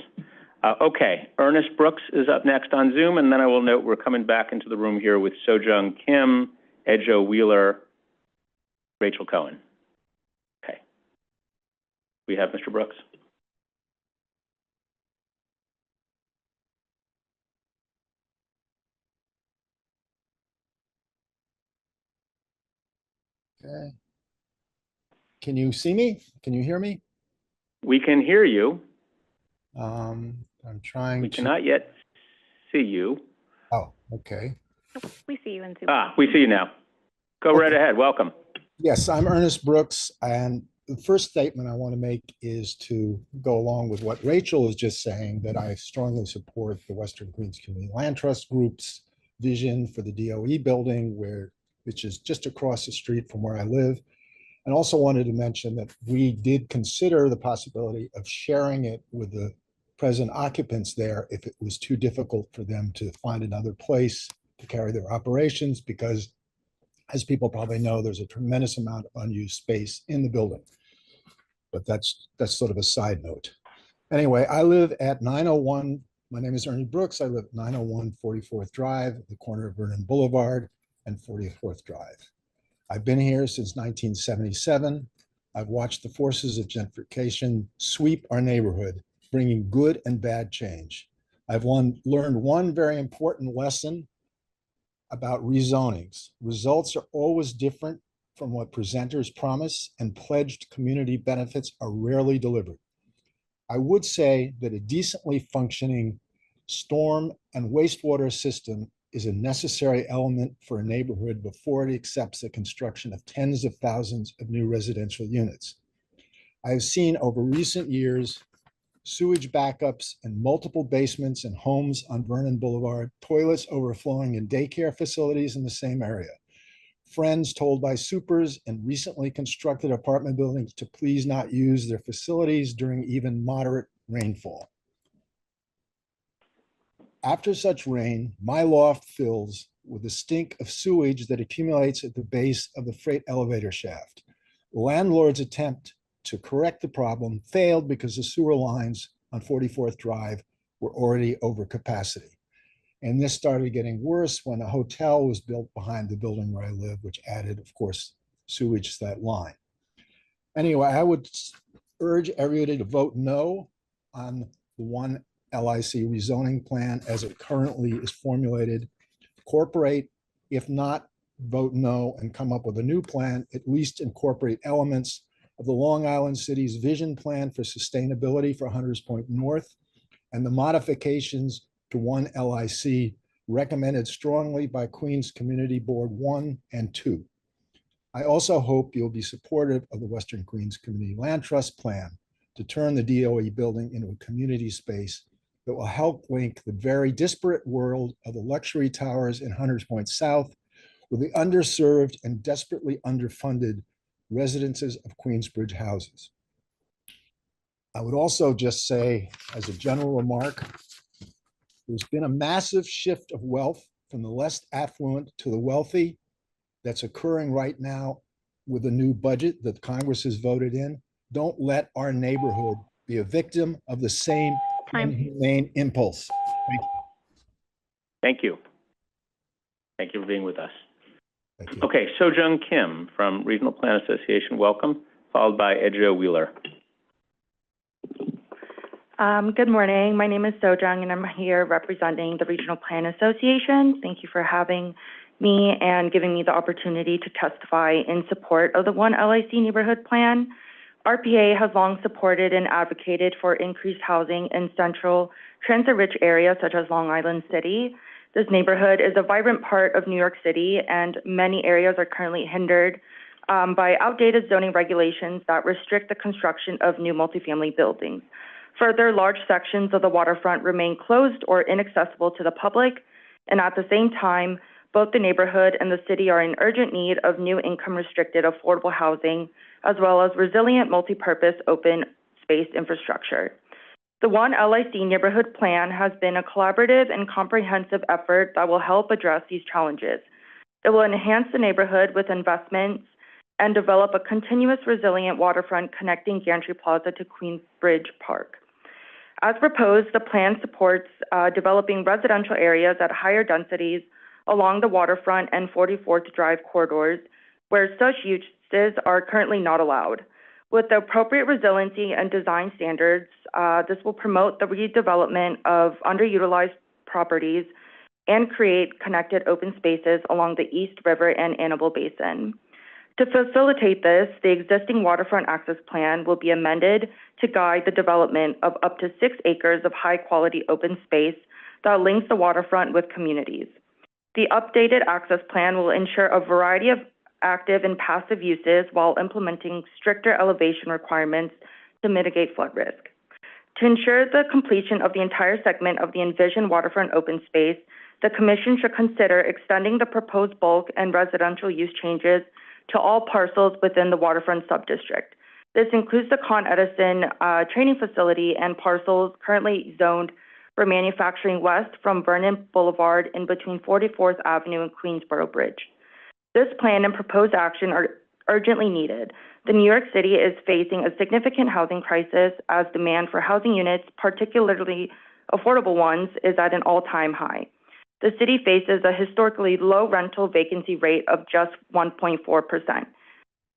Okay, Ernest Brooks is up next on Zoom, and then I will note we're coming back into the room here with Sojung Kim, Edjo Wheeler, Rachel Cohen. Okay. We have Mr. Brooks. Okay. Can you see me? Can you hear me? We can hear you. I'm trying We cannot yet see you. Oh, okay. We see you in Zoom. We see you now. Go right ahead. Welcome. Yes, I'm Ernest Brooks, and the first statement I want to make is to go along with what Rachel was just saying, that I strongly support the Western Queens Community Land Trust Group's vision for the DOE building, which is just across the street from where I live. And also wanted to mention that we did consider the possibility of sharing it with the present occupants there if it was too difficult for them to find another place to carry their operations, because as people probably know, there's a tremendous amount of unused space in the building. But that's sort of a side note. Anyway, I live at 901. My name is Ernie Brooks. I live at 901 44th Drive, at the corner of Vernon Boulevard and 44th Drive. I've been here since 1977. I've watched the forces of gentrification sweep our neighborhood, bringing good and bad change. I've learned one very important lesson about rezonings. Results are always different from what presenters promise, and pledged community benefits are rarely delivered. I would say that a decently functioning storm and wastewater system is a necessary element for a neighborhood before it accepts the construction of tens of thousands of new residential units. I have seen over recent years sewage backups in multiple basements and homes on Vernon Boulevard, toilets overflowing in daycare facilities in the same area, friends told by supers in recently constructed apartment buildings to please not use their facilities during even moderate rainfall. After such rain, my loft fills with the stink of sewage that accumulates at the base of the freight elevator shaft. The landlord's attempt to correct the problem failed because the sewer lines on 44th Drive were already over capacity. And this started getting worse when a hotel was built behind the building where I live, which added, of course, sewage to that line. Anyway, I would urge everybody to vote no on the one LIC rezoning plan as it currently is formulated. Incorporate, if not vote no and come up with a new plan, at least incorporate elements of the Long Island City's vision plan for sustainability for Hunters Point North and the modifications to one LIC recommended strongly by Queens Community Board 1 and 2. I also hope you'll be supportive of the Western Queens Community Land Trust plan to turn the DOE building into a community space that will help link the very disparate world of the luxury towers in Hunters Point South with the underserved and desperately underfunded residences of Queensbridge houses. I would also just say, as a general remark, there's been a massive shift of wealth from the less affluent to the wealthy that's occurring right now with the new budget that Congress has voted in. Don't let our neighborhood be a victim of the same inhumane impulse. Thank you. Thank you. Thank you for being with us. Thank you. Okay, Sojung Kim from Regional Plan Association, welcome, followed by Edjo Wheeler. Good morning. My name is Sojung, and I'm here representing the Regional Plan Association. Thank you for having me and giving me the opportunity to testify in support of the One LIC Neighborhood Plan. RPA has long supported and advocated for increased housing in central, transit-rich areas such as Long Island City. This neighborhood is a vibrant part of New York City, and many areas are currently hindered by outdated zoning regulations that restrict the construction of new multifamily buildings. Further, large sections of the waterfront remain closed or inaccessible to the public, and at the same time, both the neighborhood and the city are in urgent need of new income-restricted affordable housing, as well as resilient multi-purpose open space infrastructure. The One LIC Neighborhood Plan has been a collaborative and comprehensive effort that will help address these challenges. It will enhance the neighborhood with investments and develop a continuous resilient waterfront connecting Gantry Plaza to Queensbridge Park. As proposed, the plan supports developing residential areas at higher densities along the waterfront and 44th Drive corridors, where such uses are currently not allowed. With the appropriate resiliency and design standards, this will promote the redevelopment of underutilized properties and create connected open spaces along the East River and Annabelle Basin. To facilitate this, the existing waterfront access plan will be amended to guide the development of up to 6 acres of high-quality open space that links the waterfront with communities. The updated access plan will ensure a variety of active and passive uses while implementing stricter elevation requirements to mitigate flood risk. To ensure the completion of the entire segment of the envisioned waterfront open space, the Commission should consider extending the proposed bulk and residential use changes to all parcels within the waterfront subdistrict. This includes the Con Edison training facility and parcels currently zoned for manufacturing west from Vernon Boulevard in between 44th Avenue and Queensboro Bridge. This plan and proposed action are urgently needed. The New York City is facing a significant housing crisis as demand for housing units, particularly affordable ones, is at an all-time high. The city faces a historically low rental vacancy rate of just 1.4%.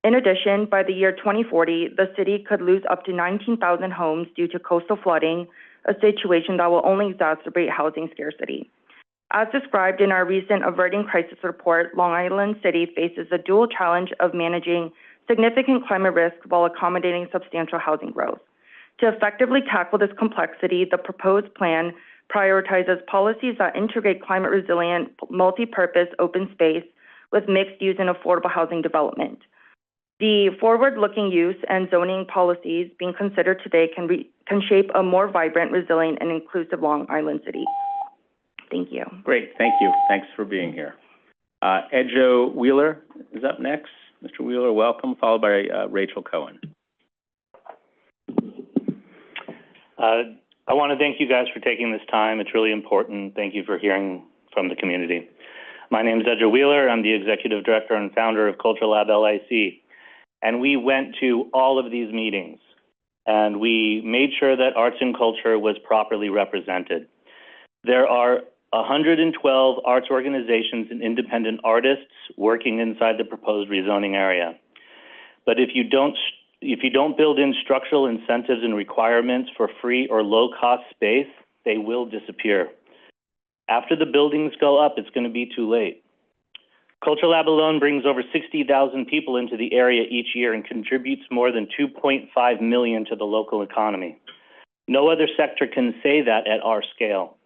In addition, by the year 2040, the city could lose up to 19,000 homes due to coastal flooding, a situation that will only exacerbate housing scarcity. As described in our recent Averting Crisis report, Long Island City faces a dual challenge of managing significant climate risk while accommodating substantial housing growth. To effectively tackle this complexity, the proposed plan prioritizes policies that integrate climate-resilient, multi-purpose open space with mixed use and affordable housing development. The forward-looking use and zoning policies being considered today can shape a more vibrant, resilient, and inclusive Long Island City. Thank you. Great, thank you. Thanks for being here. Edjo Wheeler is up next. Mr. Wheeler, welcome, followed by Rachel Cohen. I want to thank you guys for taking this time. It's really important. Thank you for hearing from the community. My name is Edjo Wheeler. I'm the Executive Director and founder of Culture Lab LIC. And we went to all of these meetings, and we made sure that arts and culture was properly represented. There are 112 arts organizations and independent artists working inside the proposed rezoning area. But if you don't build in structural incentives and requirements for free or low-cost space, they will disappear. After the buildings go up, it's going to be too late. Culture Lab alone brings over 60,000 people into the area each year and contributes more than $2.5 million to the local economy. No other sector can say that at our scale.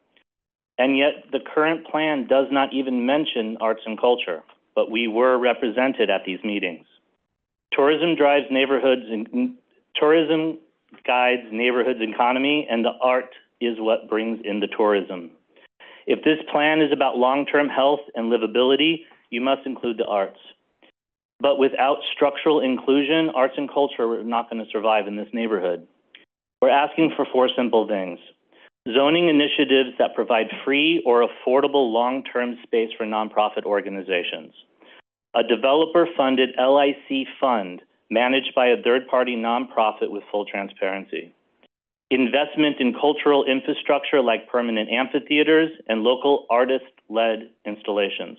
And yet the current plan does not even mention arts and culture, but we were represented at these meetings. Tourism guides neighborhoods economy, and the art is what brings in the tourism. If this plan is about long-term health and livability, you must include the arts. But without structural inclusion, arts and culture are not going to survive in this neighborhood. We're asking for 4 simple things. Zoning initiatives that provide free or affordable long-term space for nonprofit organizations. A developer-funded LIC fund managed by a third-party nonprofit with full transparency. Investment in cultural infrastructure like permanent amphitheaters and local artist-led installations.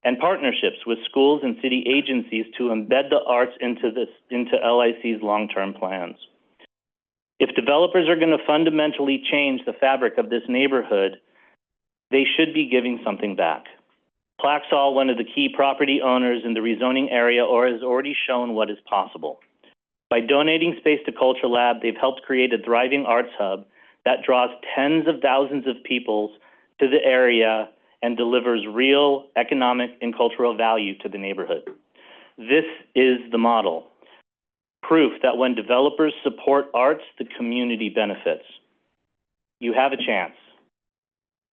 And partnerships with schools and city agencies to embed the arts into LIC's long-term plans. If developers are going to fundamentally change the fabric of this neighborhood, they should be giving something back. Plaxall, one of the key property owners in the rezoning area, has already shown what is possible. By donating space to Culture Lab, they've helped create a thriving arts hub that draws tens of thousands of people to the area and delivers real economic and cultural value to the neighborhood. This is the model. Proof that when developers support arts, the community benefits. You have a chance.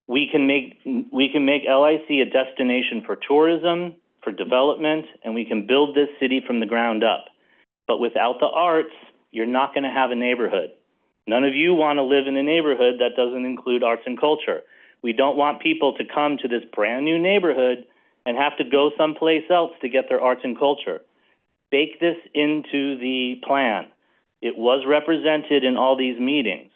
We can make LIC a destination for tourism, for development, and we can build this city from the ground up. But without the arts, you're not going to have a neighborhood. None of you want to live in a neighborhood that doesn't include arts and culture. We don't want people to come to this brand new neighborhood and have to go someplace else to get their arts and culture. Bake this into the plan. It was represented in all these meetings.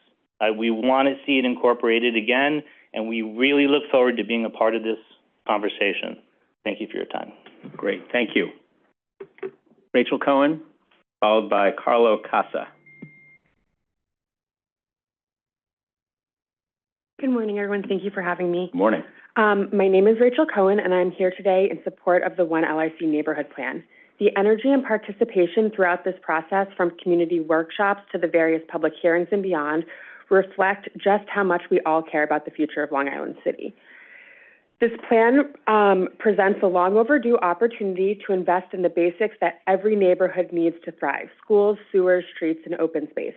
We want to see it incorporated again, and we really look forward to being a part of this conversation. Thank you for your time. Great, thank you. Rachel Cohen, followed by Carlo Casa. Good morning, everyone. Thank you for having me. Good morning. My name is Rachel Cohen, and I'm here today in support of the One LIC Neighborhood Plan. The energy and participation throughout this process, from community workshops to the various public hearings and beyond, reflect just how much we all care about the future of Long Island City. This plan presents a long overdue opportunity to invest in the basics that every neighborhood needs to thrive: schools, sewers, streets, and open space.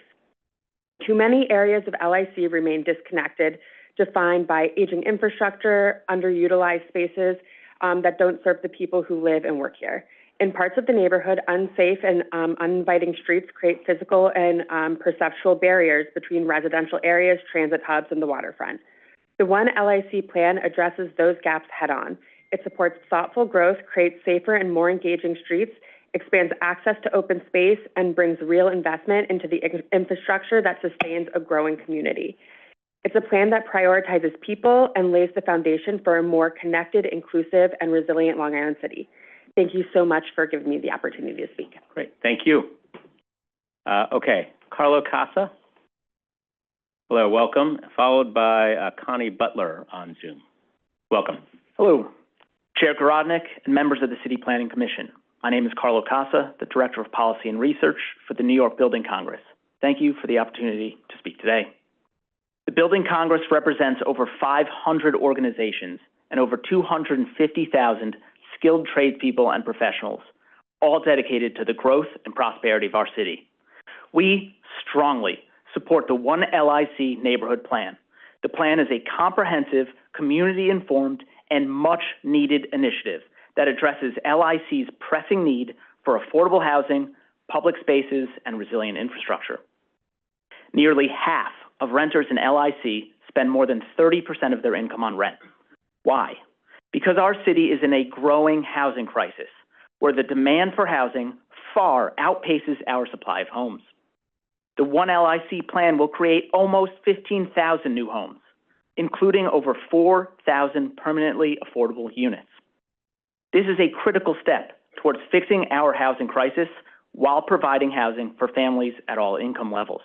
Too many areas of LIC remain disconnected, defined by aging infrastructure, underutilized spaces that don't serve the people who live and work here. In parts of the neighborhood, unsafe and uninviting streets create physical and perceptual barriers between residential areas, transit hubs, and the waterfront. The One LIC plan addresses those gaps head-on. It supports thoughtful growth, creates safer and more engaging streets, expands access to open space, and brings real investment into the infrastructure that sustains a growing community. It's a plan that prioritizes people and lays the foundation for a more connected, inclusive, and resilient Long Island City. Thank you so much for giving me the opportunity to speak. Great, thank you. Okay, Carlo Casa. Hello, welcome, followed by Connie Butler on Zoom. Welcome. Hello, Chair Gorodnick and members of the City Planning Commission. My name is Carlo Casa, the Director of Policy and Research for the New York Building Congress. Thank you for the opportunity to speak today. The Building Congress represents over 500 organizations and over 250,000 skilled tradespeople and professionals, all dedicated to the growth and prosperity of our city. We strongly support the One LIC Neighborhood Plan. The plan is a comprehensive, community-informed, and much-needed initiative that addresses LIC's pressing need for affordable housing, public spaces, and resilient infrastructure. Nearly half of renters in LIC spend more than 30% of their income on rent. Why? Because our city is in a growing housing crisis, where the demand for housing far outpaces our supply of homes. The One LIC plan will create almost 15,000 new homes, including over 4,000 permanently affordable units. This is a critical step towards fixing our housing crisis while providing housing for families at all income levels.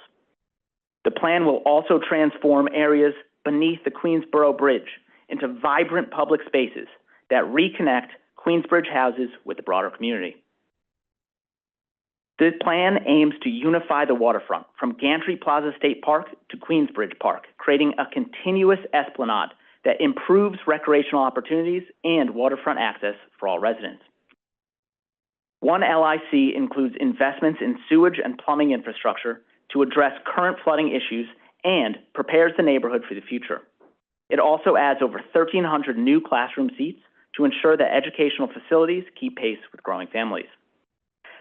The plan will also transform areas beneath the Queensboro Bridge into vibrant public spaces that reconnect Queensbridge houses with the broader community. This plan aims to unify the waterfront from Gantry Plaza State Park to Queensbridge Park, creating a continuous esplanade that improves recreational opportunities and waterfront access for all residents. One LIC includes investments in sewage and plumbing infrastructure to address current flooding issues and prepares the neighborhood for the future. It also adds over 1,300 new classroom seats to ensure that educational facilities keep pace with growing families.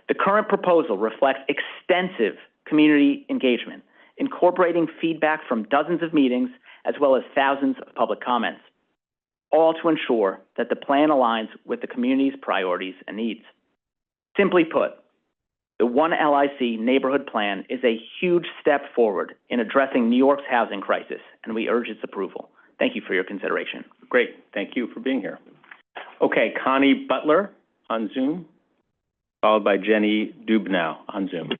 The current proposal reflects extensive community engagement, incorporating feedback from dozens of meetings as well as thousands of public comments, all to ensure that the plan aligns with the community's priorities and needs. Simply put, the One LIC neighborhood plan is a huge step forward in addressing New York's housing crisis, and we urge its approval. Thank you for your consideration. Great, thank you for being here. Okay, Connie Butler on Zoom, followed by Jenny Dubnow on Zoom.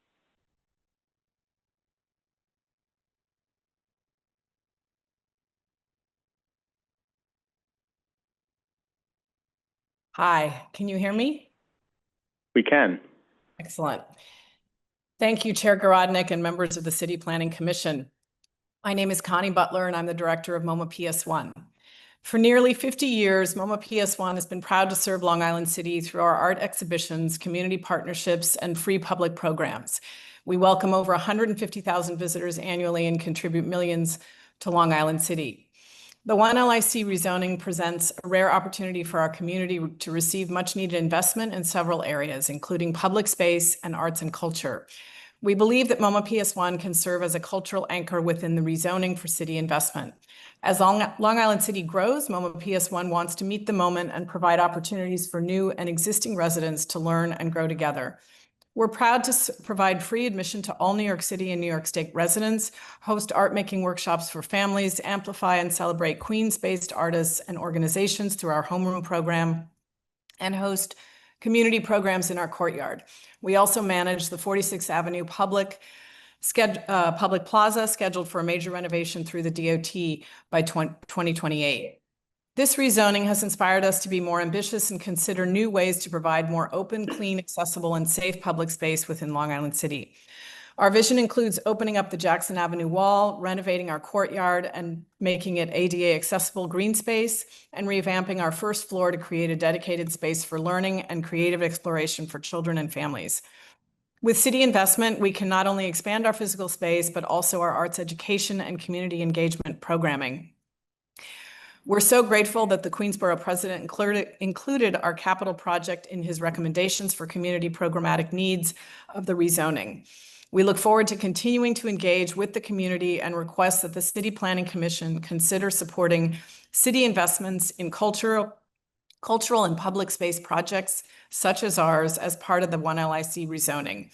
Hi, can you hear me? We can. Excellent. Thank you, Chair Garodnick and members of the City Planning Commission. My name is Connie Butler, and I'm the director of MoMA PS1. For nearly 50 years, MoMA PS1 has been proud to serve Long Island City through our art exhibitions, community partnerships, and free public programs. We welcome over 150,000 visitors annually and contribute millions to Long Island City. The One LIC rezoning presents a rare opportunity for our community to receive much needed investment in several areas, including public space and arts and culture. We believe that MoMA PS1 can serve as a cultural anchor within the rezoning for city investment. As Long Island City grows, MoMA PS1 wants to meet the moment and provide opportunities for new and existing residents to learn and grow together. We're proud to provide free admission to all New York City and New York State residents, host art-making workshops for families, amplify and celebrate Queens-based artists and organizations through our homeroom program, and host community programs in our courtyard. We also manage the 46th Avenue Public Plaza, scheduled for a major renovation through the DOT by 2028. This rezoning has inspired us to be more ambitious and consider new ways to provide more open, clean, accessible, and safe public space within Long Island City. Our vision includes opening up the Jackson Avenue Wall, renovating our courtyard and making it ADA accessible green space, and revamping our first floor to create a dedicated space for learning and creative exploration for children and families. With city investment, we can not only expand our physical space, but also our arts education and community engagement programming. We're so grateful that the Queensborough president included our capital project in his recommendations for community programmatic needs of the rezoning. We look forward to continuing to engage with the community and request that the City Planning Commission consider supporting city investments in cultural and public space projects such as ours as part of the One LIC rezoning.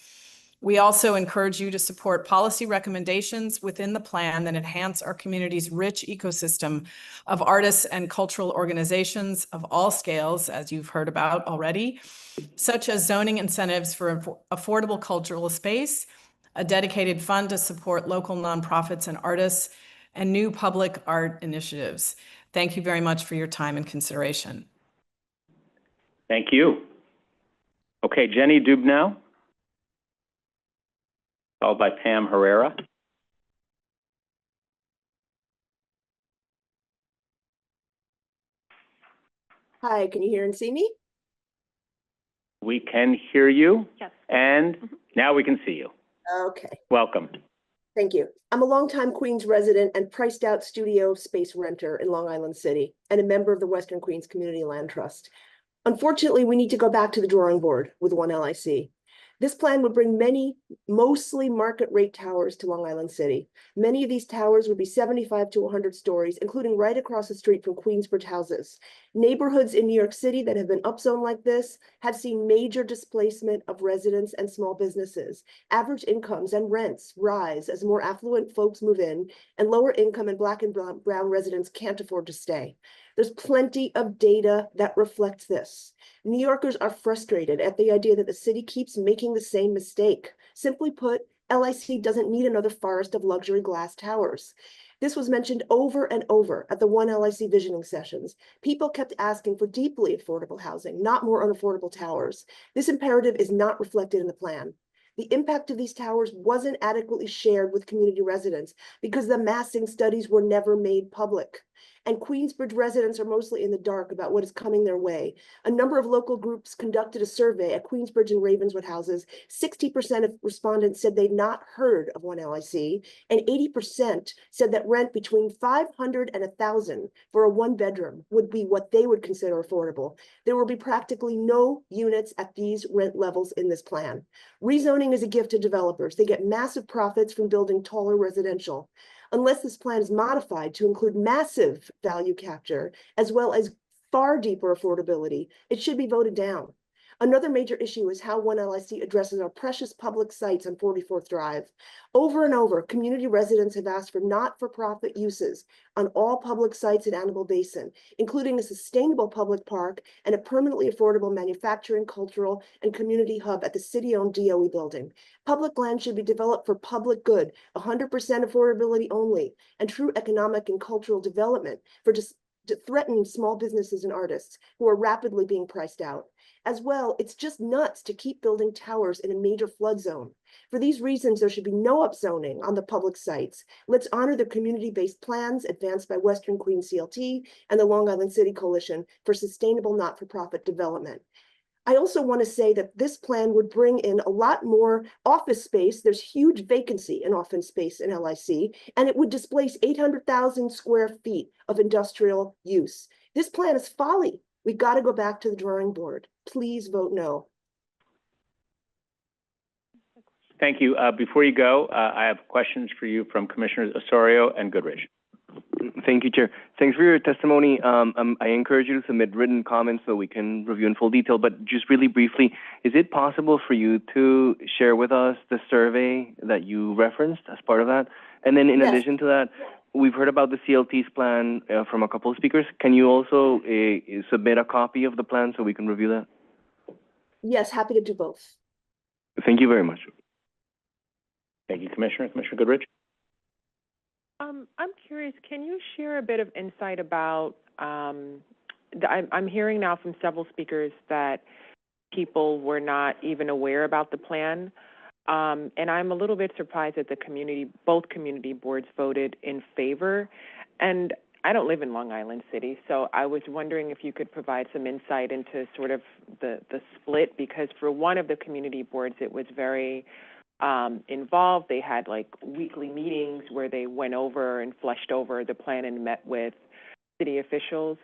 We also encourage you to support policy recommendations within the plan that enhance our community's rich ecosystem of artists and cultural organizations of all scales, as you've heard about already, such as zoning incentives for affordable cultural space, a dedicated fund to support local nonprofits and artists, and new public art initiatives. Thank you very much for your time and consideration. Thank you. Okay, Jenny Dubnow, followed by Pam Herrera. Hi, can you hear and see me? We can hear you. Yes. And now we can see you. Okay, Welcome. thank you. I'm a longtime Queens resident and priced out studio space renter in Long Island City and a member of the Western Queens Community Land Trust. Unfortunately, we need to go back to the drawing board with One LIC. This plan would bring many, mostly market rate towers to Long Island City. Many of these towers would be 75 to 100 stories, including right across the street from Queensbridge houses. Neighborhoods in New York City that have been upzoned like this have seen major displacement of residents and small businesses. Average incomes and rents rise as more affluent folks move in, and lower income and Black and brown residents can't afford to stay. There's plenty of data that reflects this. New Yorkers are frustrated at the idea that the city keeps making the same mistake. Simply put, LIC doesn't need another forest of luxury glass towers. This was mentioned over and over at the One LIC visioning sessions. People kept asking for deeply affordable housing, not more unaffordable towers. This imperative is not reflected in the plan. The impact of these towers wasn't adequately shared with community residents because the massing studies were never made public. and Queensbridge residents are mostly in the dark about what is coming their way. A number of local groups conducted a survey at Queensbridge and Ravenswood houses. 60% of respondents said they'd not heard of one LIC, and 80% said that rent between $500 and $1,000 for a one-bedroom would be what they would consider affordable. There will be practically no units at these rent levels in this plan. Rezoning is a gift to developers. They get massive profits from building taller residential. Unless this plan is modified to include massive value capture, as well as far deeper affordability, it should be voted down. Another major issue is how one LIC addresses our precious public sites on 44th Drive. Over and over, community residents have asked for not-for-profit uses on all public sites in Annabelle Basin, including a sustainable public park and a permanently affordable manufacturing, cultural, and community hub at the city-owned DOE building. Public land should be developed for public good, 100% affordability only, and true economic and cultural development for to threaten small businesses and artists who are rapidly being priced out. As well, it's just nuts to keep building towers in a major flood zone. For these reasons, there should be no upzoning on the public sites. Let's honor the community-based plans advanced by Western Queens CLT and the Long Island City Coalition for sustainable not-for-profit development. I also want to say that this plan would bring in a lot more office space. There's huge vacancy in office space in LIC, and it would displace 800,000 square feet of industrial use. This plan is folly. We've got to go back to the drawing board. Please vote no. Thank you. Before you go, I have questions for you from Commissioners Osorio and Goodrich. Thank you, Chair. Thanks for your testimony. I encourage you to submit written comments so we can review in full detail, but just really briefly, is it possible for you to share with us the survey that you referenced as part of that? And then in addition to that, we've heard about the CLT's plan from a couple of speakers. Can you also submit a copy of the plan so we can review that? Yes, happy to do both. Thank you very much. Thank you, Commissioner. Commissioner Goodrich? I'm curious, can you share a bit of insight about, I'm hearing now from several speakers that people were not even aware about the plan. And I'm a little bit surprised that both community boards voted in favor. And I don't live in Long Island City, so I was wondering if you could provide some insight into sort of the split, because for one of the community boards, it was very involved. They had like weekly meetings where they went over and fleshed over the plan and met with city officials.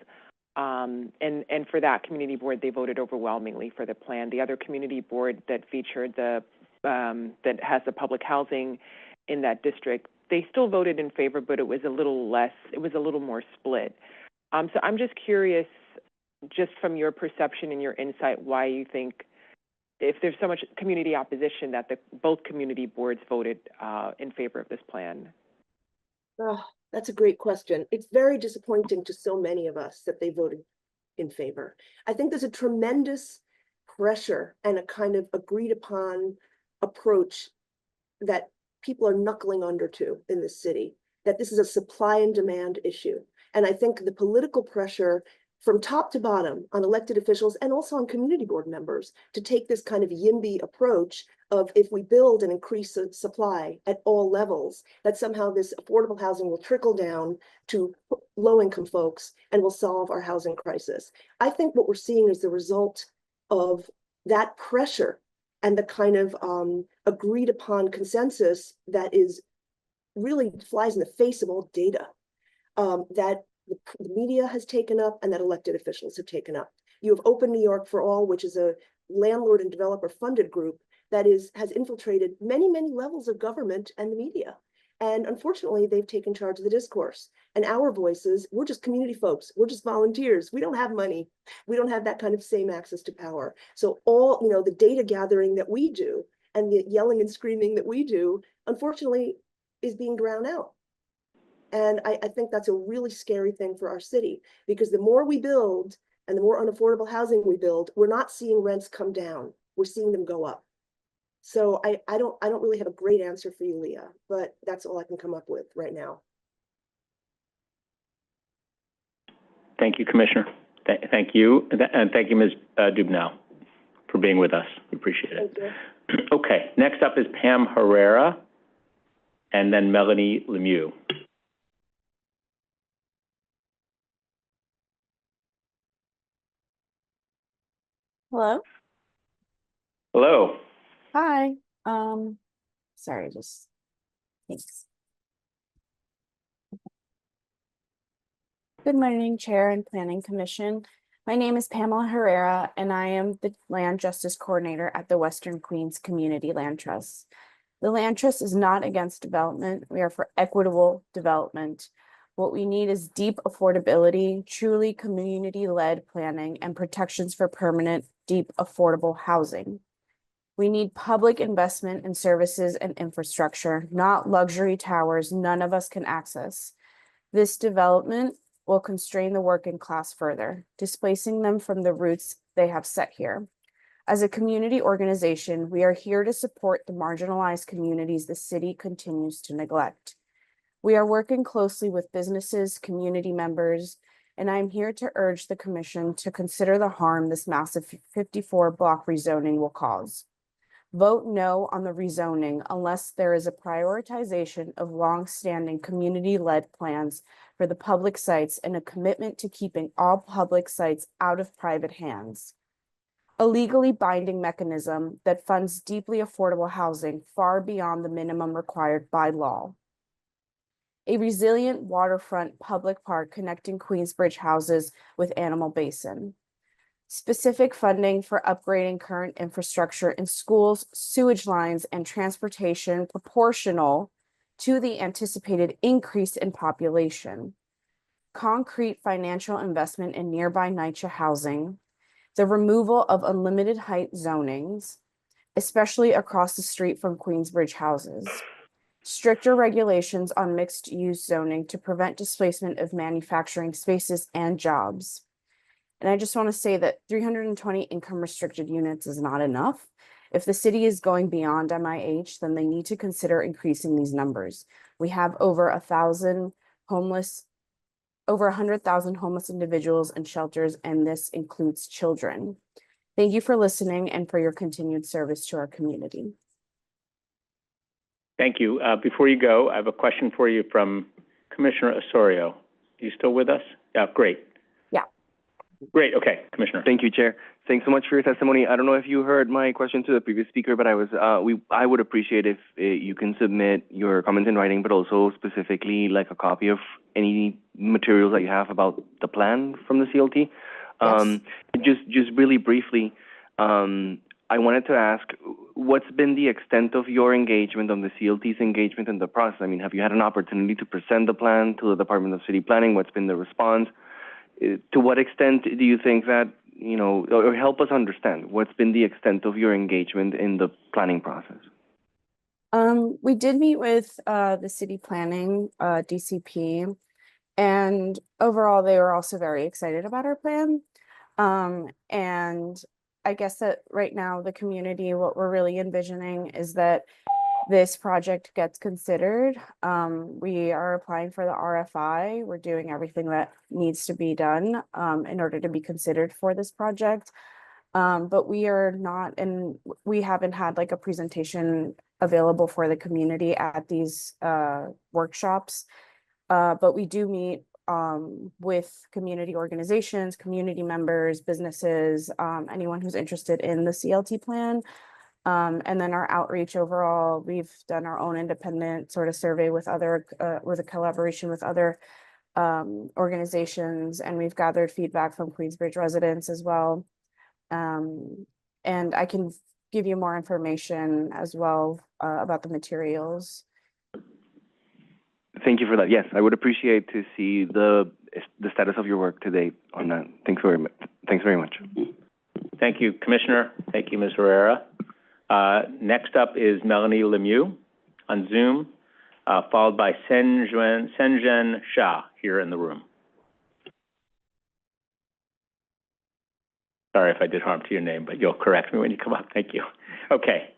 And for that community board, they voted overwhelmingly for the plan. The other community board that featured that has the public housing in that district, they still voted in favor, but it was a little less, it was a little more split. So I'm just curious, just from your perception and your insight, why you think, if there's so much community opposition, that both community boards voted in favor of this plan. Oh, that's a great question. It's very disappointing to so many of us that they voted in favor. I think there's a tremendous pressure and a kind of agreed upon approach that people are knuckling under to in this city, that this is a supply and demand issue. And I think the political pressure from top to bottom on elected officials and also on community board members to take this kind of YIMBY approach of, if we build and increase the supply at all levels, that somehow this affordable housing will trickle down to low-income folks and will solve our housing crisis. I think what we're seeing is the result of that pressure and the kind of agreed upon consensus that is really flies in the face of all data that the media has taken up and that elected officials have taken up. You have Open New York for All, which is a landlord and developer funded group that has infiltrated many, many levels of government and the media. And unfortunately, they've taken charge of the discourse. And our voices, we're just community folks. We're just volunteers. We don't have money. We don't have that kind of same access to power. So all, the data gathering that we do and the yelling and screaming that we do, unfortunately, is being drowned out. And I think that's a really scary thing for our city, because the more we build and the more unaffordable housing we build, we're not seeing rents come down. We're seeing them go up. So I don't really have a great answer for you, Leah, but that's all I can come up with right now. Thank you, Commissioner. Thank you. And thank you, Ms. Dubnow, for being with us. We appreciate it. Thank you. Okay, next up is Pam Herrera and then Melanie Lemieux. Hello. Hello. Hi. Sorry, thanks. Good morning, Chair and Planning Commission. My name is Pamela Herrera, and I am the Land Justice Coordinator at the Western Queens Community Land Trust. The Land Trust is not against development. We are for equitable development. What we need is deep affordability, truly community-led planning, and protections for permanent, deep, affordable housing. We need public investment in services and infrastructure, not luxury towers none of us can access. This development will constrain the working class further, displacing them from the roots they have set here. As a community organization, we are here to support the marginalized communities the city continues to neglect. We are working closely with businesses, community members, and I'm here to urge the commission to consider the harm this massive 54-block rezoning will cause. Vote no on the rezoning unless there is a prioritization of long-standing community-led plans for the public sites and a commitment to keeping all public sites out of private hands. A legally binding mechanism that funds deeply affordable housing far beyond the minimum required by law. A resilient waterfront public park connecting Queensbridge houses with Animal Basin. Specific funding for upgrading current infrastructure in schools, sewage lines, and transportation proportional to the anticipated increase in population. Concrete financial investment in nearby NYCHA housing. The removal of unlimited height zonings, especially across the street from Queensbridge houses. Stricter regulations on mixed-use zoning to prevent displacement of manufacturing spaces and jobs. And I just want to say that 320 income restricted units is not enough. If the city is going beyond MIH, then they need to consider increasing these numbers. We have over 100,000 homeless individuals in shelters, and this includes children. Thank you for listening and for your continued service to our community. Thank you. Before you go, I have a question for you from Commissioner Osorio. Are you still with us? Yeah, great. Yeah. Great. Okay, Commissioner. Thank you, Chair. Thanks so much for your testimony. I don't know if you heard my question to the previous speaker, but I would appreciate if you can submit your comments in writing, but also specifically like a copy of any materials that you have about the plan from the CLT. Yes. Just really briefly, I wanted to ask, what's been the extent of your engagement, on the CLT's engagement in the process? I mean, have you had an opportunity to present the plan to the Department of City Planning? What's been the response? To what extent do you think that, or help us understand, what's been the extent of your engagement in the planning process? We did meet with the city planning, DCP, and overall they were also very excited about our plan. And I guess that right now the community, what we're really envisioning is that this project gets considered. We are applying for the RFI. We're doing everything that needs to be done in order to be considered for this project. But we are not, and we haven't had like a presentation available for the community at these workshops. But we do meet with community organizations, community members, businesses, anyone who's interested in the CLT plan. And then our outreach overall, we've done our own independent sort of survey with with a collaboration with other organizations, and we've gathered feedback from Queensbridge residents as well. And I can give you more information as well about the materials. Thank you for that. Yes, I would appreciate to see the status of your work today on that. Thanks very much. Thanks very much. Thank you, Commissioner. Thank you, Ms. Herrera. Next up is Melanie Lemieux on Zoom, followed by Senjen Shah here in the room. Sorry if I did harm to your name, but you'll correct me when you come up. Thank you. Okay.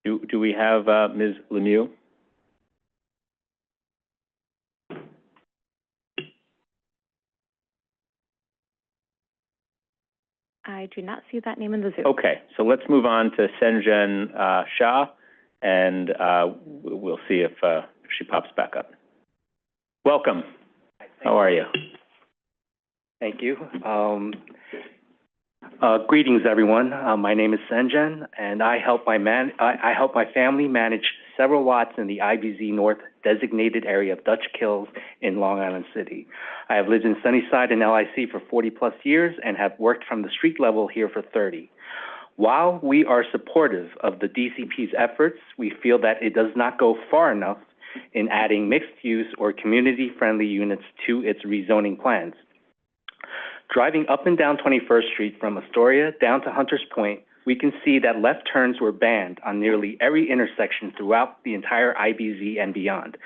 Do we have Ms. Lemieux? I do not see that name in the Zoom. Okay, so let's move on to Senjen Shah, and we'll see if she pops back up. Welcome. How are you? Thank you. Greetings, everyone. My name is Senjen, and I help my family manage several lots in the IBZ North designated area of Dutch Kills in Long Island City. I have lived in Sunnyside and LIC for 40 plus years and have worked from the street level here for 30. While we are supportive of the DCP's efforts, we feel that it does not go far enough in adding mixed use or community-friendly units to its rezoning plans. Driving up and down 21st Street from Astoria down to Hunters Point, we can see that left turns were banned on nearly every intersection throughout the entire IBZ and beyond.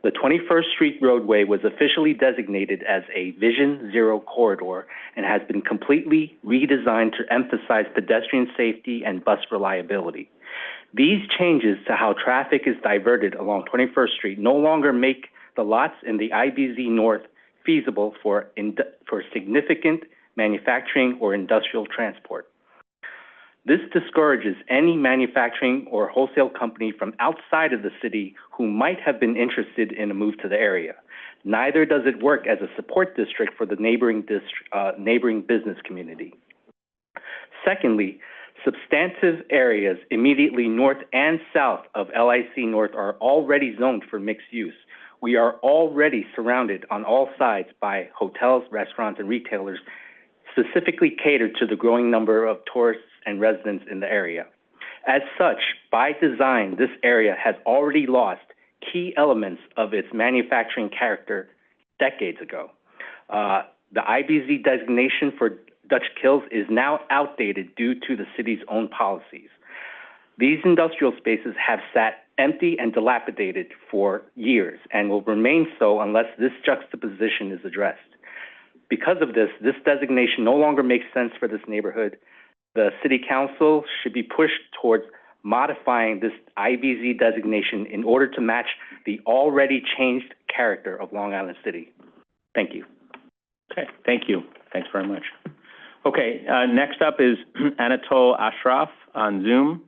The 21st Street roadway was officially designated as a Vision Zero corridor and has been completely redesigned to emphasize pedestrian safety and bus reliability. These changes to how traffic is diverted along 21st Street no longer make the lots in the IBZ North feasible for significant manufacturing or industrial transport. This discourages any manufacturing or wholesale company from outside of the city who might have been interested in a move to the area. Neither does it work as a support district for the neighboring business community. Secondly, substantive areas immediately north and south of LIC North are already zoned for mixed use. We are already surrounded on all sides by hotels, restaurants, and retailers specifically catered to the growing number of tourists and residents in the area. As such, by design, this area has already lost key elements of its manufacturing character decades ago. The IBZ designation for Dutch Kills is now outdated due to the city's own policies. These industrial spaces have sat empty and dilapidated for years and will remain so unless this juxtaposition is addressed. Because of this designation no longer makes sense for this neighborhood. The City Council should be pushed towards modifying this IBZ designation in order to match the already changed character of Long Island City. Thank you. Okay, thank you. Thanks very much. Okay, next up is Anatol Ashraf on Zoom.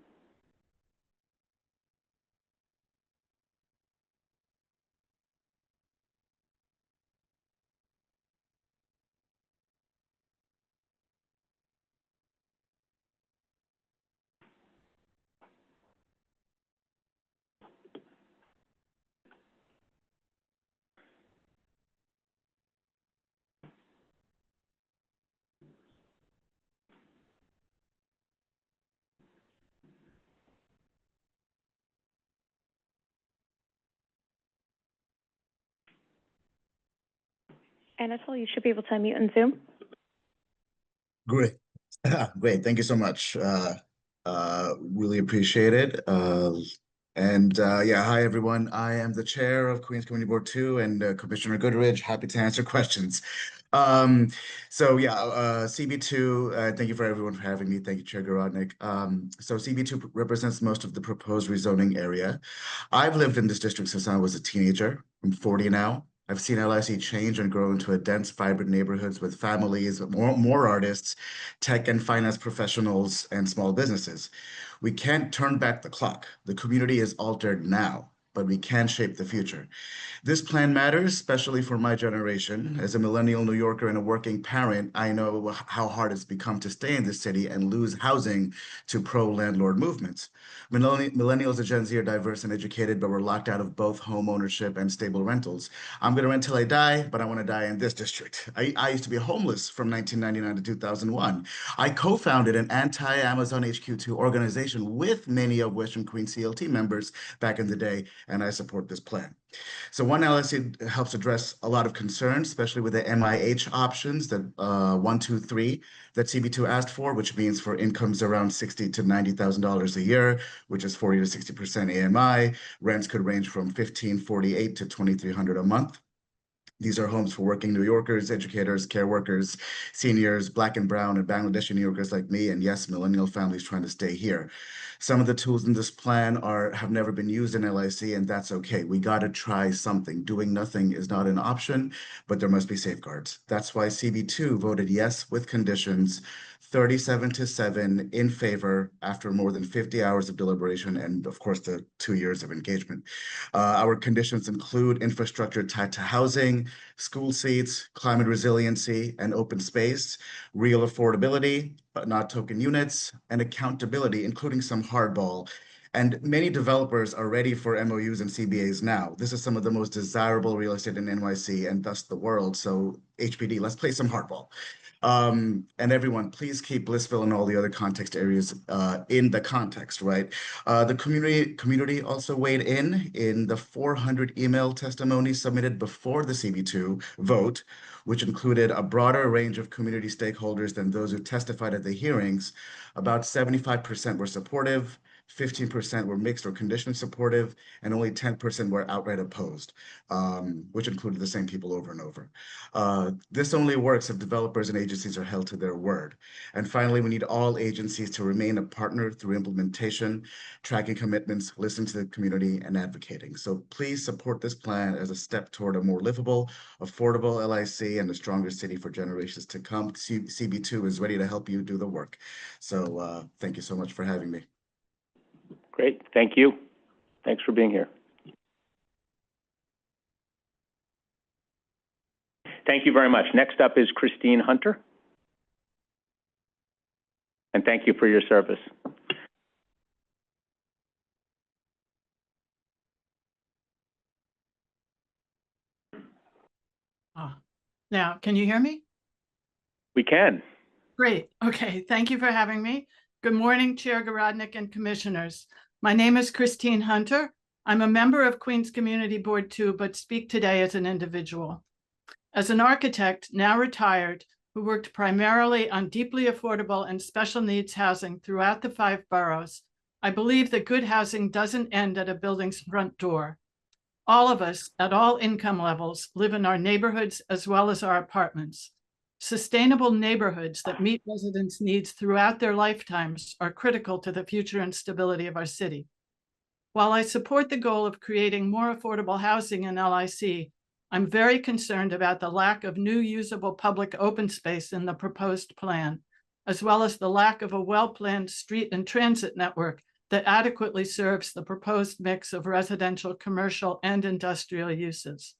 Anatol, you should be able to unmute in Zoom. Great. Great. Thank you so much. Really appreciate it. Yeah, hi, everyone. I am the chair of Queens Community Board 2 and Commissioner Goodrich. Happy to answer questions. CB2, thank you for everyone for having me. Thank you, Chair Garodnick. CB2 represents most of the proposed rezoning area. I've lived in this district since I was a teenager. I'm 40 now. I've seen LIC change and grow into a dense, vibrant neighborhoods with families, more artists, tech and finance professionals, and small businesses. We can't turn back the clock. The community is altered now, but we can shape the future. This plan matters, especially for my generation. As a millennial New Yorker and a working parent, I know how hard it's become to stay in this city and lose housing to pro-landlord movements. Millennials and Gen Z are diverse and educated, but we're locked out of both home ownership and stable rentals. I'm gonna rent till I die, but I wanna die in this district. I used to be homeless from 1999 to 2001. I co-founded an anti-Amazon HQ2 organization with many of Western Queens CLT members back in the day, and I support this plan. So one LIC helps address a lot of concerns, especially with the MIH options that 1, 2, 3 that CB2 asked for, which means for incomes around $60,000 to $90,000 a year, which is 40 to 60% AMI. Rents could range from $1,548 to $2,300 a month. These are homes for working New Yorkers, educators, care workers, seniors, Black and Brown, and Bangladeshi New Yorkers like me, and yes, millennial families trying to stay here. Some of the tools in this plan have never been used in LIC, and that's okay. We got to try something. Doing nothing is not an option, but there must be safeguards. That's why CB2 voted yes with conditions, 37-7 in favor after more than 50 hours of deliberation and, of course, the 2 years of engagement. Our conditions include infrastructure tied to housing, school seats, climate resiliency, and open space, real affordability, but not token units, and accountability, including some hardball. And many developers are ready for MOUs and CBAs now. This is some of the most desirable real estate in NYC and thus the world. So HPD, let's play some hardball. And everyone, please keep Blissville and all the other context areas in the context, right? The community also weighed in the 400 email testimonies submitted before the CB2 vote, which included a broader range of community stakeholders than those who testified at the hearings. About 75% were supportive, 15% were mixed or conditioned supportive, and only 10% were outright opposed, which included the same people over and over. This only works if developers and agencies are held to their word. And finally, we need all agencies to remain a partner through implementation, tracking commitments, listening to the community, and advocating. So please support this plan as a step toward a more livable, affordable LIC and a stronger city for generations to come. CB2 is ready to help you do the work. So thank you so much for having me. Great, thank you. Thanks for being here. Thank you very much. Next up is Christine Hunter. And thank you for your service. Now, can you hear me? We can. Great. Okay. Thank you for having me. Good morning, Chair Garodnick and Commissioners. My name is Christine Hunter. I'm a member of Queens Community Board 2, but speak today as an individual. As an architect, now retired, who worked primarily on deeply affordable and special needs housing throughout the 5 boroughs, I believe that good housing doesn't end at a building's front door. All of us, at all income levels, live in our neighborhoods as well as our apartments. Sustainable neighborhoods that meet residents' needs throughout their lifetimes are critical to the future and stability of our city. While I support the goal of creating more affordable housing in LIC, I'm very concerned about the lack of new usable public open space in the proposed plan, as well as the lack of a well-planned street and transit network that adequately serves the proposed mix of residential, commercial, and industrial uses.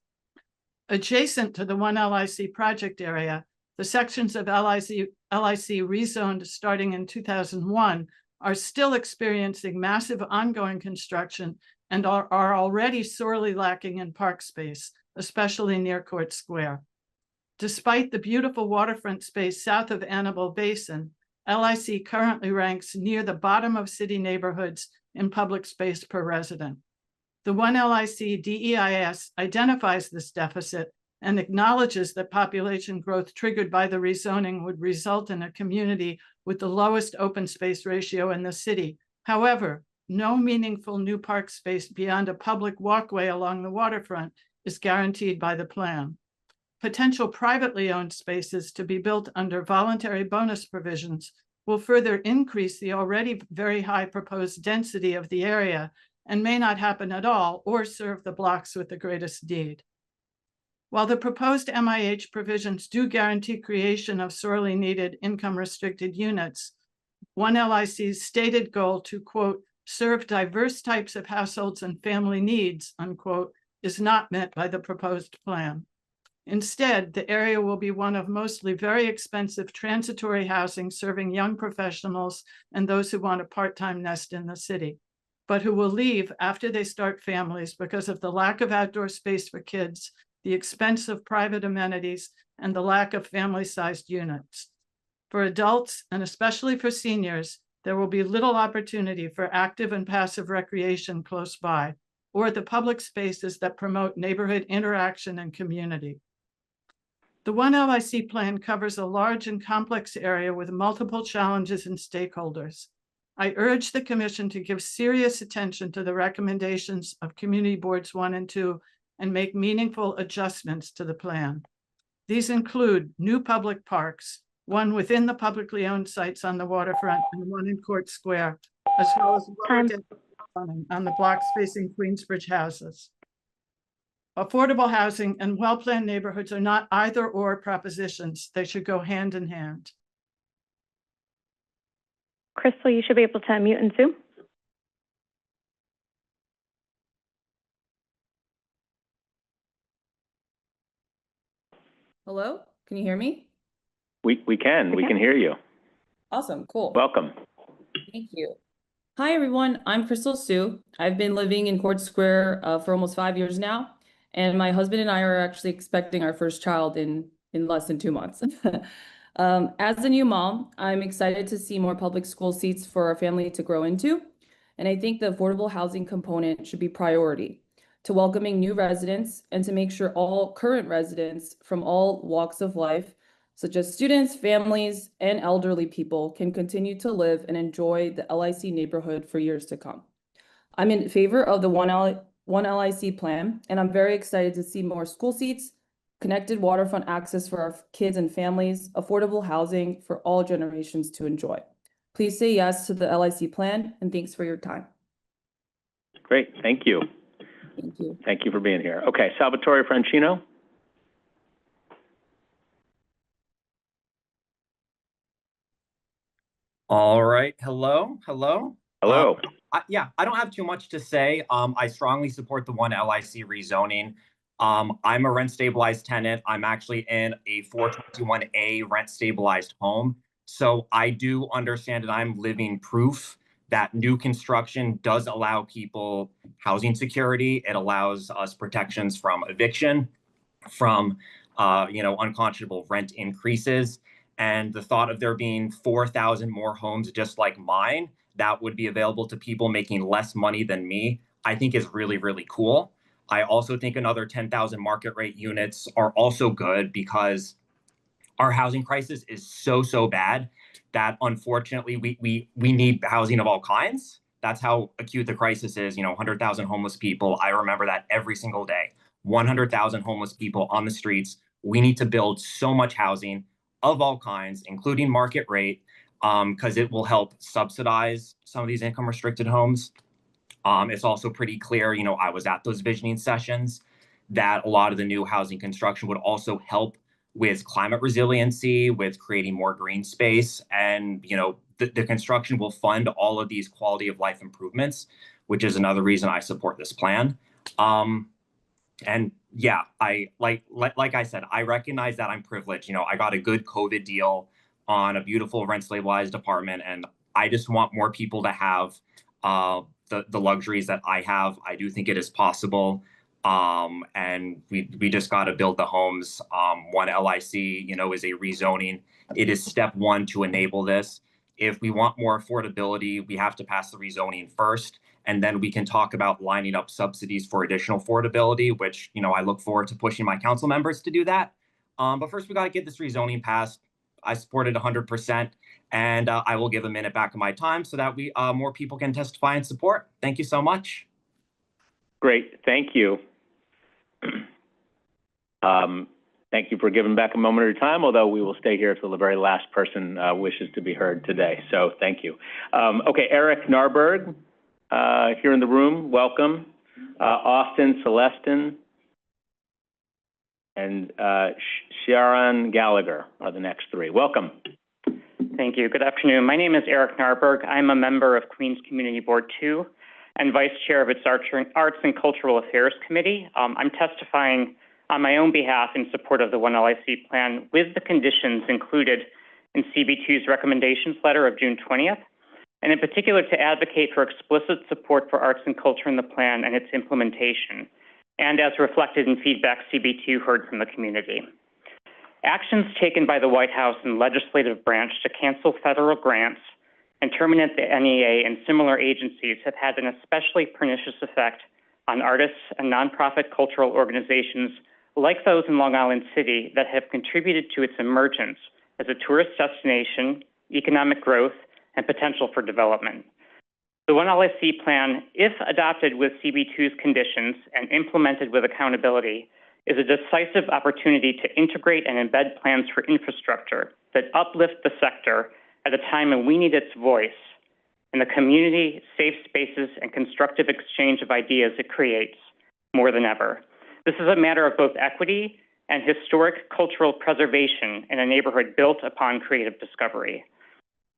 Adjacent to the One LIC project area, the sections of LIC rezoned starting in 2001 are still experiencing massive ongoing construction and are already sorely lacking in park space, especially near Court Square. Despite the beautiful waterfront space south of Annabelle Basin, LIC currently ranks near the bottom of city neighborhoods in public space per resident. The One LIC DEIS identifies this deficit and acknowledges that population growth triggered by the rezoning would result in a community with the lowest open space ratio in the city. However, no meaningful new park space beyond a public walkway along the waterfront is guaranteed by the plan. Potential privately owned spaces to be built under voluntary bonus provisions will further increase the already very high proposed density of the area and may not happen at all or serve the blocks with the greatest need. While the proposed MIH provisions do guarantee creation of sorely needed income-restricted units, One LIC's stated goal to, quote, serve diverse types of households and family needs, unquote, is not met by the proposed plan. Instead, the area will be one of mostly very expensive transitory housing serving young professionals and those who want a part-time nest in the city, but who will leave after they start families because of the lack of outdoor space for kids, the expense of private amenities, and the lack of family-sized units. For adults, and especially for seniors, there will be little opportunity for active and passive recreation close by, or the public spaces that promote neighborhood interaction and community. The One LIC plan covers a large and complex area with multiple challenges and stakeholders. I urge the Commission to give serious attention to the recommendations of Community Boards 1 and 2 and make meaningful adjustments to the plan. These include new public parks, one within the publicly owned sites on the waterfront and one in Court Square, as well as lower density zoning on the blocks facing Queensbridge houses. Affordable housing and well-planned neighborhoods are not either or propositions. They should go hand in hand. Crystal, you should be able to unmute in Zoom. Hello, can you hear me? We can hear you. Awesome, cool. Welcome. Thank you. Hi, everyone. I'm Crystal Sue. I've been living in Court Square for almost 5 years now, and my husband and I are actually expecting our first child in less than 2 months. As a new mom, I'm excited to see more public school seats for our family to grow into, and I think the affordable housing component should be priority to welcoming new residents and to make sure all current residents from all walks of life, such as students, families, and elderly people, can continue to live and enjoy the LIC neighborhood for years to come. I'm in favor of the One LIC plan, and I'm very excited to see more school seats, connected waterfront access for our kids and families, affordable housing for all generations to enjoy. Please say yes to the LIC plan, and thanks for your time. Great, thank you. Thank you. Thank you for being here. Okay, Salvatore Francino. All right. Hello. Hello. Yeah, I don't have too much to say. I strongly support the One LIC rezoning. I'm a rent stabilized tenant. I'm actually in a 421A rent stabilized home. So I do understand that I'm living proof that new construction does allow people housing security. It allows us protections from eviction, from unconscionable rent increases. And the thought of there being 4,000 more homes just like mine that would be available to people making less money than me, I think is really, really cool. I also think another 10,000 market rate units are also good because our housing crisis is so bad that unfortunately we need housing of all kinds. That's how acute the crisis is. 100,000 homeless people. I remember that every single day. 100,000 homeless people on the streets. We need to build so much housing of all kinds, including market rate, because it will help subsidize some of these income restricted homes. It's also pretty clear, I was at those visioning sessions, that a lot of the new housing construction would also help with climate resiliency, with creating more green space. And, the construction will fund all of these quality of life improvements, which is another reason I support this plan. And yeah, I like I said, I recognize that I'm privileged. I got a good COVID deal on a beautiful rent stabilized apartment, and I just want more people to have the luxuries that I have. I do think it is possible. And we just got to build the homes. One LIC, is a rezoning. It is step one to enable this. If we want more affordability, we have to pass the rezoning first, and then we can talk about lining up subsidies for additional affordability, which, I look forward to pushing my council members to do that. But first, we got to get this rezoning passed. I support it 100%, and I will give a minute back of my time so that we more people can testify and support. Thank you so much. Great, thank you. Thank you for giving back a moment of your time, although we will stay here until the very last person wishes to be heard today. So thank you. Okay, Eric Narberg, here in the room, welcome. Austin Celestin and Sharon Gallagher are the next three. Welcome. Thank you. Good afternoon. My name is Eric Narberg. I'm a member of Queens Community Board 2 and Vice Chair of its Arts and Cultural Affairs Committee. I'm testifying on my own behalf in support of the One LIC plan with the conditions included in CB2's recommendations letter of June 20th, and in particular to advocate for explicit support for arts and culture in the plan and its implementation, and as reflected in feedback CB2 heard from the community. Actions taken by the White House and legislative branch to cancel federal grants and terminate the NEA and similar agencies have had an especially pernicious effect on artists and nonprofit cultural organizations like those in Long Island City that have contributed to its emergence as a tourist destination, economic growth, and potential for development. The One LIC plan, if adopted with CB2's conditions and implemented with accountability, is a decisive opportunity to integrate and embed plans for infrastructure that uplift the sector at a time when we need its voice and the community, safe spaces, and constructive exchange of ideas it creates more than ever. This is a matter of both equity and historic cultural preservation in a neighborhood built upon creative discovery.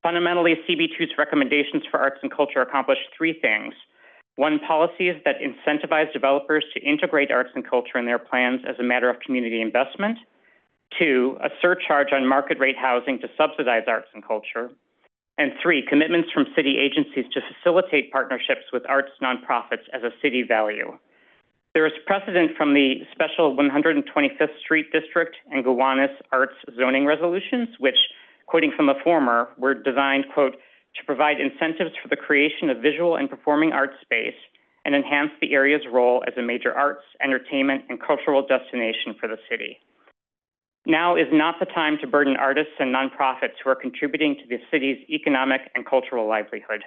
Fundamentally, CB2's recommendations for arts and culture accomplish three things. One, policies that incentivize developers to integrate arts and culture in their plans as a matter of community investment. Two, a surcharge on market rate housing to subsidize arts and culture. And three, commitments from city agencies to facilitate partnerships with arts nonprofits as a city value. There is precedent from the special 125th Street District and Gowanus Arts zoning resolutions, which, quoting from the former, were designed, quote, to provide incentives for the creation of visual and performing arts space and enhance the area's role as a major arts, entertainment, and cultural destination for the city. Now is not the time to burden artists and nonprofits who are contributing to the city's economic and cultural livelihood.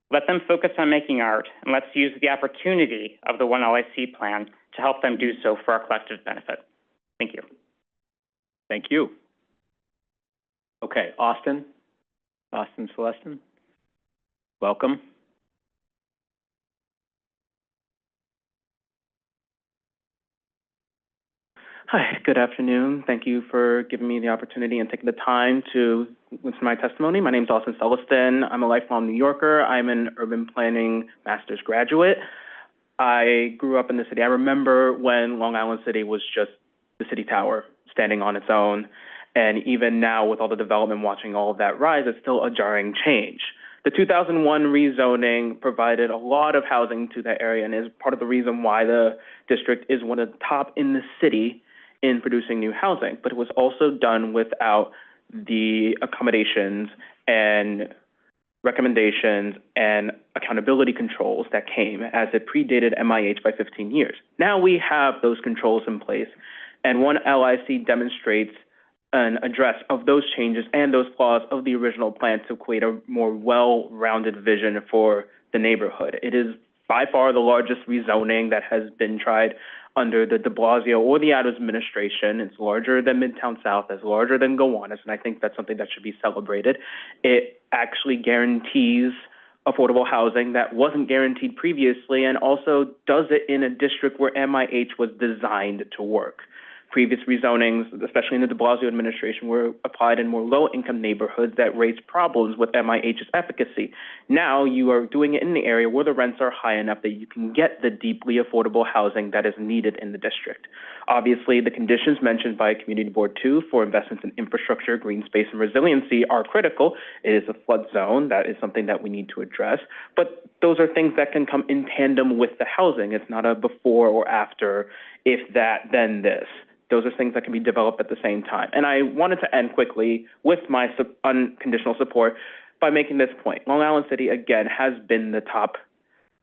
Let them focus on making art, and let's use the opportunity of the One LIC plan to help them do so for our collective benefit. Thank you. Thank you. Okay, Austin Celestin, welcome. Hi, good afternoon. Thank you for giving me the opportunity and taking the time to listen to my testimony. My name is Austin Celestin. I'm a lifelong New Yorker. I'm an urban planning master's graduate. I grew up in the city. I remember when Long Island City was just the city tower standing on its own. And even now, with all the development, watching all of that rise, it's still a jarring change. The 2001 rezoning provided a lot of housing to that area and is part of the reason why the district is one of the top in the city in producing new housing, but it was also done without the accommodations and recommendations and accountability controls that came as it predated MIH by 15 years. Now we have those controls in place, and One LIC demonstrates an address of those changes and those flaws of the original plan to create a more well-rounded vision for the neighborhood. It is by far the largest rezoning that has been tried under the de Blasio or the Adams administration. It's larger than Midtown South, it's larger than Gowanus, and I think that's something that should be celebrated. It actually guarantees affordable housing that wasn't guaranteed previously, and also does it in a district where MIH was designed to work. Previous rezonings, especially in the de Blasio administration, were applied in more low-income neighborhoods that raised problems with MIH's efficacy. Now you are doing it in the area where the rents are high enough that you can get the deeply affordable housing that is needed in the district. Obviously, the conditions mentioned by Community Board 2 for investments in infrastructure, green space, and resiliency are critical. It is a flood zone. That is something that we need to address. But those are things that can come in tandem with the housing. It's not a before or after, if that, then this. Those are things that can be developed at the same time. And I wanted to end quickly with my unconditional support by making this point. Long Island City, again, has been the top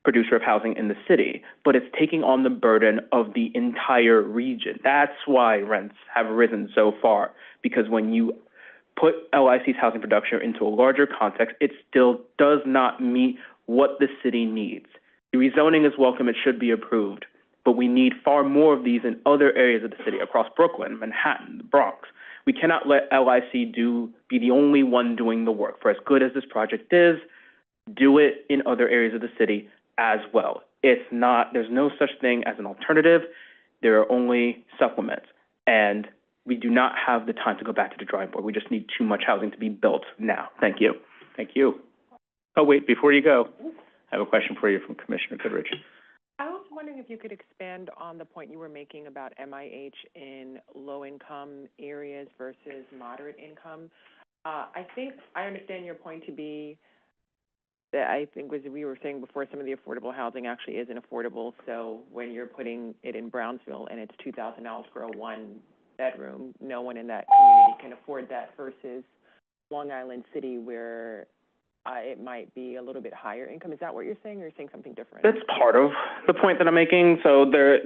producer of housing in the city, but it's taking on the burden of the entire region. That's why rents have risen so far, because when you put LIC's housing production into a larger context, it still does not meet what the city needs. The rezoning is welcome, it should be approved, but we need far more of these in other areas of the city, across Brooklyn, Manhattan, the Bronx. We cannot let LIC be the only one doing the work. For as good as this project is, do it in other areas of the city as well. There's no such thing as an alternative. There are only supplements. And we do not have the time to go back to the drawing board. We just need too much housing to be built now. Thank you. Thank you. Oh, wait, before you go, I have a question for you from Commissioner Goodrich. I was wondering if you could expand on the point you were making about MIH in low-income areas versus moderate income. I think I understand your point to be that I think was we were saying before, some of the affordable housing actually isn't affordable. So when you're putting it in Brownsville and it's $2,000 for a one-bedroom, no one in that community can afford that versus Long Island City where it might be a little bit higher income. Is that what you're saying, or you're saying something different? That's part of the point that I'm making. So the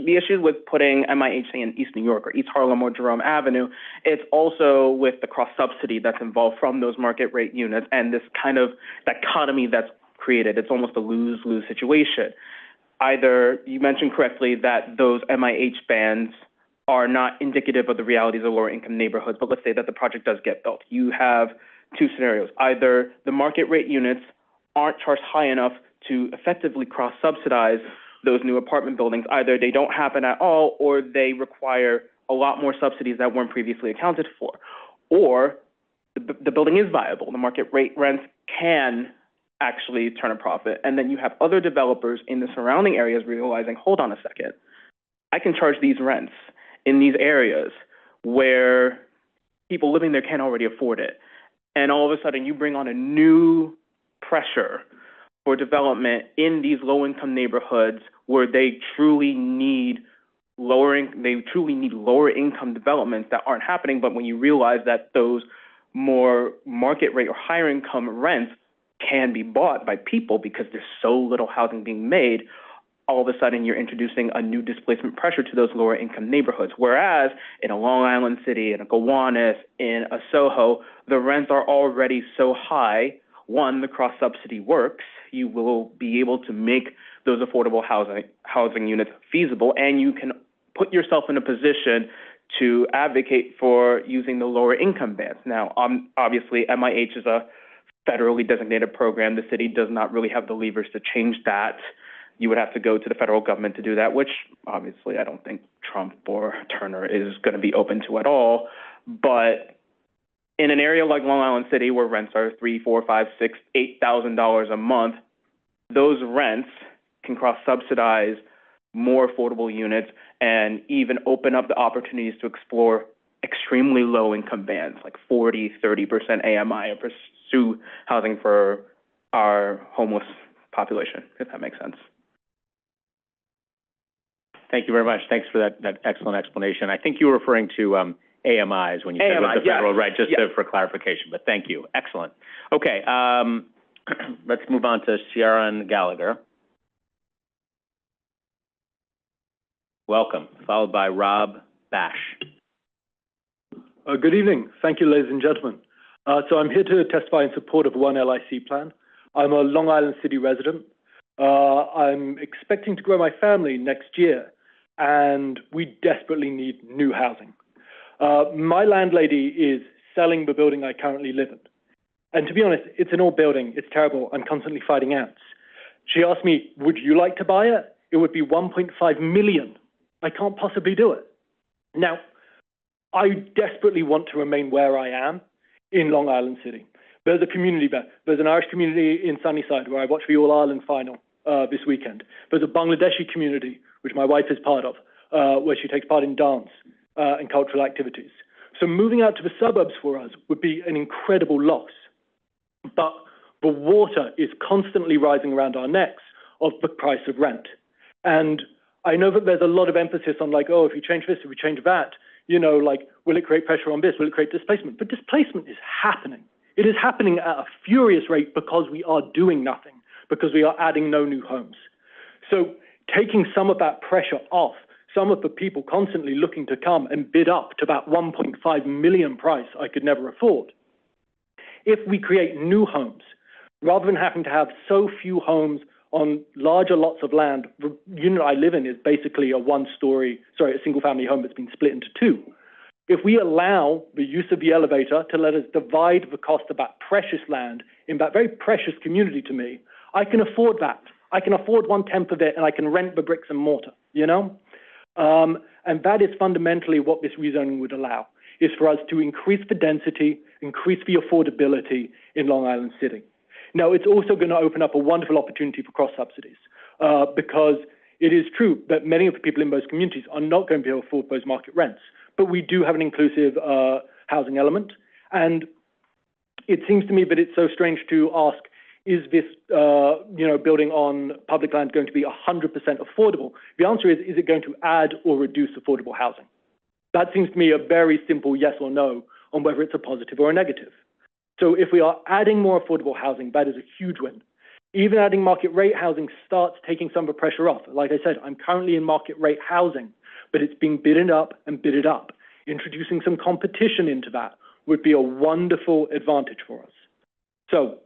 issue with putting MIH in East New York or East Harlem or Jerome Avenue, it's also with the cross subsidy that's involved from those market rate units and this kind of dichotomy that's created. It's almost a lose-lose situation. Either you mentioned correctly that those MIH bans are not indicative of the realities of lower income neighborhoods, but let's say that the project does get built. You have two scenarios. Either the market rate units aren't charged high enough to effectively cross-subsidize those new apartment buildings. Either they don't happen at all, or they require a lot more subsidies that weren't previously accounted for. Or the building is viable. The market rate rents can actually turn a profit. And then you have other developers in the surrounding areas realizing, hold on a second, I can charge these rents in these areas where people living there can't already afford it. And all of a sudden you bring on a new pressure for development in these low-income neighborhoods where they truly need lower income developments that aren't happening. But when you realize that those more market rate or higher income rents can be bought by people because there's so little housing being made, all of a sudden you're introducing a new displacement pressure to those lower income neighborhoods. Whereas in a Long Island City, in a Gowanus, in a Soho, the rents are already so high. One, the cross subsidy works. You will be able to make those affordable housing units feasible, and you can put yourself in a position to advocate for using the lower income bands. Now, obviously, MIH is a federally designated program. The city does not really have the levers to change that. You would have to go to the federal government to do that, which obviously I don't think Trump or Turner is going to be open to at all. But in an area like Long Island City, where rents are $3,000, $4,000, $5,000, $6,000, $8,000 a month, those rents can cross-subsidize more affordable units and even open up the opportunities to explore extremely low-income bands, like 40, 30% AMI, and pursue housing for our homeless population, if that makes sense. Thank you very much. Thanks for that excellent explanation. I think you were referring to AMIs when you said with the federal, right, just for clarification, but thank you. Excellent. Okay, let's move on to Sharon Gallagher. Welcome, followed by Rob Bash. Good evening. Thank you, ladies and gentlemen. So I'm here to testify in support of One LIC plan. I'm a Long Island City resident. I'm expecting to grow my family next year, and we desperately need new housing. My landlady is selling the building I currently live in. And to be honest, it's an old building. It's terrible. I'm constantly fighting ants. She asked me, would you like to buy it? It would be $1.5 million. I can't possibly do it. Now, I desperately want to remain where I am in Long Island City. There's a community there. There's an Irish community in Sunnyside where I watched the All-Ireland final this weekend. There's a Bangladeshi community, which my wife is part of, where she takes part in dance and cultural activities. So moving out to the suburbs for us would be an incredible loss. But the water is constantly rising around our necks of the price of rent. And I know that there's a lot of emphasis on like, oh, if you change this, if we change that, you know, like, will it create pressure on this? Will it create displacement? But displacement is happening. It is happening at a furious rate because we are doing nothing, because we are adding no new homes. So taking some of that pressure off, some of the people constantly looking to come and bid up to that 1.5 million price I could never afford. If we create new homes, rather than having to have so few homes on larger lots of land, the unit I live in is basically a single family home that's been split into two. If we allow the use of the elevator to let us divide the cost of that precious land in that very precious community to me, I can afford that. I can afford 1/10 of it, and I can rent the bricks and mortar, you know? And that is fundamentally what this rezoning would allow, is for us to increase the density, increase the affordability in Long Island City. Now, it's also going to open up a wonderful opportunity for cross-subsidies, because it is true that many of the people in those communities are not going to be able to afford those market rents. But we do have an inclusive housing element. And it seems to me that it's so strange to ask, is this building on public land going to be 100% affordable? The answer is it going to add or reduce affordable housing? That seems to me a very simple yes or no on whether it's a positive or a negative. So if we are adding more affordable housing, that is a huge win. Even adding market rate housing starts taking some of the pressure off. Like I said, I'm currently in market rate housing, but it's being bidded up and bidded up. Introducing some competition into that would be a wonderful advantage for us. So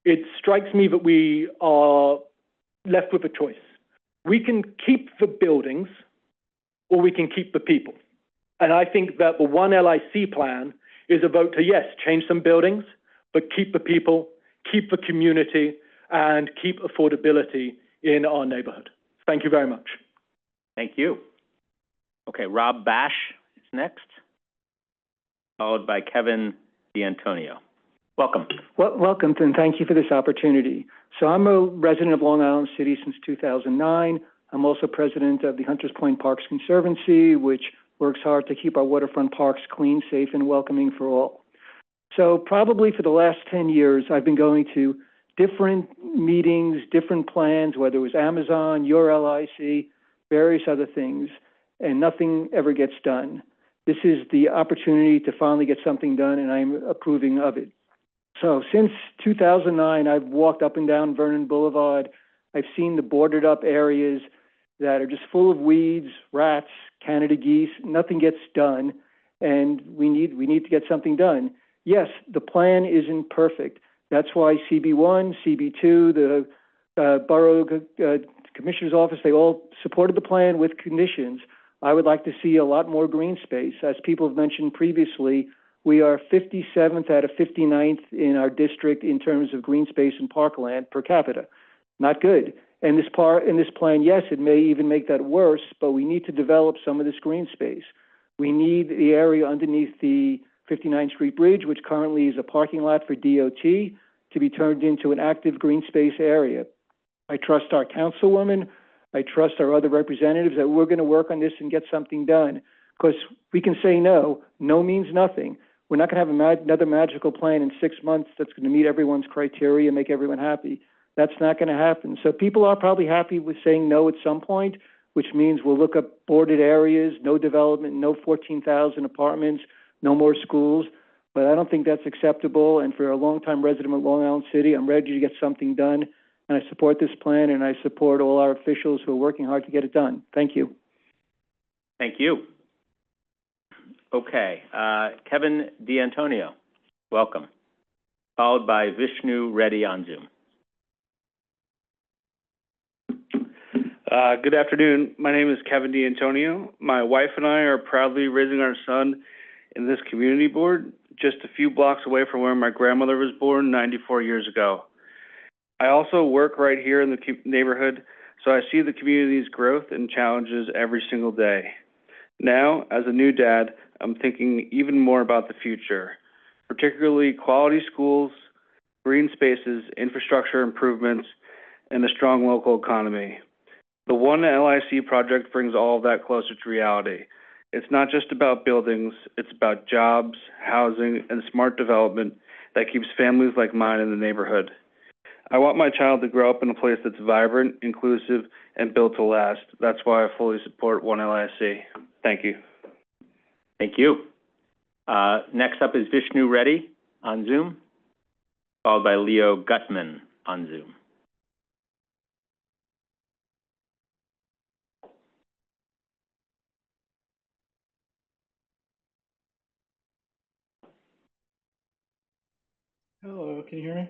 it strikes me that we are left with a choice. We can keep the buildings or we can keep the people. And I think that the One LIC plan is a vote to, yes, change some buildings, but keep the people, keep the community, and keep affordability in our neighborhood. Thank you very much. Thank you. Okay, Rob Bash is next, followed by Kevin D'Antonio. Welcome. Welcome, and thank you for this opportunity. So I'm a resident of Long Island City since 2009. I'm also president of the Hunters Point Parks Conservancy, which works hard to keep our waterfront parks clean, safe, and welcoming for all. So probably for the last 10 years, I've been going to different meetings, different plans, whether it was Amazon, your LIC, various other things, and nothing ever gets done. This is the opportunity to finally get something done, and I'm approving of it. So since 2009, I've walked up and down Vernon Boulevard. I've seen the boarded up areas that are just full of weeds, rats, Canada geese. Nothing gets done, and we need to get something done. Yes, the plan isn't perfect. That's why CB1, CB2, the Borough Commissioner's Office, they all supported the plan with conditions. I would like to see a lot more green space. As people have mentioned previously, we are 57th out of 59th in our district in terms of green space and parkland per capita. Not good. And in this plan, yes, it may even make that worse, but we need to develop some of this green space. We need the area underneath the 59th Street Bridge, which currently is a parking lot for DOT, to be turned into an active green space area. I trust our councilwoman. I trust our other representatives that we're going to work on this and get something done, because we can say no. No means nothing. We're not going to have another magical plan in 6 months that's going to meet everyone's criteria and make everyone happy. That's not going to happen. So people are probably happy with saying no at some point, which means we'll look up boarded areas, no development, no 14,000 apartments, no more schools. But I don't think that's acceptable. And for a longtime resident of Long Island City, I'm ready to get something done. And I support this plan, and I support all our officials who are working hard to get it done. Thank you. Thank you. Okay, Kevin D'Antonio, welcome, followed by Vishnu Reddy on Zoom. Good afternoon. My name is Kevin D'Antonio. My wife and I are proudly raising our son in this community board, just a few blocks away from where my grandmother was born 94 years ago. I also work right here in the neighborhood, so I see the community's growth and challenges every single day. Now, as a new dad, I'm thinking even more about the future, particularly quality schools, green spaces, infrastructure improvements, and a strong local economy. The One LIC project brings all of that closer to reality. It's not just about buildings, it's about jobs, housing, and smart development that keeps families like mine in the neighborhood. I want my child to grow up in a place that's vibrant, inclusive, and built to last. That's why I fully support One LIC. Thank you. Thank you. Next up is Vishnu Reddy on Zoom, followed by Leo Gutman on Zoom. Hello, can you hear me?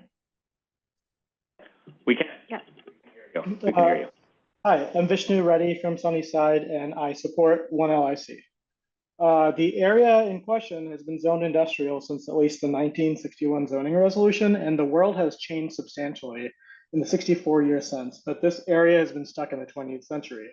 We can. Yes. Here we go. We can hear you. Hi, I'm Vishnu Reddy from Sunnyside, and I support One LIC. The area in question has been zoned industrial since at least the 1961 zoning resolution, and the world has changed substantially in the 64 years since, but this area has been stuck in the 20th century.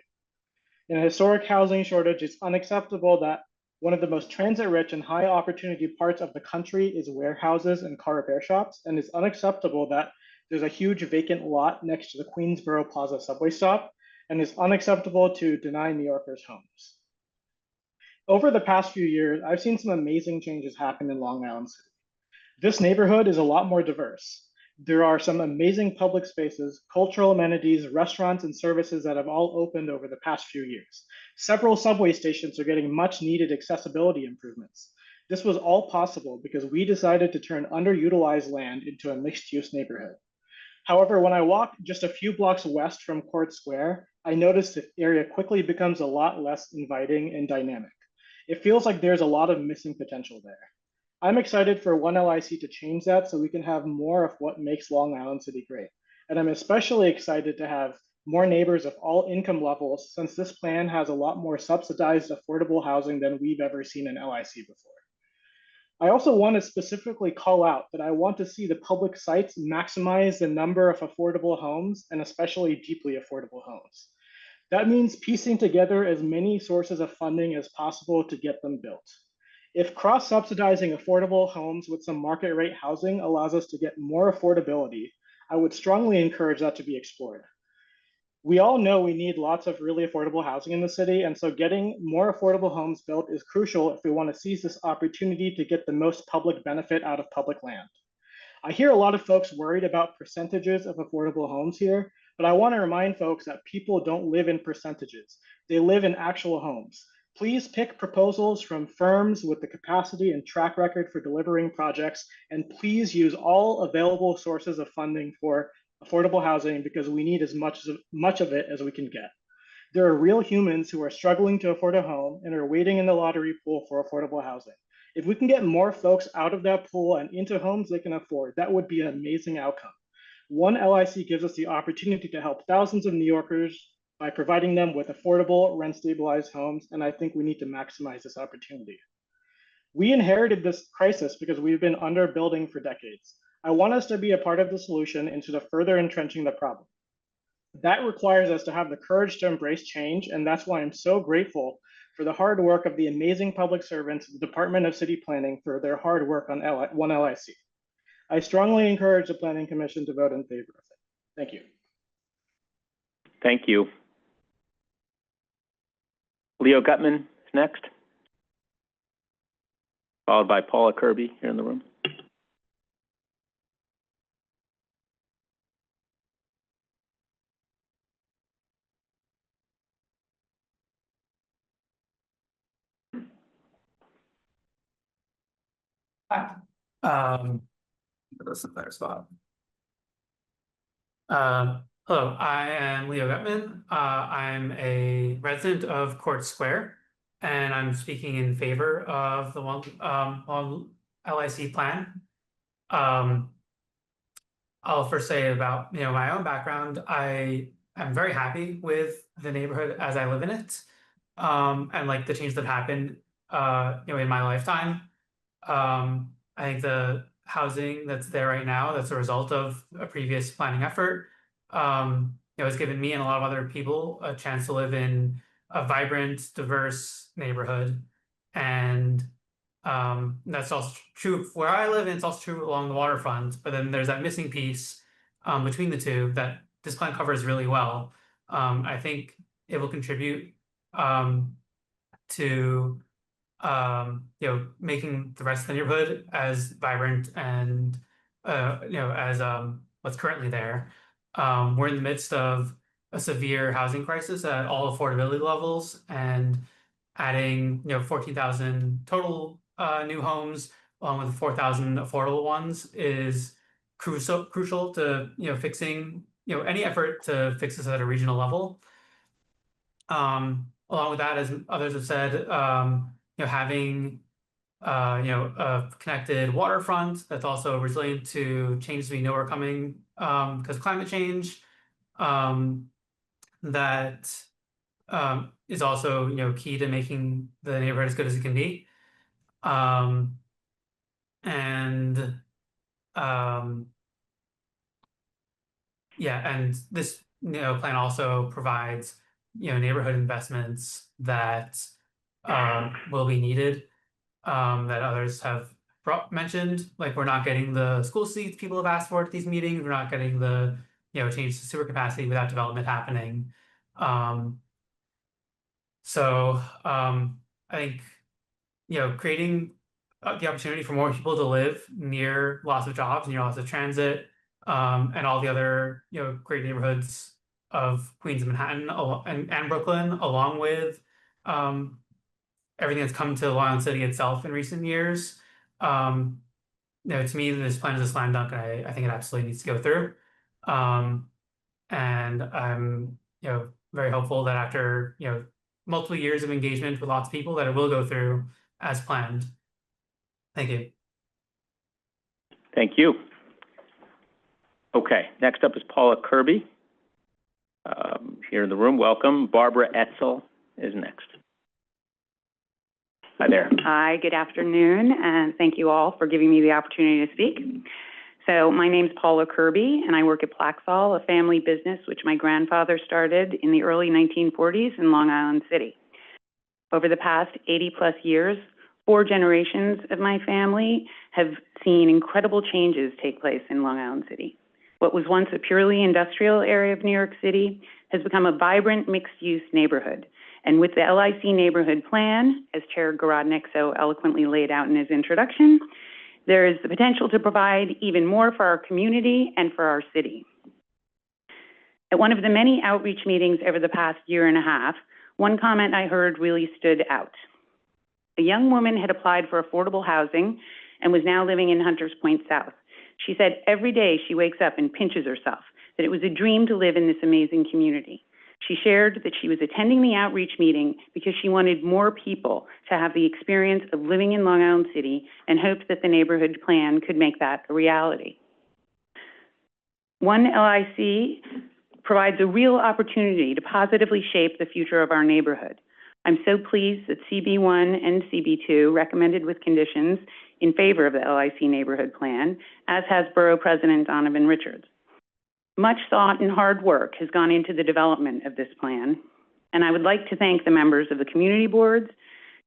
In a historic housing shortage, it's unacceptable that one of the most transit-rich and high-opportunity parts of the country is warehouses and car repair shops, and it's unacceptable that there's a huge vacant lot next to the Queensboro Plaza subway stop, and it's unacceptable to deny New Yorkers homes. Over the past few years, I've seen some amazing changes happen in Long Island City. This neighborhood is a lot more diverse. There are some amazing public spaces, cultural amenities, restaurants, and services that have all opened over the past few years. Several subway stations are getting much needed accessibility improvements. This was all possible because we decided to turn underutilized land into a mixed-use neighborhood. However, when I walk just a few blocks west from Court Square, I noticed the area quickly becomes a lot less inviting and dynamic. It feels like there's a lot of missing potential there. I'm excited for One LIC to change that so we can have more of what makes Long Island City great. And I'm especially excited to have more neighbors of all income levels, since this plan has a lot more subsidized affordable housing than we've ever seen in LIC before. I also want to specifically call out that I want to see the public sites maximize the number of affordable homes, and especially deeply affordable homes. That means piecing together as many sources of funding as possible to get them built. If cross-subsidizing affordable homes with some market rate housing allows us to get more affordability, I would strongly encourage that to be explored. We all know we need lots of really affordable housing in the city, and so getting more affordable homes built is crucial if we want to seize this opportunity to get the most public benefit out of public land. I hear a lot of folks worried about percentages of affordable homes here, but I want to remind folks that people don't live in percentages. They live in actual homes. Please pick proposals from firms with the capacity and track record for delivering projects, and please use all available sources of funding for affordable housing, because we need as much of it as we can get. There are real humans who are struggling to afford a home and are waiting in the lottery pool for affordable housing. If we can get more folks out of that pool and into homes they can afford, that would be an amazing outcome. One LIC gives us the opportunity to help thousands of New Yorkers by providing them with affordable, rent-stabilized homes, and I think we need to maximize this opportunity. We inherited this crisis because we've been underbuilding for decades. I want us to be a part of the solution instead of further entrenching the problem. That requires us to have the courage to embrace change, and that's why I'm so grateful for the hard work of the amazing public servants at the Department of City Planning for their hard work on One LIC. I strongly encourage the Planning Commission to vote in favor of it. Thank you. Thank you. Leo Gutman is next, followed by Paula Kirby here in the room. This is a better spot. Hello, I am Leo Gutman. I'm a resident of Court Square, and I'm speaking in favor of the one LIC plan. I'll first say about my own background. I am very happy with the neighborhood as I live in it, and like the change that happened in my lifetime. I think the housing that's there right now, that's a result of a previous planning effort, has given me and a lot of other people a chance to live in a vibrant, diverse neighborhood. And that's also true where I live, and it's also true along the waterfront. But then there's that missing piece between the two that this plan covers really well. I think it will contribute to making the rest of the neighborhood as vibrant and as what's currently there. We're in the midst of a severe housing crisis at all affordability levels, and adding 14,000 total new homes along with 4,000 affordable ones is crucial to fixing any effort to fix this at a regional level. Along with that, as others have said, having a connected waterfront that's also resilient to changes we know are coming because of climate change, that is also key to making the neighborhood as good as it can be. And this plan also provides neighborhood investments that will be needed, that others have mentioned. Like, we're not getting the school seats people have asked for at these meetings. We're not getting the change to sewer capacity without development happening. So I think creating the opportunity for more people to live near lots of jobs, near lots of transit, and all the other great neighborhoods of Queens and Manhattan and Brooklyn, along with everything that's come to Long Island City itself in recent years. To me, this plan is a slam dunk, and I think it absolutely needs to go through. And I'm very hopeful that after multiple years of engagement with lots of people, that it will go through as planned. Thank you. Thank you. Okay, next up is Paula Kirby. Here in the room, welcome. Barbara Etzel is next. Hi there. Hi, good afternoon, and thank you all for giving me the opportunity to speak. So my name's Paula Kirby, and I work at Plaxall, a family business which my grandfather started in the early 1940s in Long Island City. Over the past 80-plus years, 4 generations of my family have seen incredible changes take place in Long Island City. What was once a purely industrial area of New York City has become a vibrant mixed-use neighborhood. And with the LIC neighborhood plan, as Chair Gorodnick so eloquently laid out in his introduction, there is the potential to provide even more for our community and for our city. At one of the many outreach meetings over the past year and a half, one comment I heard really stood out. A young woman had applied for affordable housing and was now living in Hunters Point South. She said every day she wakes up and pinches herself, that it was a dream to live in this amazing community. She shared that she was attending the outreach meeting because she wanted more people to have the experience of living in Long Island City and hoped that the neighborhood plan could make that a reality. One LIC provides a real opportunity to positively shape the future of our neighborhood. I'm so pleased that CB1 and CB2 recommended with conditions in favor of the LIC neighborhood plan, as has Borough President Donovan Richards. Much thought and hard work has gone into the development of this plan, and I would like to thank the members of the community boards,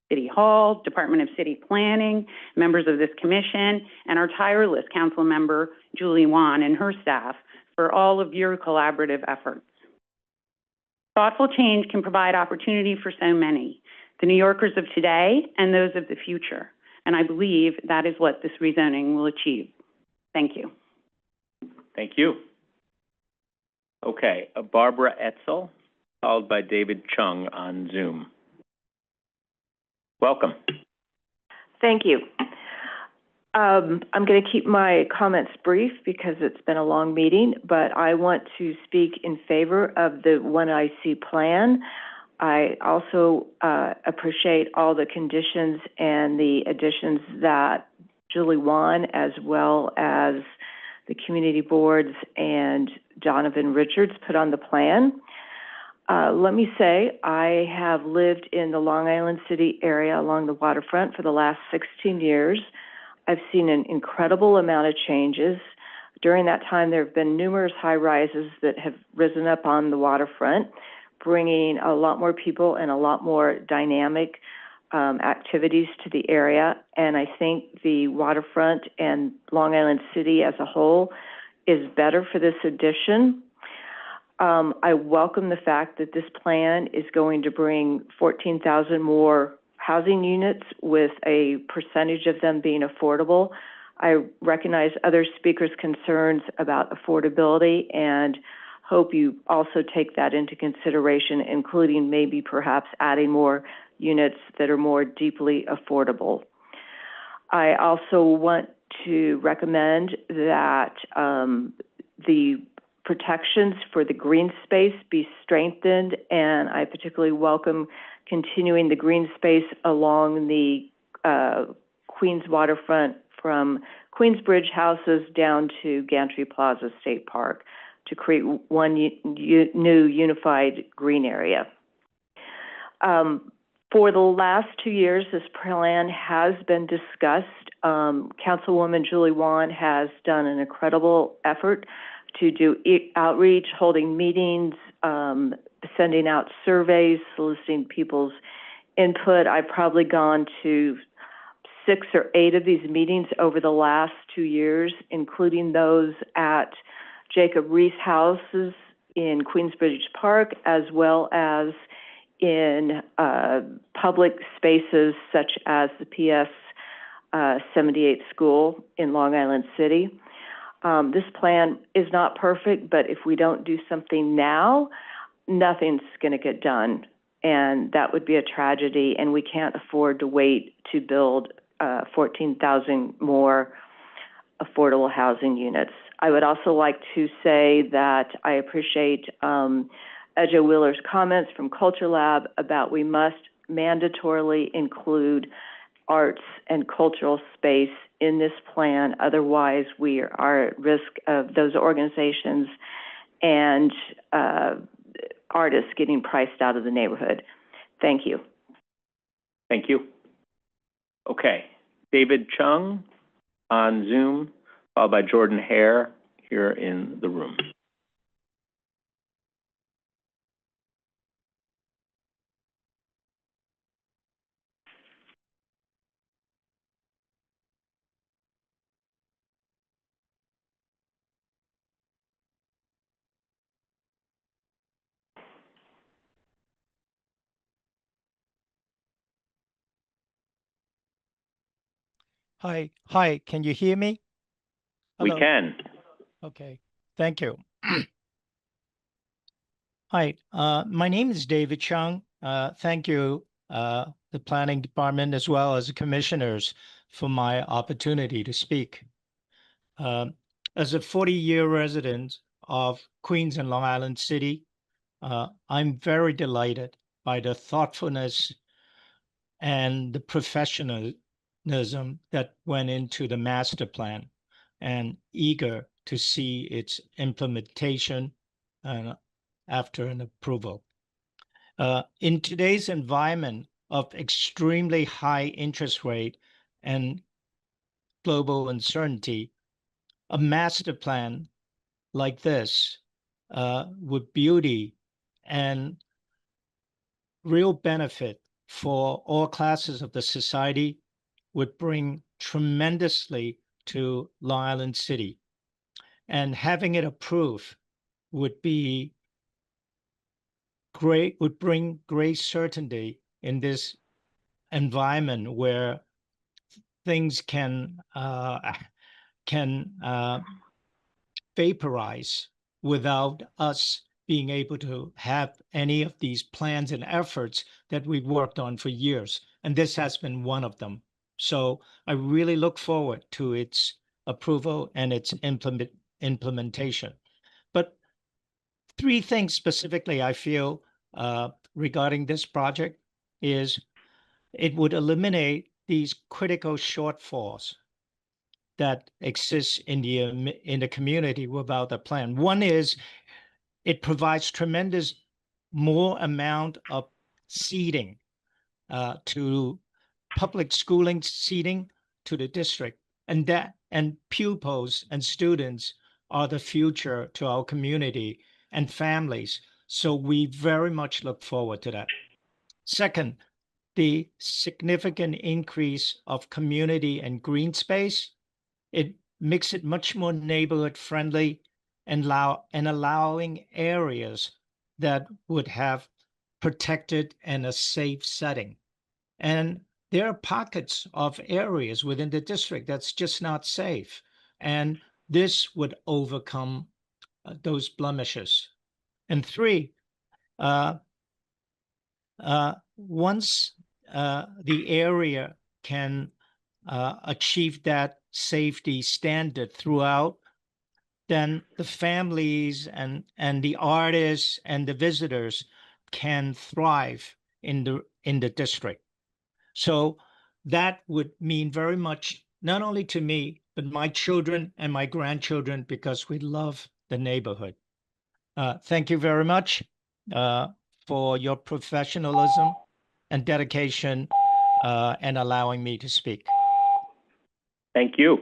City Hall, Department of City Planning, members of this commission, and our tireless council member, Julie Wan, and her staff for all of your collaborative efforts. Thoughtful change can provide opportunity for so many, the New Yorkers of today and those of the future, and I believe that is what this rezoning will achieve. Thank you. Thank you. Okay, Barbara Etzel, followed by David Chung on Zoom. Welcome. Thank you. I'm going to keep my comments brief because it's been a long meeting, but I want to speak in favor of the One LIC plan. I also appreciate all the conditions and the additions that Julie Wan, as well as the community boards and Donovan Richards put on the plan. Let me say, I have lived in the Long Island City area along the waterfront for the last 16 years. I've seen an incredible amount of changes. During that time, there have been numerous high rises that have risen up on the waterfront, bringing a lot more people and a lot more dynamic activities to the area. And I think the waterfront and Long Island City as a whole is better for this addition. I welcome the fact that this plan is going to bring 14,000 more housing units with a percentage of them being affordable. I recognize other speakers' concerns about affordability and hope you also take that into consideration, including maybe perhaps adding more units that are more deeply affordable. I also want to recommend that the protections for the green space be strengthened, and I particularly welcome continuing the green space along the Queens waterfront from Queensbridge houses down to Gantry Plaza State Park to create one new unified green area. For the last 2 years, this plan has been discussed. Councilwoman Julie Wan has done an incredible effort to do outreach, holding meetings, sending out surveys, soliciting people's input. I've probably gone to 6 or 8 of these meetings over the last 2 years, including those at Jacob Reese houses in Queensbridge Park, as well as in public spaces such as the PS 78 school in Long Island City. This plan is not perfect, but if we don't do something now, nothing's going to get done, and that would be a tragedy, and we can't afford to wait to build 14,000 more affordable housing units. I would also like to say that I appreciate Edja Wheeler's comments from Culture Lab about we must mandatorily include arts and cultural space in this plan. Otherwise, we are at risk of those organizations and artists getting priced out of the neighborhood. Thank you. Thank you. Okay, David Chung on Zoom, followed by Jordan Hare here in the room. Hi, can you hear me? Hello. We can. Okay, thank you. Hi, my name is David Chung. Thank you, the Planning Department, as well as the commissioners, for my opportunity to speak. As a 40-year resident of Queens and Long Island City, I'm very delighted by the thoughtfulness and the professionalism that went into the master plan, and eager to see its implementation after an approval. In today's environment of extremely high interest rate and global uncertainty, a master plan like this with beauty and real benefit for all classes of the society would bring tremendously to Long Island City. And having it approved would be great, would bring great certainty in this environment where things can vaporize without us being able to have any of these plans and efforts that we've worked on for years. And this has been one of them. So I really look forward to its approval and its implementation. But three things specifically I feel regarding this project is it would eliminate these critical shortfalls that exist in the community without a plan. One is it provides tremendous more amount of seating to public schooling seating to the district, and pupils and students are the future to our community and families. So we very much look forward to that. Second, the significant increase of community and green space. It makes it much more neighborhood friendly and allowing areas that would have protected and a safe setting. And there are pockets of areas within the district that's just not safe. And this would overcome those blemishes. And three, once the area can achieve that safety standard throughout, then the families and the artists and the visitors can thrive in the district. So that would mean very much, not only to me, but my children and my grandchildren, because we love the neighborhood. Thank you very much for your professionalism and dedication and allowing me to speak. Thank you.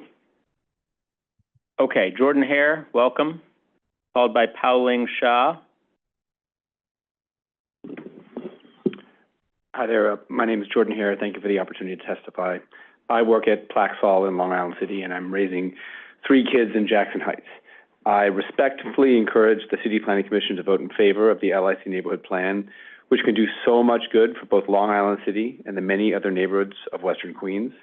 Okay, Jordan Hare, welcome, followed by Pauling Shah. Hi there, my name is Jordan Hare. Thank you for the opportunity to testify. I work at Plaxall in Long Island City, and I'm raising 3 kids in Jackson Heights. I respectfully encourage the City Planning Commission to vote in favor of the LIC Neighborhood Plan, which can do so much good for both Long Island City and the many other neighborhoods of Western Queens.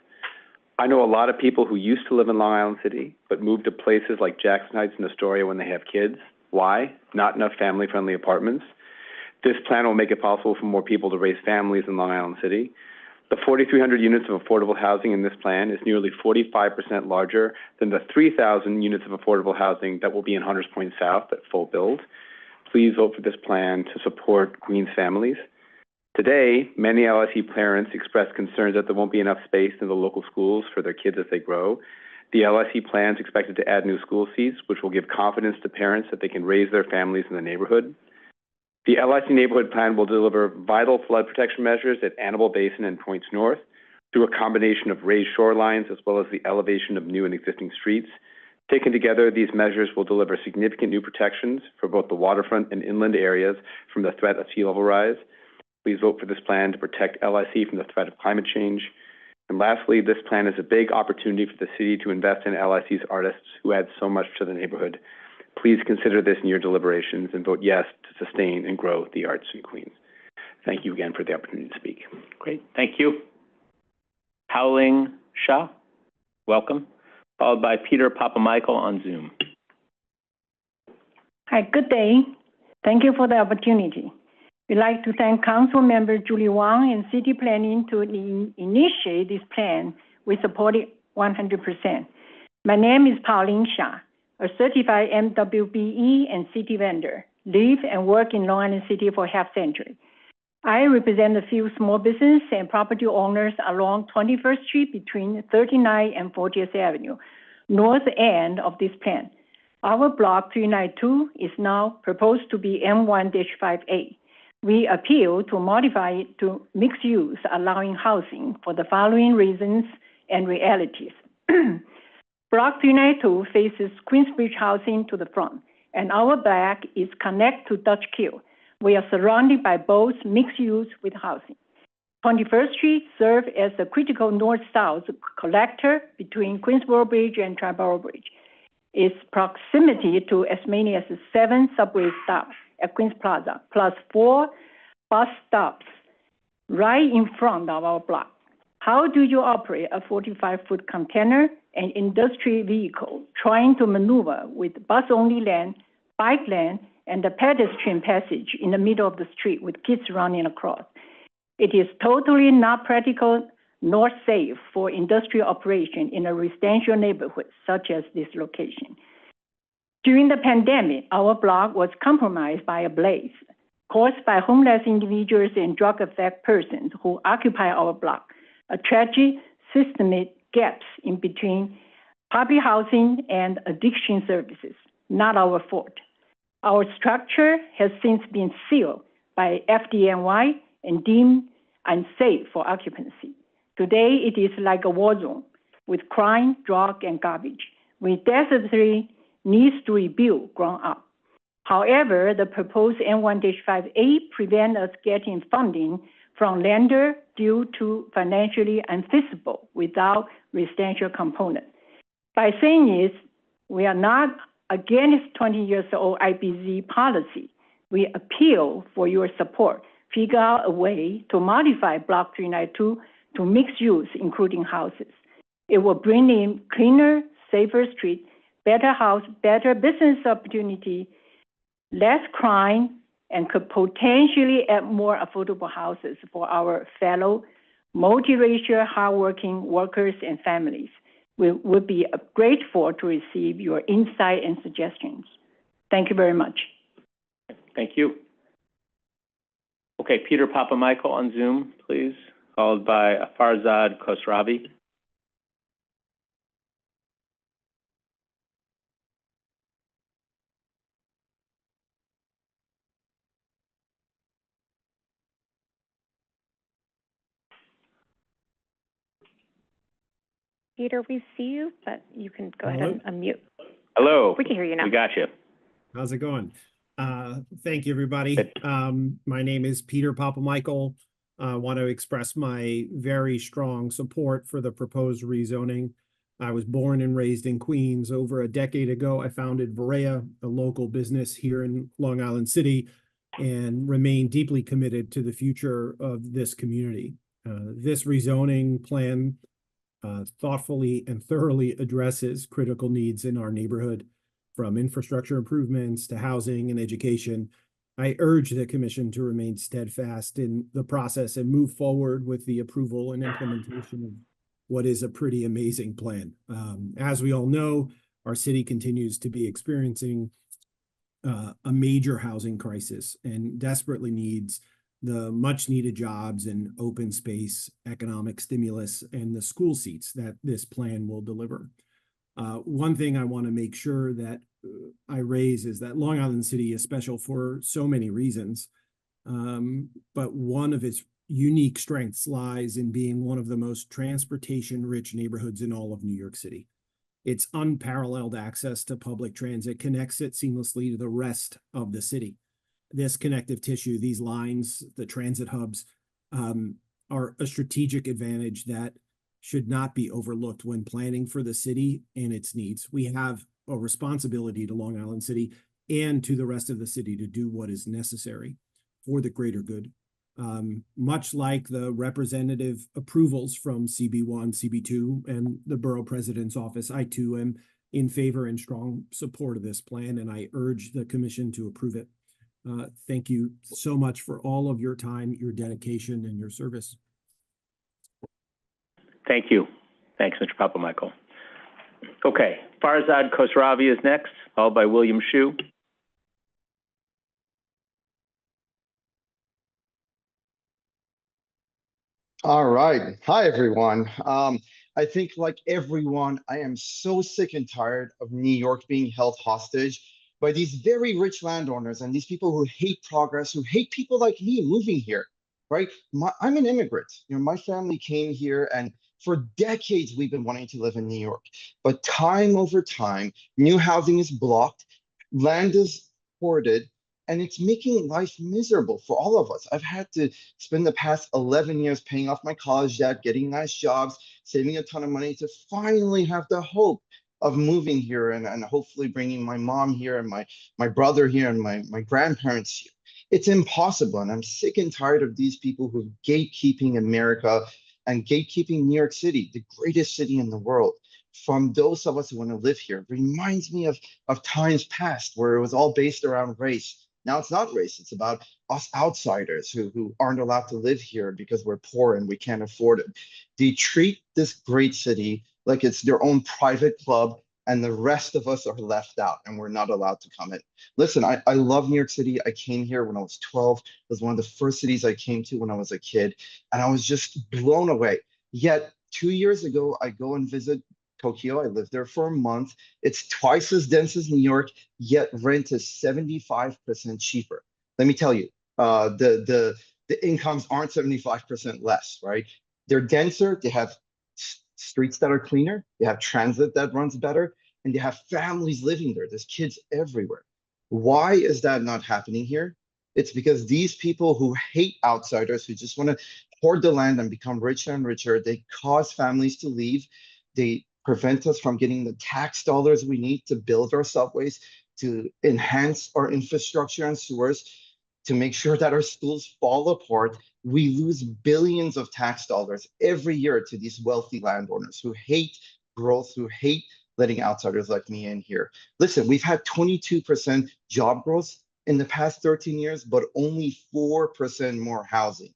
I know a lot of people who used to live in Long Island City, but moved to places like Jackson Heights and Astoria when they have kids. Why? Not enough family-friendly apartments. This plan will make it possible for more people to raise families in Long Island City. The 4,300 units of affordable housing in this plan is nearly 45% larger than the 3,000 units of affordable housing that will be in Hunters Point South at full build. Please vote for this plan to support Queens families. Today, many LIC parents express concerns that there won't be enough space in the local schools for their kids as they grow. The LIC plan is expected to add new school seats, which will give confidence to parents that they can raise their families in the neighborhood. The LIC neighborhood plan will deliver vital flood protection measures at Annabelle Basin and Points North through a combination of raised shorelines as well as the elevation of new and existing streets. Taken together, these measures will deliver significant new protections for both the waterfront and inland areas from the threat of sea level rise. Please vote for this plan to protect LIC from the threat of climate change. And lastly, this plan is a big opportunity for the city to invest in LIC's artists who add so much to the neighborhood. Please consider this in your deliberations and vote yes to sustain and grow the arts in Queens. Thank you again for the opportunity to speak. Great, thank you. Howling Shah, welcome, followed by Peter Papamichael on Zoom. Hi, good day. Thank you for the opportunity. We'd like to thank Council Member Julie Wang and City Planning to initiate this plan. We support it 100%. My name is Pauline Shah, a certified MWBE and city vendor, live and work in Long Island City for half century. I represent a few small business and property owners along 21st Street between 39th and 40th Avenue, north end of this plan. Our block 392 is now proposed to be M1-5A. We appeal to modify it to mixed use, allowing housing for the following reasons and realities. Block 392 faces Queensbridge housing to the front, and our back is connected to Dutch Kill. We are surrounded by both mixed use with housing. 21st Street serves as a critical north-south collector between Queensboro Bridge and Triborough Bridge. Its proximity to as many as 7 subway stops at Queens Plaza, plus 4 bus stops right in front of our block. How do you operate a 45-foot container and industry vehicle trying to maneuver with bus-only lane, bike lane, and the pedestrian passage in the middle of the street with kids running across? It is totally not practical nor safe for industrial operation in a residential neighborhood such as this location. During the pandemic, our block was compromised by a blaze caused by homeless individuals and drug-affected persons who occupy our block, a tragic systemic gaps in between public housing and addiction services, not our fault. Our structure has since been sealed by FDNY and deemed unsafe for occupancy. Today, it is like a war zone with crime, drug, and garbage. We desperately need to rebuild ground up. However, the proposed M1-5A prevents us getting funding from lender due to financially unfeasible without residential component. By saying this, we are not against 20 years old IBZ policy. We appeal for your support. Figure out a way to modify Block 392 to mixed use, including houses. It will bring in cleaner, safer streets, better house, better business opportunity, less crime, and could potentially add more affordable houses for our fellow multiracial, hardworking workers and families. We would be grateful to receive your insight and suggestions. Thank you very much. Thank you. Okay, Peter Papamichael on Zoom, please, followed by Farzad Khosravi. Peter, we see you, but you can go ahead and unmute. Hello. We can hear you now. We got you. How's it going? Thank you, everybody. My name is Peter Papamichael. I want to express my very strong support for the proposed rezoning. I was born and raised in Queens. Over a decade ago, I founded Berea, a local business here in Long Island City, and remain deeply committed to the future of this community. This rezoning plan thoughtfully and thoroughly addresses critical needs in our neighborhood, from infrastructure improvements to housing and education. I urge the Commission to remain steadfast in the process and move forward with the approval and implementation of what is a pretty amazing plan. As we all know, our city continues to be experiencing a major housing crisis and desperately needs the much needed jobs and open space, economic stimulus, and the school seats that this plan will deliver. One thing I want to make sure that I raise is that Long Island City is special for so many reasons. But one of its unique strengths lies in being one of the most transportation-rich neighborhoods in all of New York City. Its unparalleled access to public transit connects it seamlessly to the rest of the city. This connective tissue, these lines, the transit hubs, are a strategic advantage that should not be overlooked when planning for the city and its needs. We have a responsibility to Long Island City and to the rest of the city to do what is necessary for the greater good. Much like the representative approvals from CB1, CB2, and the Borough President's Office, I too am in favor and strong support of this plan, and I urge the Commission to approve it. Thank you so much for all of your time, your dedication, and your service. Thank you. Thanks, Mr. Papamichael. Okay, Farzad Khosravi is next, followed by William Shu. All right. Hi, everyone. I think like everyone, I am so sick and tired of New York being held hostage by these very rich landowners and these people who hate progress, who hate people like me moving here, right? I'm an immigrant. You know, my family came here, and for decades, we've been wanting to live in New York. But time over time, new housing is blocked, land is hoarded, and it's making life miserable for all of us. I've had to spend the past 11 years paying off my college debt, getting nice jobs, saving a ton of money to finally have the hope of moving here and hopefully bringing my mom here and my brother here and my grandparents here. It's impossible, and I'm sick and tired of these people who are gatekeeping America and gatekeeping New York City, the greatest city in the world, from those of us who want to live here. It reminds me of times past where it was all based around race. Now it's not race, it's about us outsiders who aren't allowed to live here because we're poor and we can't afford it. They treat this great city like it's their own private club, and the rest of us are left out and we're not allowed to come in. Listen, I love New York City. I came here when I was 12. It was one of the first cities I came to when I was a kid, and I was just blown away. Yet 2 years ago, I go and visit Tokyo. I lived there for a month. It's twice as dense as New York, yet rent is 75% cheaper. Let me tell you, the incomes aren't 75% less, right? They're denser. They have streets that are cleaner. They have transit that runs better, and they have families living there. There's kids everywhere. Why is that not happening here? It's because these people who hate outsiders, who just want to hoard the land and become richer and richer, they cause families to leave. They prevent us from getting the tax dollars we need to build our subways, to enhance our infrastructure and sewers, to make sure that our schools fall apart. We lose billions of tax dollars every year to these wealthy landowners who hate growth, who hate letting outsiders like me in here. Listen, we've had 22% job growth in the past 13 years, but only 4% more housing.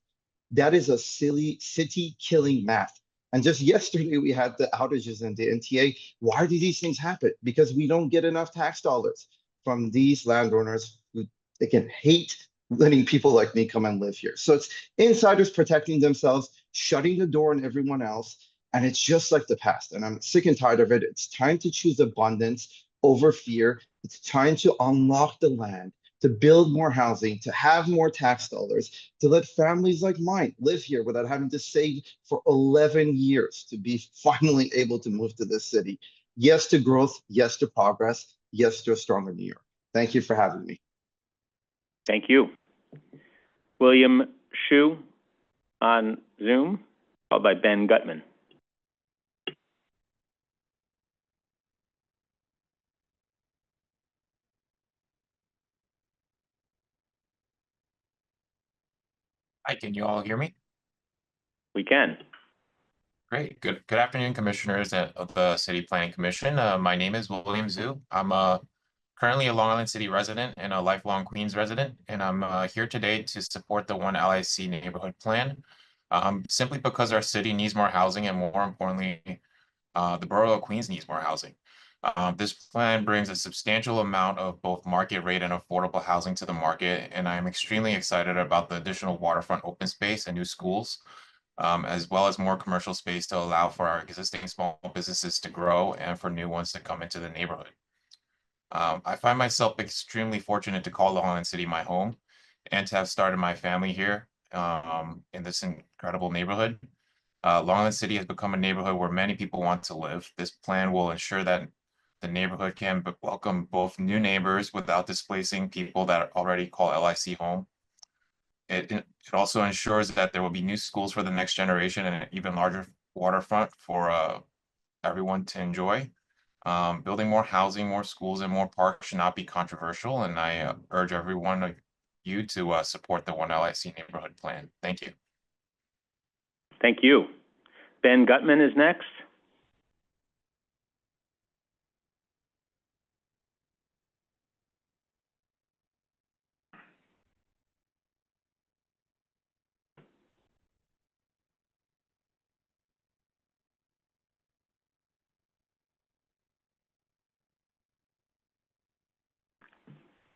That is a silly city-killing math. And just yesterday, we had the outages in the NTA. Why do these things happen? Because we don't get enough tax dollars from these landowners who, again, hate letting people like me come and live here. So it's insiders protecting themselves, shutting the door on everyone else, and it's just like the past. And I'm sick and tired of it. It's time to choose abundance over fear. It's time to unlock the land, to build more housing, to have more tax dollars, to let families like mine live here without having to save for 11 years to be finally able to move to this city. Yes to growth, yes to progress, yes to a stronger New York. Thank you for having me. Thank you. William Shu on Zoom, followed by Ben Gutman. Hi, can you all hear me? We can. Great. Good afternoon, commissioners of the City Planning Commission. My name is William Zhu. I'm currently a Long Island City resident and a lifelong Queens resident, and I'm here today to support the One LIC neighborhood plan, simply because our city needs more housing, and more importantly, the borough of Queens needs more housing. This plan brings a substantial amount of both market rate and affordable housing to the market, and I'm extremely excited about the additional waterfront open space and new schools, as well as more commercial space to allow for our existing small businesses to grow and for new ones to come into the neighborhood. I find myself extremely fortunate to call Long Island City my home and to have started my family here in this incredible neighborhood. Long Island City has become a neighborhood where many people want to live. This plan will ensure that the neighborhood can welcome both new neighbors without displacing people that already call LIC home. It also ensures that there will be new schools for the next generation and an even larger waterfront for everyone to enjoy. Building more housing, more schools, and more parks should not be controversial, and I urge everyone of you to support the One LIC neighborhood plan. Thank you. Thank you. Ben Gutman is next.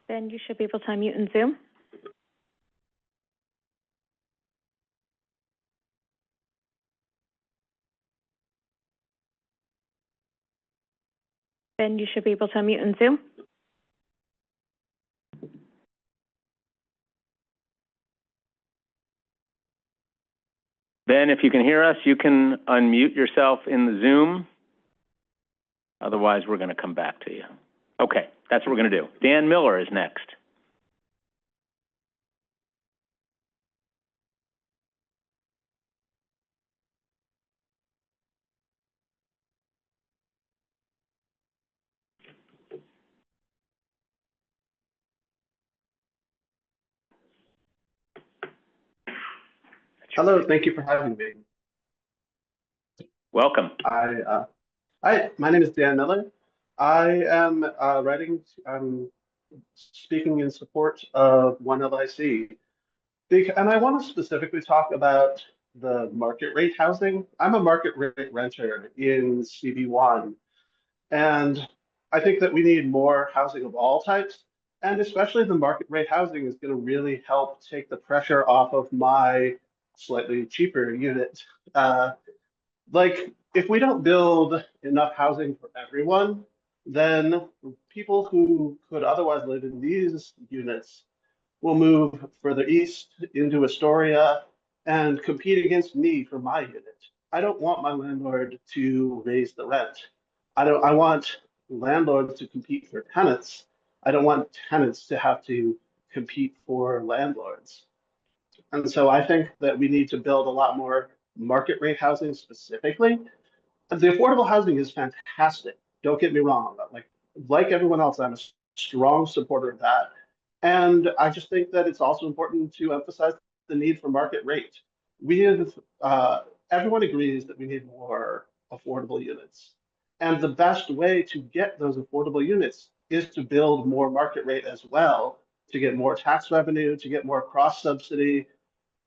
Ben, you should be able to unmute in Zoom. Ben, you should be able to unmute in Zoom. Ben, if you can hear us, you can unmute yourself in the Zoom. Otherwise, we're going to come back to you. Okay, that's what we're going to do. Dan Miller is next. Hello, thank you for having me. Welcome. Hi, my name is Dan Miller. I am speaking in support of One LIC. And I want to specifically talk about the market rate housing. I'm a market rate renter in CB1, and I think that we need more housing of all types, and especially the market rate housing is going to really help take the pressure off of my slightly cheaper unit. Like, if we don't build enough housing for everyone, then people who could otherwise live in these units will move further east into Astoria and compete against me for my unit. I don't want my landlord to raise the rent. I want landlords to compete for tenants. I don't want tenants to have to compete for landlords. And so I think that we need to build a lot more market rate housing specifically. The affordable housing is fantastic. Don't get me wrong. Like everyone else, I'm a strong supporter of that. And I just think that it's also important to emphasize the need for market rate. Everyone agrees that we need more affordable units. And the best way to get those affordable units is to build more market rate as well, to get more tax revenue, to get more cross subsidy.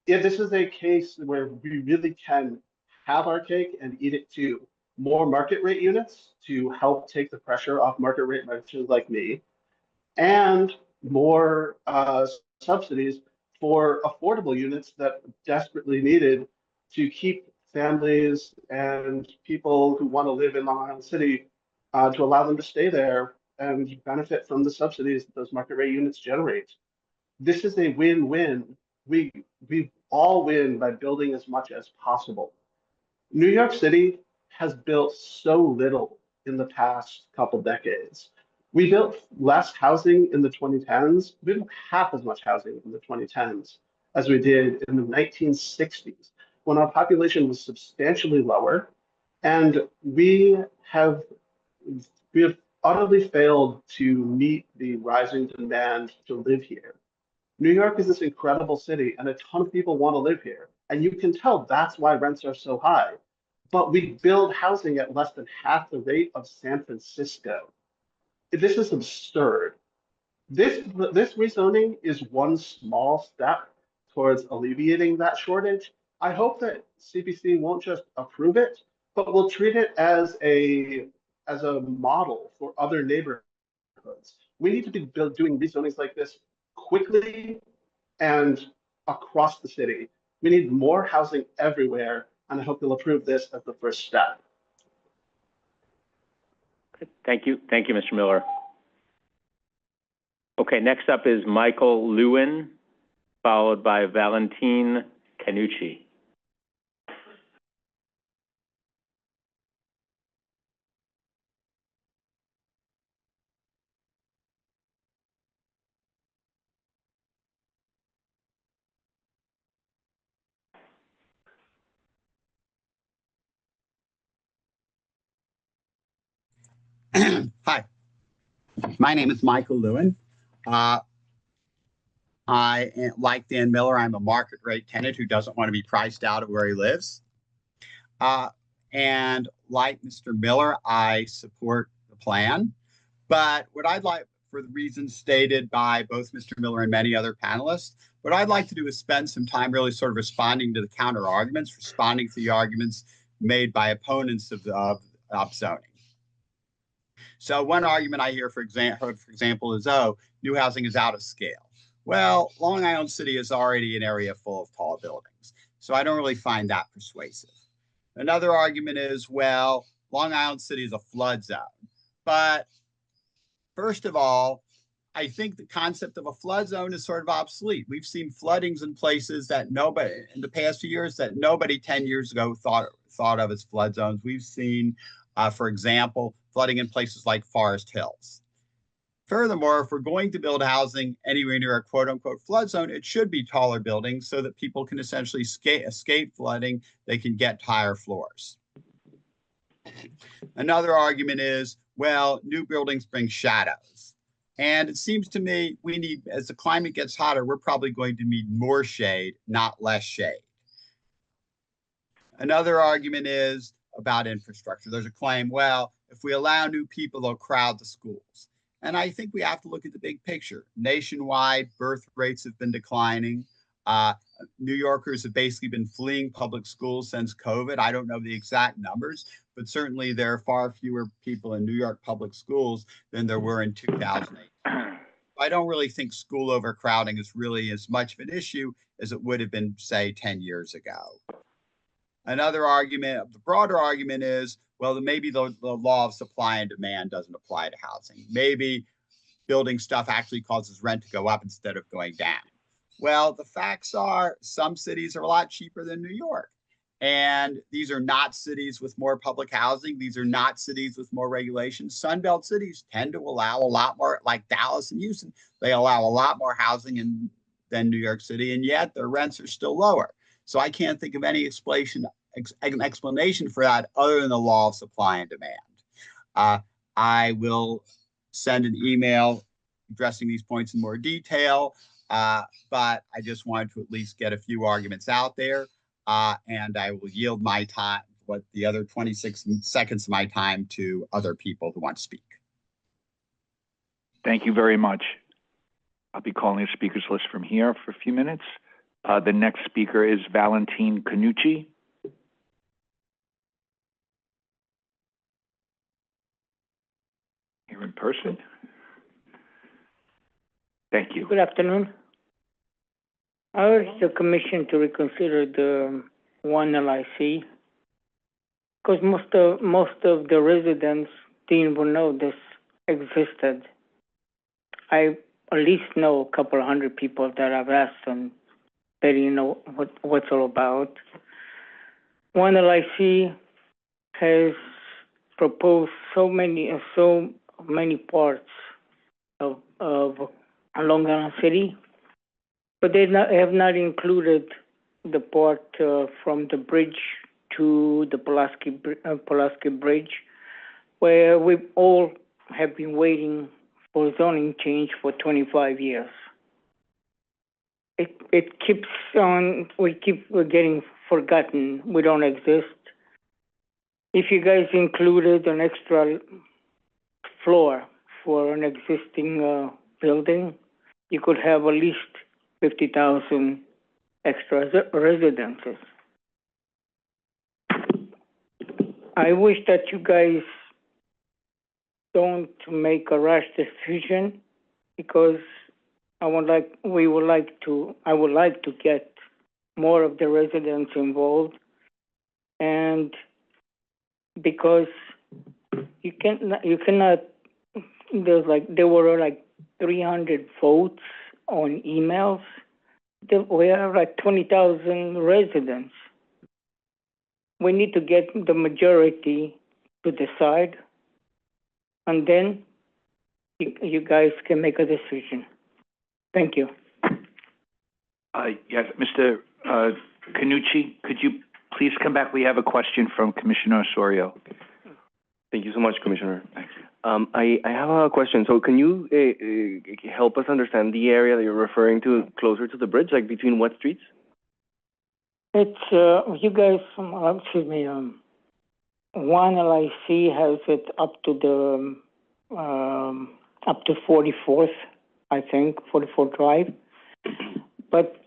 If this is a case where we really can have our cake and eat it too, more market rate units to help take the pressure off market rate renters like me, and more subsidies for affordable units that desperately needed to keep families and people who want to live in Long Island City to allow them to stay there and benefit from the subsidies that those market rate units generate. This is a win-win. We all win by building as much as possible. New York City has built so little in the past couple decades. We built less housing in the 2010s. We built half as much housing in the 2010s as we did in the 1960s, when our population was substantially lower. And we have utterly failed to meet the rising demand to live here. New York is this incredible city, and a ton of people want to live here. And you can tell that's why rents are so high. But we build housing at less than half the rate of San Francisco. This is absurd. This rezoning is one small step towards alleviating that shortage. I hope that CPC won't just approve it, but will treat it as a as a model for other neighborhoods. We need to be doing rezonings like this quickly and across the city. We need more housing everywhere, and I hope you'll approve this as the first step. Thank you, Mr. Miller. Okay, next up is Michael Lewin, followed by Valentine Canucci. Hi, my name is Michael Lewin. Like Dan Miller, I'm a market rate tenant who doesn't want to be priced out of where he lives. And like Mr. Miller, I support the plan. But what I'd like, for the reasons stated by both Mr. Miller and many other panelists, what I'd like to do is spend some time really sort of responding to the counter arguments, responding to the arguments made by opponents of zoning. So one argument I hear, for example, is, oh, new housing is out of scale. Well, Long Island City is already an area full of tall buildings, so I don't really find that persuasive. Another argument is, well, Long Island City is a flood zone. But first of all, I think the concept of a flood zone is sort of obsolete. We've seen floodings in places that nobody, in the past few years, that nobody 10 years ago thought of as flood zones. We've seen, for example, flooding in places like Forest Hills. Furthermore, if we're going to build housing anywhere near a quote-unquote flood zone, it should be taller buildings so that people can essentially escape flooding. They can get higher floors. Another argument is, well, new buildings bring shadows. And it seems to me we need, as the climate gets hotter, we're probably going to need more shade, not less shade. Another argument is about infrastructure. There's a claim, well, if we allow new people, they'll crowd the schools. And I think we have to look at the big picture. Nationwide, birth rates have been declining. New Yorkers have basically been fleeing public schools since COVID. I don't know the exact numbers, but certainly there are far fewer people in New York public schools than there were in 2008. I don't really think school overcrowding is really as much of an issue as it would have been, say, 10 years ago. Another argument, the broader argument is, well, maybe the law of supply and demand doesn't apply to housing. Maybe building stuff actually causes rent to go up instead of going down. Well, the facts are some cities are a lot cheaper than New York. And these are not cities with more public housing. These are not cities with more regulations. Sunbelt cities tend to allow a lot more, like Dallas and Houston, they allow a lot more housing than New York City, and yet their rents are still lower. So I can't think of any explanation for that other than the law of supply and demand. I will send an email addressing these points in more detail, but I just wanted to at least get a few arguments out there, and I will yield my time, the other 26 seconds of my time, to other people who want to speak. Thank you very much. I'll be calling a speakers list from here for a few minutes. The next speaker is Valentine Canucci. Here in person. Thank you. Good afternoon. I urge the commission to reconsider the one LIC because most of the residents didn't even know this existed. I at least know a couple of hundred people that I've asked and they didn't know what's all about. One LIC has proposed so many parts of Long Island City, but they have not included the part from the bridge to the Pulaski Bridge, where we all have been waiting for zoning change for 25 years. It keeps on, we're getting forgotten. We don't exist. If you guys included an extra floor for an existing building, you could have at least 50,000 extra residences. I wish that you guys don't make a rash decision, because I would like to get more of the residents involved, and because you cannot, there were like 300 votes on emails. We have like 20,000 residents. We need to get the majority to decide, and then you guys can make a decision. Thank you. Yes, Mr. Canucci, could you please come back? We have a question from Commissioner Osorio. Thank you so much, Commissioner. Thank you. I have a question. So can you help us understand the area that you're referring to closer to the bridge, like between what streets? It's, you guys, excuse me, one LIC has it up to 44th, I think, 44th Drive. But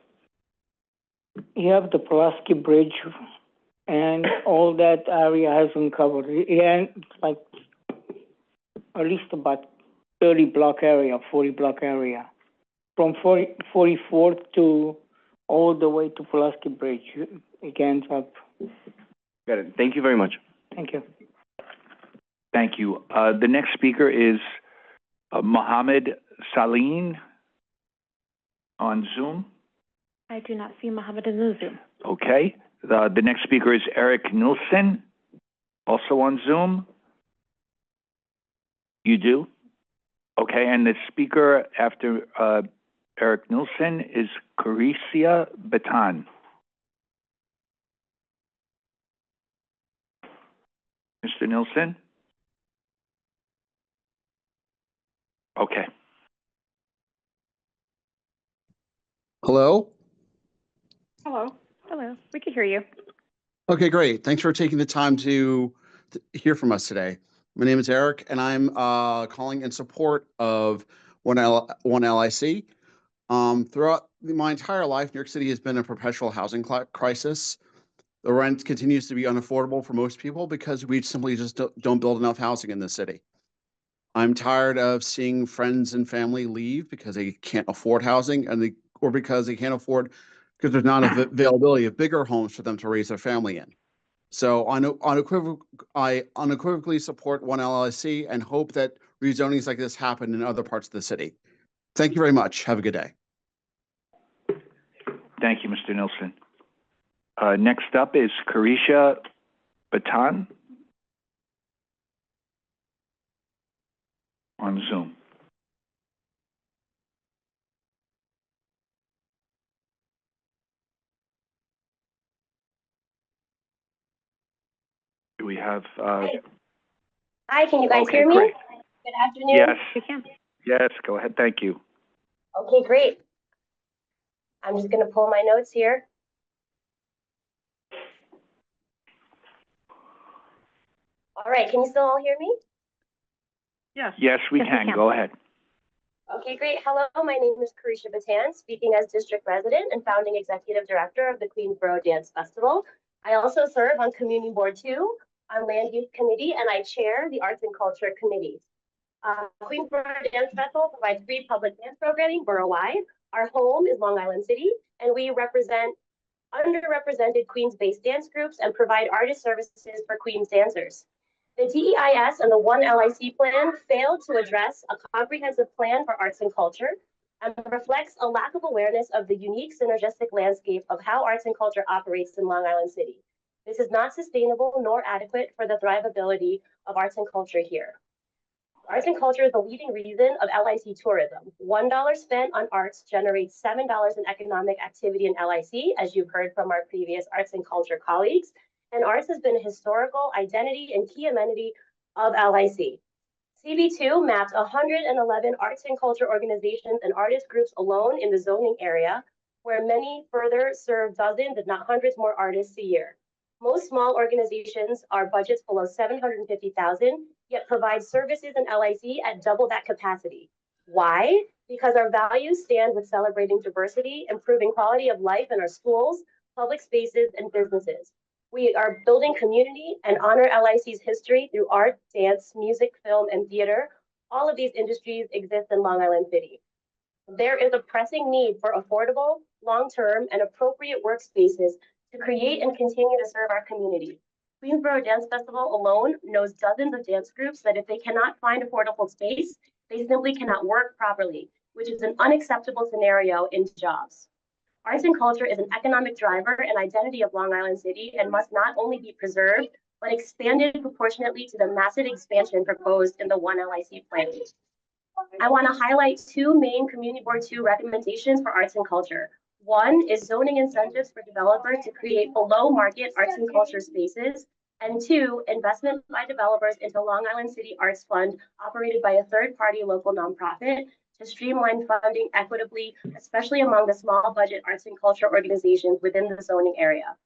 you have the Pulaski Bridge, and all that area hasn't covered. Yeah, like at least about 30 block area, 40 block area, from 44th to all the way to Pulaski Bridge. Again, up. Got it. Thank you very much. Thank you. Thank you. The next speaker is Mohammed Saleen on Zoom. I do not see Mohammed in the Zoom. Okay. The next speaker is Eric Nielsen, also on Zoom. You do? Okay, and the speaker after Eric Nielsen is Carisha Batan. Mr. Nielsen? Okay. Hello? Hello. Hello. We can hear you. Okay, great. Thanks for taking the time to hear from us today. My name is Eric, and I'm calling in support of One LIC. Throughout my entire life, New York City has been a perpetual housing crisis. The rent continues to be unaffordable for most people because we simply just don't build enough housing in the city. I'm tired of seeing friends and family leave because they can't afford housing, or because they can't afford, because there's not availability of bigger homes for them to raise their family in. So I unequivocally support One LIC and hope that rezonings like this happen in other parts of the city. Thank you very much. Have a good day. Thank you, Mr. Nielsen. Next up is Carisha Batan on Zoom. Do we have? Hi, can you guys okay, hear me? Great. Good afternoon. Yes. We can. Yes, go ahead. Thank you. Okay, great. I'm just going to pull my notes here. All right, can you still all hear me? Yes. Yes, we can. Go ahead. Okay, great. Hello, my name is Carisha Batan, speaking as district resident and founding executive director of the Queensboro Dance Festival. I also serve on Community Board 2, on Land Use Committee, and I chair the Arts and Culture Committee. Queensboro Dance Festival provides free public dance programming borough-wide. Our home is Long Island City, and we represent underrepresented Queens-based dance groups and provide artist services for Queens dancers. The DEIS and the One LIC plan failed to address a comprehensive plan for arts and culture and reflects a lack of awareness of the unique synergistic landscape of how arts and culture operates in Long Island City. This is not sustainable nor adequate for the thrivability of arts and culture here. Arts and culture is the leading reason of LIC tourism. $1 spent on arts generates $7 in economic activity in LIC, as you've heard from our previous arts and culture colleagues. And arts has been a historical identity and key amenity of LIC. CB2 mapped 111 arts and culture organizations and artist groups alone in the zoning area, where many further serve dozens, if not hundreds more artists a year. Most small organizations are budgets below $750,000, yet provide services in LIC at double that capacity. Why? Because our values stand with celebrating diversity, improving quality of life in our schools, public spaces, and businesses. We are building community and honor LIC's history through art, dance, music, film, and theater. All of these industries exist in Long Island City. There is a pressing need for affordable, long-term, and appropriate workspaces to create and continue to serve our community. Queensboro Dance Festival alone knows dozens of dance groups that if they cannot find affordable space, they simply cannot work properly, which is an unacceptable scenario in jobs. Arts and culture is an economic driver and identity of Long Island City and must not only be preserved, but expanded proportionately to the massive expansion proposed in the One LIC plan. I want to highlight two main Community Board 2 recommendations for arts and culture. One is zoning incentives for developers to create below market arts and culture spaces. And two, investment by developers into Long Island City Arts Fund operated by a third-party local nonprofit to streamline funding equitably, especially among the small budget arts and culture organizations within the zoning area.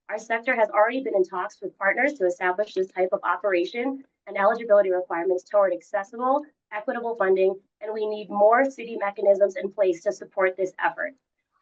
Our sector has already been in talks with partners to establish this type of operation and eligibility requirements toward accessible, equitable funding, and we need more city mechanisms in place to support this effort.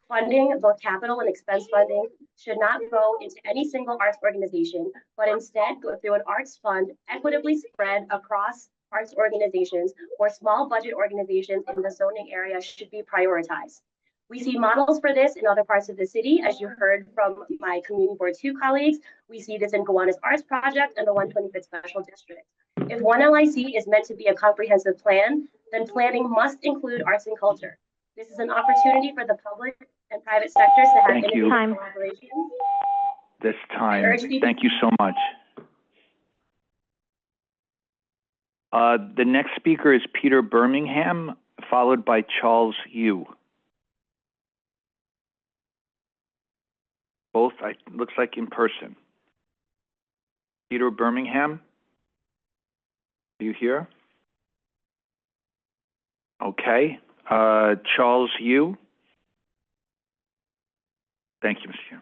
Funding, both capital and expense funding, should not go into any single arts organization, but instead go through an arts fund equitably spread across arts organizations or small budget organizations in the zoning area should be prioritized. We see models for this in other parts of the city, as you heard from my Community Board 2 colleagues. We see this in Gowanus Arts Project and the 125th Special District. If One LIC is meant to be a comprehensive plan, then planning must include arts and culture. This is an opportunity for the public and private sectors to have innovative collaborations. This time. Thank you so much. The next speaker is Peter Birmingham, followed by Charles Yu. Both, looks like in person. Peter Birmingham, are you here? Okay. Charles Yu. Thank you, Mr. Chair.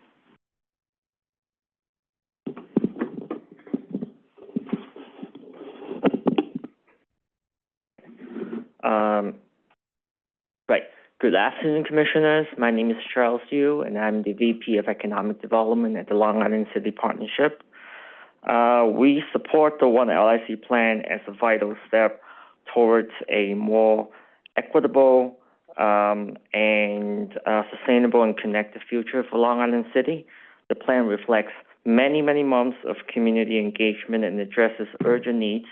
Right. Good afternoon, Commissioners. My name is Charles Yu, and I'm the VP of Economic Development at the Long Island City Partnership. We support the One LIC plan as a vital step towards a more equitable and sustainable and connected future for Long Island City. The plan reflects many, many months of community engagement and addresses urgent needs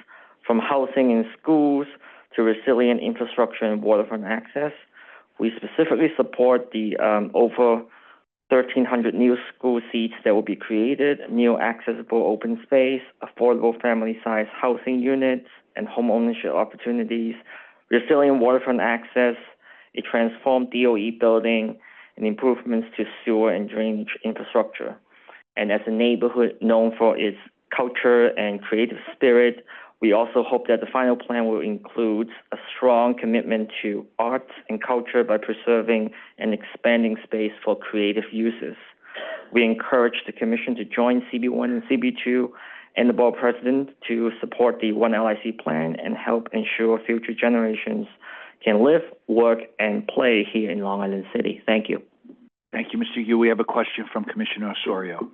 from housing and schools to resilient infrastructure and waterfront access. We specifically support the over 1,300 new school seats that will be created, new accessible open space, affordable family-sized housing units, and home ownership opportunities, resilient waterfront access, a transformed DOE building, and improvements to sewer and drainage infrastructure. And as a neighborhood known for its culture and creative spirit, we also hope that the final plan will include a strong commitment to arts and culture by preserving and expanding space for creative uses. We encourage the Commission to join CB1 and CB2 and the Board President to support the One LIC plan and help ensure future generations can live, work, and play here in Long Island City. Thank you. Thank you, Mr. Yu. We have a question from Commissioner Osorio.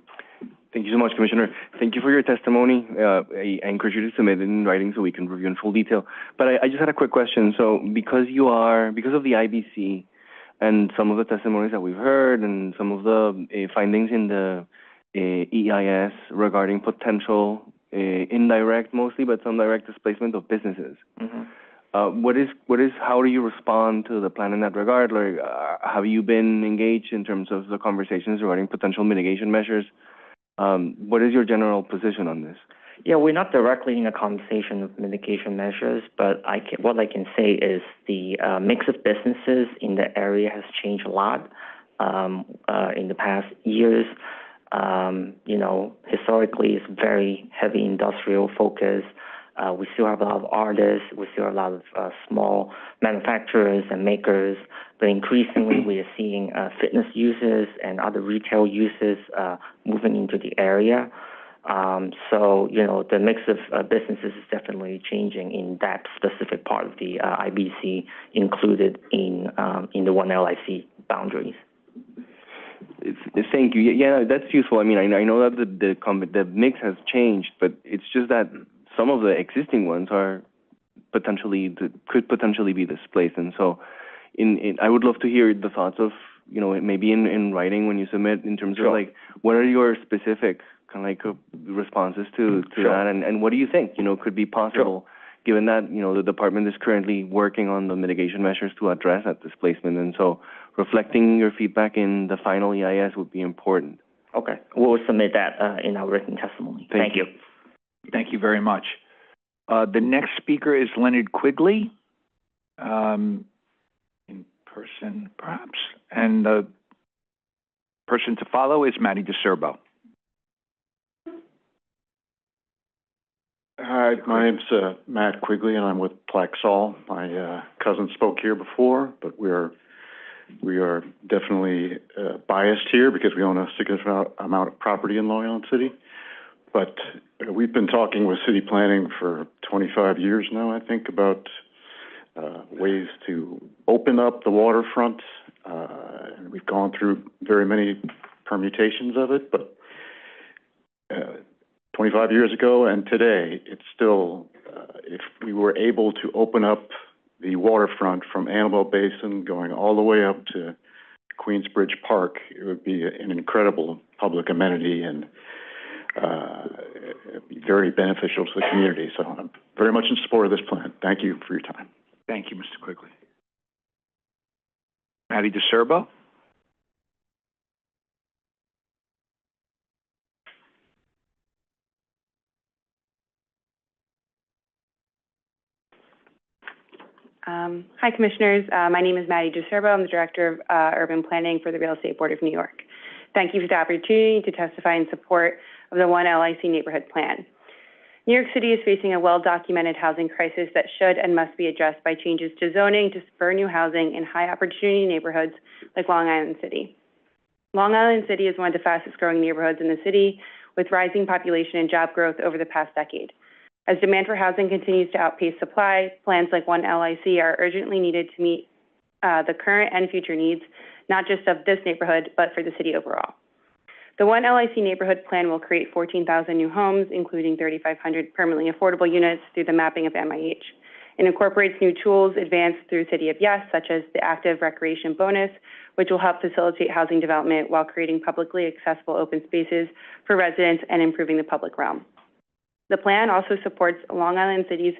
Thank you so much, Commissioner. Thank you for your testimony. I encourage you to submit it in writing so we can review in full detail. But I just had a quick question. So because of the IBC and some of the testimonies that we've heard and some of the findings in the EIS regarding potential indirect mostly, but some direct displacement of businesses. How do you respond to the plan in that regard? Like, have you been engaged in terms of the conversations regarding potential mitigation measures? What is your general position on this? Yeah, we're not directly in a conversation of mitigation measures, but what I can say is the mix of businesses in the area has changed a lot in the past years. Historically, it's very heavy industrial focus. We still have a lot of artists. We still have a lot of small manufacturers and makers. But increasingly, we are seeing fitness users and other retail users moving into the area. So, the mix of businesses is definitely changing in that specific part of the IBC included in the One LIC boundaries. Thank you. Yeah, that's useful. I mean, I know that the mix has changed, but it's just that some of the existing ones are could potentially be displaced. And so I would love to hear the thoughts of, maybe in writing when you submit, in terms of like, what are your specific kind of like responses to that, and what do you think, could be possible, given that, the department is currently working on the mitigation measures to address that displacement. And so reflecting your feedback in the final EIS would be important. Okay, we'll submit that in our written testimony. Thank you. Thank you very much. The next speaker is Leonard Quigley, in person perhaps, and the person to follow is Matty DeSerbo. Hi, my name's Matt Quigley, and I'm with Plaxall. My cousin spoke here before, but we are definitely biased here because we own a significant amount of property in Long Island City. But we've been talking with city planning for 25 years now, I think, about ways to open up the waterfront. And we've gone through very many permutations of it, but 25 years ago and today, it's still, if we were able to open up the waterfront from Annabelle Basin going all the way up to Queensbridge Park, it would be an incredible public amenity and be very beneficial to the community. So I'm very much in support of this plan. Thank you for your time. Thank you, Mr. Quigley. Matty DeSerbo. Hi, Commissioners. My name is Matty DeSerbo. I'm the Director of Urban Planning for the Real Estate Board of New York. Thank you for the opportunity to testify in support of the One LIC Neighborhood Plan. New York City is facing a well-documented housing crisis that should and must be addressed by changes to zoning to spur new housing in high-opportunity neighborhoods like Long Island City. Long Island City is one of the fastest-growing neighborhoods in the city, with rising population and job growth over the past decade. As demand for housing continues to outpace supply, plans like One LIC are urgently needed to meet the current and future needs, not just of this neighborhood, but for the city overall. The One LIC Neighborhood Plan will create 14,000 new homes, including 3,500 permanently affordable units through the mapping of MIH. It incorporates new tools advanced through City of Yes, such as the Active Recreation Bonus, which will help facilitate housing development while creating publicly accessible open spaces for residents and improving the public realm. The plan also supports Long Island City's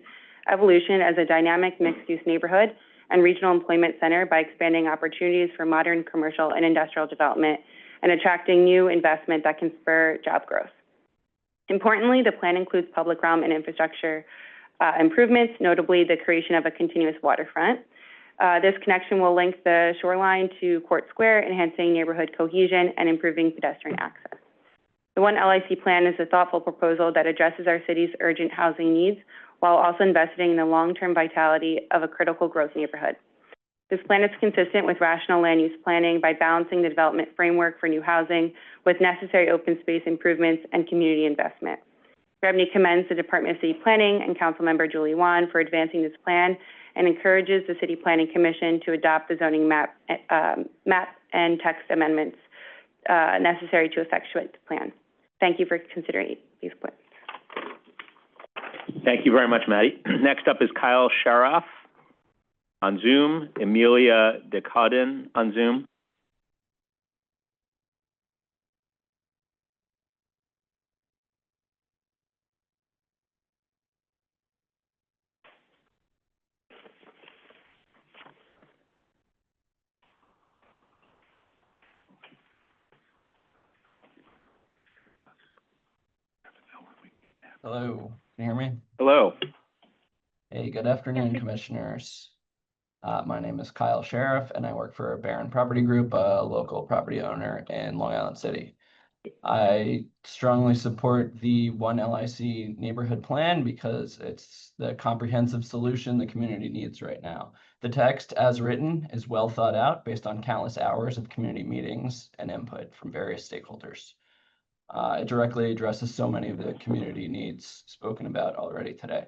evolution as a dynamic mixed-use neighborhood and regional employment center by expanding opportunities for modern commercial and industrial development and attracting new investment that can spur job growth. Importantly, the plan includes public realm and infrastructure improvements, notably the creation of a continuous waterfront. This connection will link the shoreline to Court Square, enhancing neighborhood cohesion and improving pedestrian access. The One LIC plan is a thoughtful proposal that addresses our city's urgent housing needs while also investing in the long-term vitality of a critical growth neighborhood. This plan is consistent with rational land use planning by balancing the development framework for new housing with necessary open space improvements and community investment. REBNY commends the Department of City Planning and Councilmember Julie Wan for advancing this plan and encourages the City Planning Commission to adopt the zoning map and text amendments necessary to effectuate the plan. Thank you for considering these plans. Thank you very much, Maddie. Next up is Kyle Sharaff on Zoom, Emilia Decadin on Zoom. Hello, can you hear me? Hello. Hey, good afternoon, Commissioners. My name is Kyle Sheriff, and I work for Barron Property Group, a local property owner in Long Island City. I strongly support the One LIC neighborhood plan because it's the comprehensive solution the community needs right now. The text, as written, is well thought out based on countless hours of community meetings and input from various stakeholders. It directly addresses so many of the community needs spoken about already today.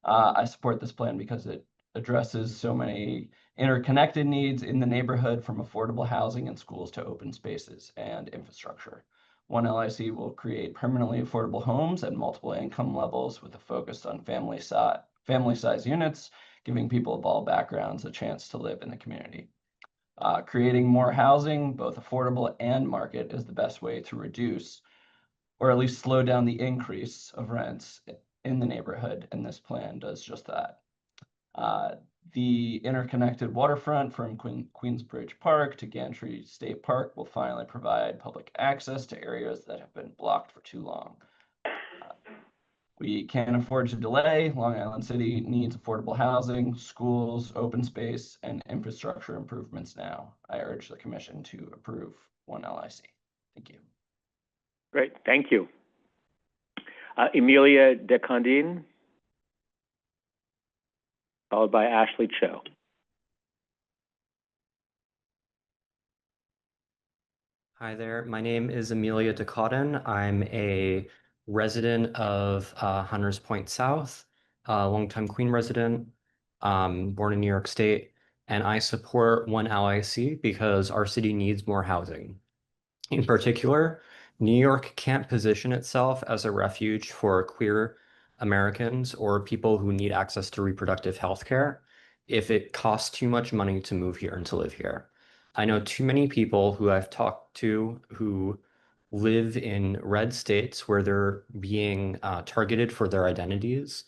I support this plan because it addresses so many interconnected needs in the neighborhood, from affordable housing and schools to open spaces and infrastructure. One LIC will create permanently affordable homes at multiple income levels with a focus on family size units, giving people of all backgrounds a chance to live in the community. Creating more housing, both affordable and market, is the best way to reduce or at least slow down the increase of rents in the neighborhood, and this plan does just that. The interconnected waterfront from Queensbridge Park to Gantry State Park will finally provide public access to areas that have been blocked for too long. We can't afford to delay. Long Island City needs affordable housing, schools, open space, and infrastructure improvements now. I urge the Commission to approve One LIC. Thank you. Great, thank you. Emilia DeCondine, followed by Ashley Cho. Hi there, my name is Amelia DeCaudin. I'm a resident of Hunters Point South, a longtime Queen resident, born in New York State, and I support One LIC because our city needs more housing. In particular, New York can't position itself as a refuge for queer Americans or people who need access to reproductive health care if it costs too much money to move here and to live here. I know too many people who I've talked to who live in red states where they're being targeted for their identities,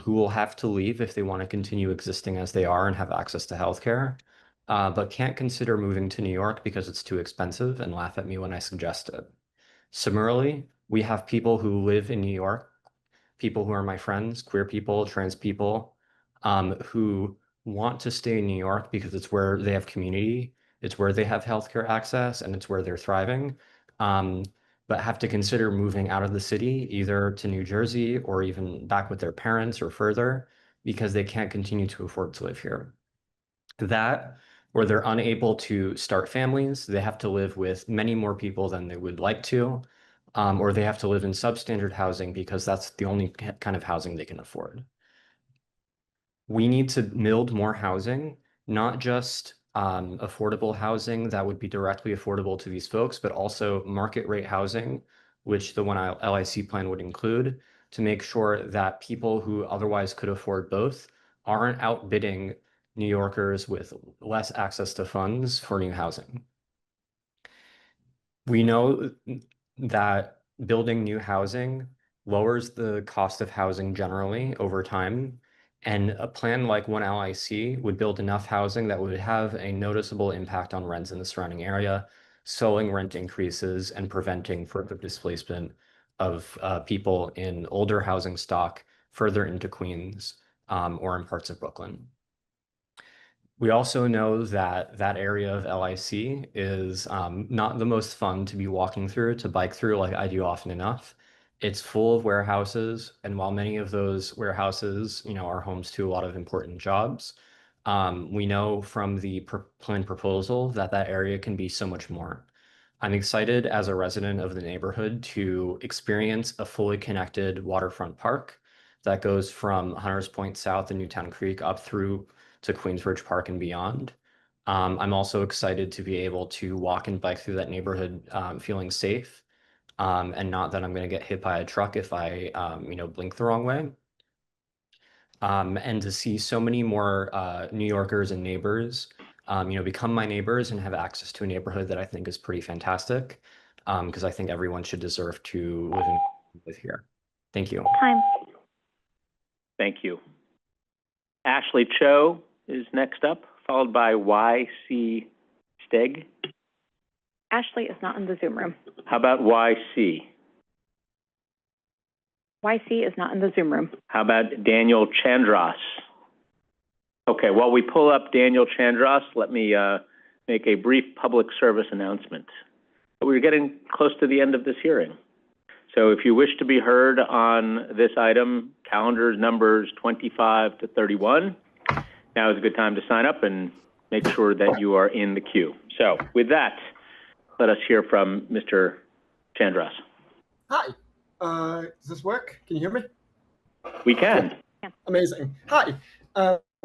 who will have to leave if they want to continue existing as they are and have access to healthcare, but can't consider moving to New York because it's too expensive and laugh at me when I suggest it. Similarly, we have people who live in New York, people who are my friends, queer people, trans people, who want to stay in New York because it's where they have community, it's where they have healthcare access, and it's where they're thriving, but have to consider moving out of the city, either to New Jersey or even back with their parents or further, because they can't continue to afford to live here. That, or they're unable to start families, they have to live with many more people than they would like to, or they have to live in substandard housing because that's the only kind of housing they can afford. We need to build more housing, not just affordable housing that would be directly affordable to these folks, but also market rate housing, which the One LIC plan would include, to make sure that people who otherwise could afford both aren't outbidding New Yorkers with less access to funds for new housing. We know that building new housing lowers the cost of housing generally over time, and a plan like One LIC would build enough housing that would have a noticeable impact on rents in the surrounding area, slowing rent increases and preventing further displacement of people in older housing stock further into Queens or in parts of Brooklyn. We also know that that area of LIC is not the most fun to be walking through, to bike through like I do often enough. It's full of warehouses, and while many of those warehouses, are homes to a lot of important jobs, we know from the plan proposal that that area can be so much more. I'm excited as a resident of the neighborhood to experience a fully connected waterfront park that goes from Hunters Point South and Newtown Creek up through to Queensbridge Park and beyond. I'm also excited to be able to walk and bike through that neighborhood feeling safe, and not that I'm going to get hit by a truck if I, blink the wrong way. And to see so many more New Yorkers and neighbors, become my neighbors and have access to a neighborhood that I think is pretty fantastic, because I think everyone should deserve to live here. Thank you. Time. Thank you. Ashley Cho is next up, followed by Y.C. Stegg. Ashley is not in the Zoom room. How about Y.C.? YC is not in the Zoom room. How about Daniel Chandras? Okay, while we pull up Daniel Chandras, let me make a brief public service announcement. We're getting close to the end of this hearing. So if you wish to be heard on this item, calendar numbers 25 to 31, now is a good time to sign up and make sure that you are in the queue. So with that, let us hear from Mr. Chandras. Hi, does this work? Can you hear me? We can. Amazing. Hi,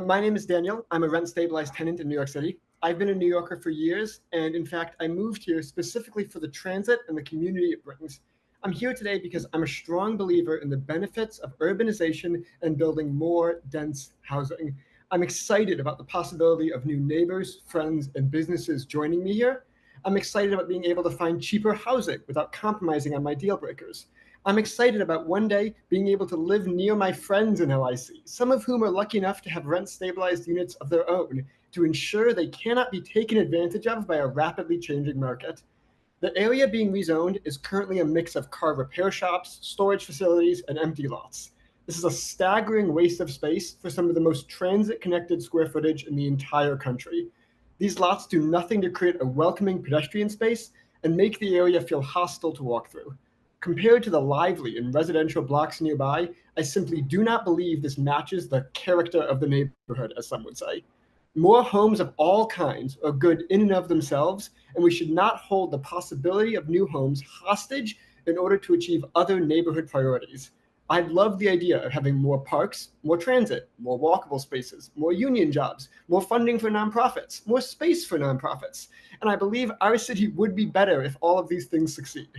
My name is Daniel. I'm a rent-stabilized tenant in New York City. I've been a New Yorker for years, and in fact, I moved here specifically for the transit and the community it brings. I'm here today because I'm a strong believer in the benefits of urbanization and building more dense housing. I'm excited about the possibility of new neighbors, friends, and businesses joining me here. I'm excited about being able to find cheaper housing without compromising on my deal breakers. I'm excited about one day being able to live near my friends in LIC, some of whom are lucky enough to have rent-stabilized units of their own to ensure they cannot be taken advantage of by a rapidly changing market. The area being rezoned is currently a mix of car repair shops, storage facilities, and empty lots. This is a staggering waste of space for some of the most transit-connected square footage in the entire country. These lots do nothing to create a welcoming pedestrian space and make the area feel hostile to walk through. Compared to the lively and residential blocks nearby, I simply do not believe this matches the character of the neighborhood, as some would say. More homes of all kinds are good in and of themselves, and we should not hold the possibility of new homes hostage in order to achieve other neighborhood priorities. I love the idea of having more parks, more transit, more walkable spaces, more union jobs, more funding for nonprofits, more space for nonprofits, and I believe our city would be better if all of these things succeed.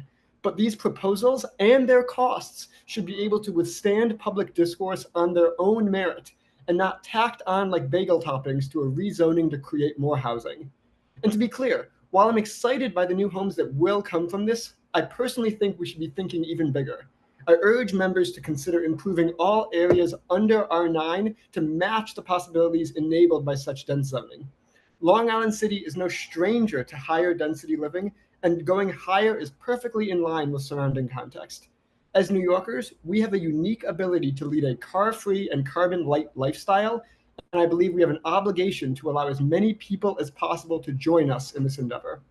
But these proposals and their costs should be able to withstand public discourse on their own merit and not tacked on like bagel toppings to a rezoning to create more housing. And to be clear, while I'm excited by the new homes that will come from this, I personally think we should be thinking even bigger. I urge members to consider improving all areas under R9 to match the possibilities enabled by such dense zoning. Long Island City is no stranger to higher density living, and going higher is perfectly in line with surrounding context. As New Yorkers, we have a unique ability to lead a car-free and carbon-light lifestyle, and I believe we have an obligation to allow as many people as possible to join us in this endeavor.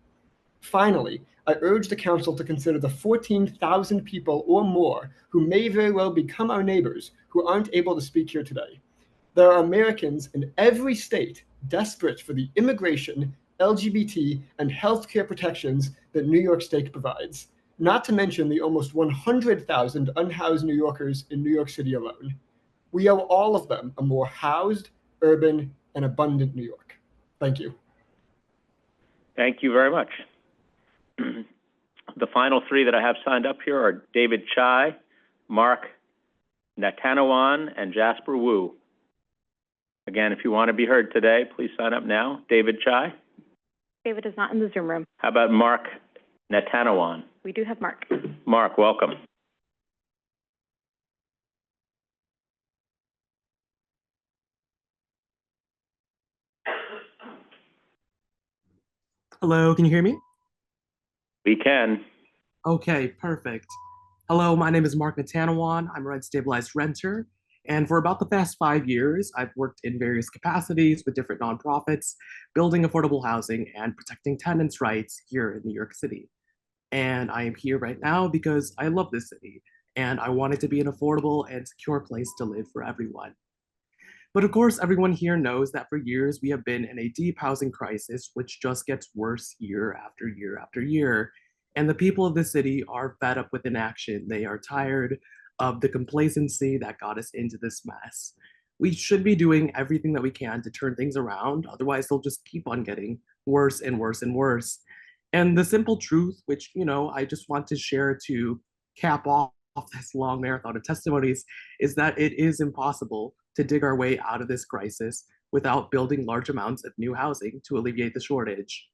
Finally, I urge the council to consider the 14,000 people or more who may very well become our neighbors who aren't able to speak here today. There are Americans in every state desperate for the immigration, LGBT, and healthcare protections that New York State provides, not to mention the almost 100,000 unhoused New Yorkers in New York City alone. We owe all of them a more housed, urban, and abundant New York. Thank you. Thank you very much. The final three that I have signed up here are David Chai, Mark Natanawan, and Jasper Wu. Again, if you want to be heard today, please sign up now. David Chai. David is not in the Zoom room. How about Mark Natanawan? We do have Mark. Mark, welcome. Hello, can you hear me? We can. Okay, perfect. Hello, my name is Mark Natanawan. I'm a rent-stabilized renter. And for about the past 5 years, I've worked in various capacities with different nonprofits, building affordable housing and protecting tenants' rights here in New York City. And I am here right now because I love this city, and I want it to be an affordable and secure place to live for everyone. But of course, everyone here knows that for years we have been in a deep housing crisis, which just gets worse year after year after year. And the people of the city are fed up with inaction. They are tired of the complacency that got us into this mess. We should be doing everything that we can to turn things around. Otherwise, they'll just keep on getting worse and worse and worse. And the simple truth, which, I just want to share to cap off this long marathon of testimonies, is that it is impossible to dig our way out of this crisis without building large amounts of new housing to alleviate the shortage.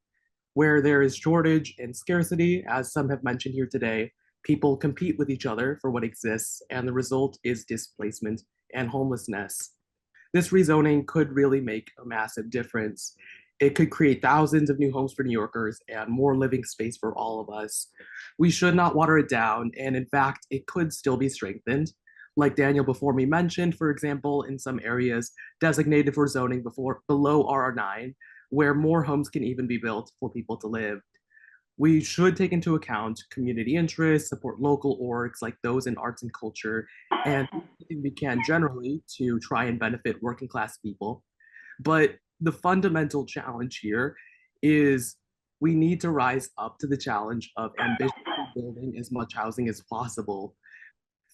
Where there is shortage and scarcity, as some have mentioned here today, people compete with each other for what exists, and the result is displacement and homelessness. This rezoning could really make a massive difference. It could create thousands of new homes for New Yorkers and more living space for all of us. We should not water it down, and in fact, it could still be strengthened. Like Daniel before me mentioned, for example, in some areas designated for zoning below RR9, where more homes can even be built for people to live. We should take into account community interests, support local orgs like those in arts and culture, and anything we can generally to try and benefit working class people. But the fundamental challenge here is we need to rise up to the challenge of ambitiously building as much housing as possible.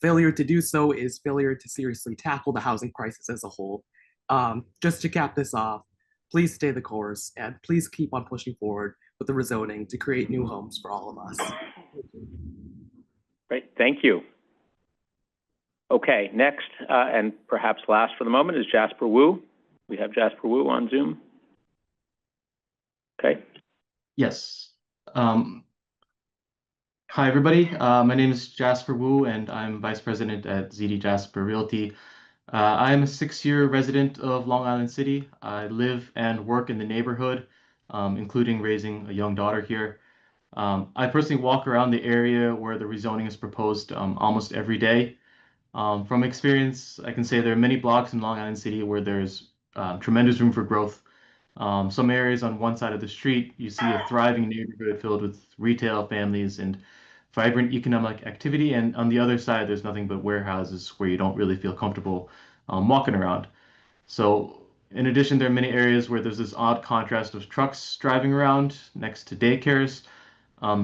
Failure to do so is failure to seriously tackle the housing crisis as a whole. Just to cap this off, please stay the course and please keep on pushing forward with the rezoning to create new homes for all of us. Great, thank you. Okay, next, and perhaps last for the moment, is Jasper Wu. We have Jasper Wu on Zoom. Okay. Yes. Hi, everybody. My name is Jasper Wu, and I'm Vice President at ZD Jasper Realty. I am a 6-year resident of Long Island City. I live and work in the neighborhood, including raising a young daughter here. I personally walk around the area where the rezoning is proposed almost every day. From experience, I can say there are many blocks in Long Island City where there's tremendous room for growth. Some areas on one side of the street, you see a thriving neighborhood filled with retail, families, and vibrant economic activity. And on the other side, there's nothing but warehouses where you don't really feel comfortable walking around. So in addition, there are many areas where there's this odd contrast of trucks driving around next to daycares.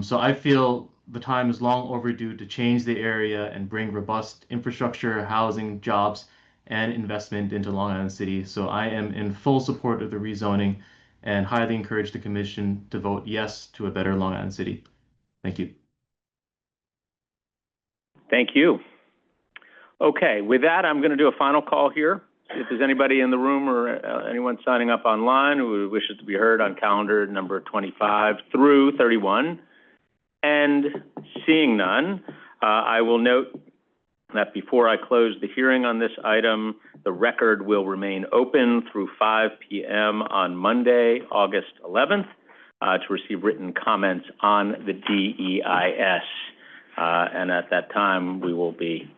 So I feel the time is long overdue to change the area and bring robust infrastructure, housing, jobs, and investment into Long Island City. So I am in full support of the rezoning and highly encourage the Commission to vote yes to a better Long Island City. Thank you. Thank you. Okay, with that, I'm going to do a final call here. If there's anybody in the room or anyone signing up online who wishes to be heard on calendar number 25 through 31, and seeing none, I will note that before I close the hearing on this item, the record will remain open through 5 p.m. on Monday, August 11th, to receive written comments on the DEIS. And at that time, we will be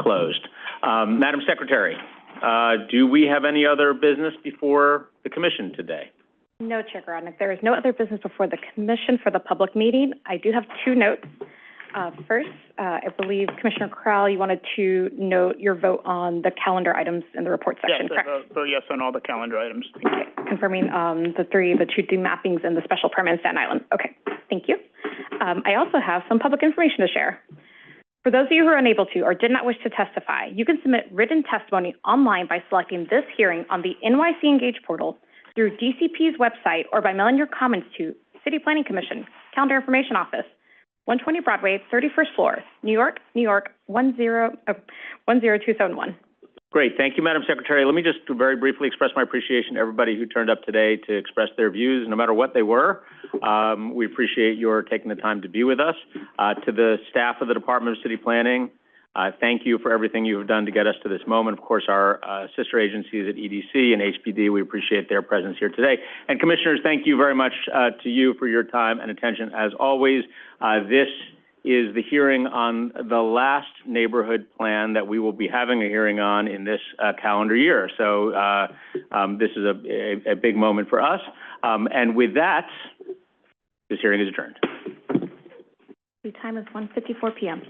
closed. Madam Secretary, do we have any other business before the Commission today? No, Chair Grodnick, there is no other business before the Commission for the public meeting. I do have 2 notes. First, I believe Commissioner Crowell, you wanted to note your vote on the calendar items in the report section, yes, correct? vote yes on all the calendar items. Okay, confirming the 2 mappings and the special permit in Staten Island. Okay, thank you. I also have some public information to share. For those of you who are unable to or did not wish to testify, you can submit written testimony online by selecting this hearing on the NYC Engage portal, through DCP's website, or by mailing your comments to City Planning Commission, Calendar Information Office, 120 Broadway, 31st floor, New York, 10271. Great, thank you, Madam Secretary. Let me just very briefly express my appreciation to everybody who turned up today to express their views, no matter what they were. We appreciate your taking the time to be with us. To the staff of the Department of City Planning, thank you for everything you have done to get us to this moment. Of course, our sister agencies at EDC and HPD, we appreciate their presence here today. And Commissioners, thank you very much to you for your time and attention. As always, this is the hearing on the last neighborhood plan that we will be having a hearing on in this calendar year. So this is a big moment for us. And with that, this hearing is adjourned. The time is 1:54 p.m.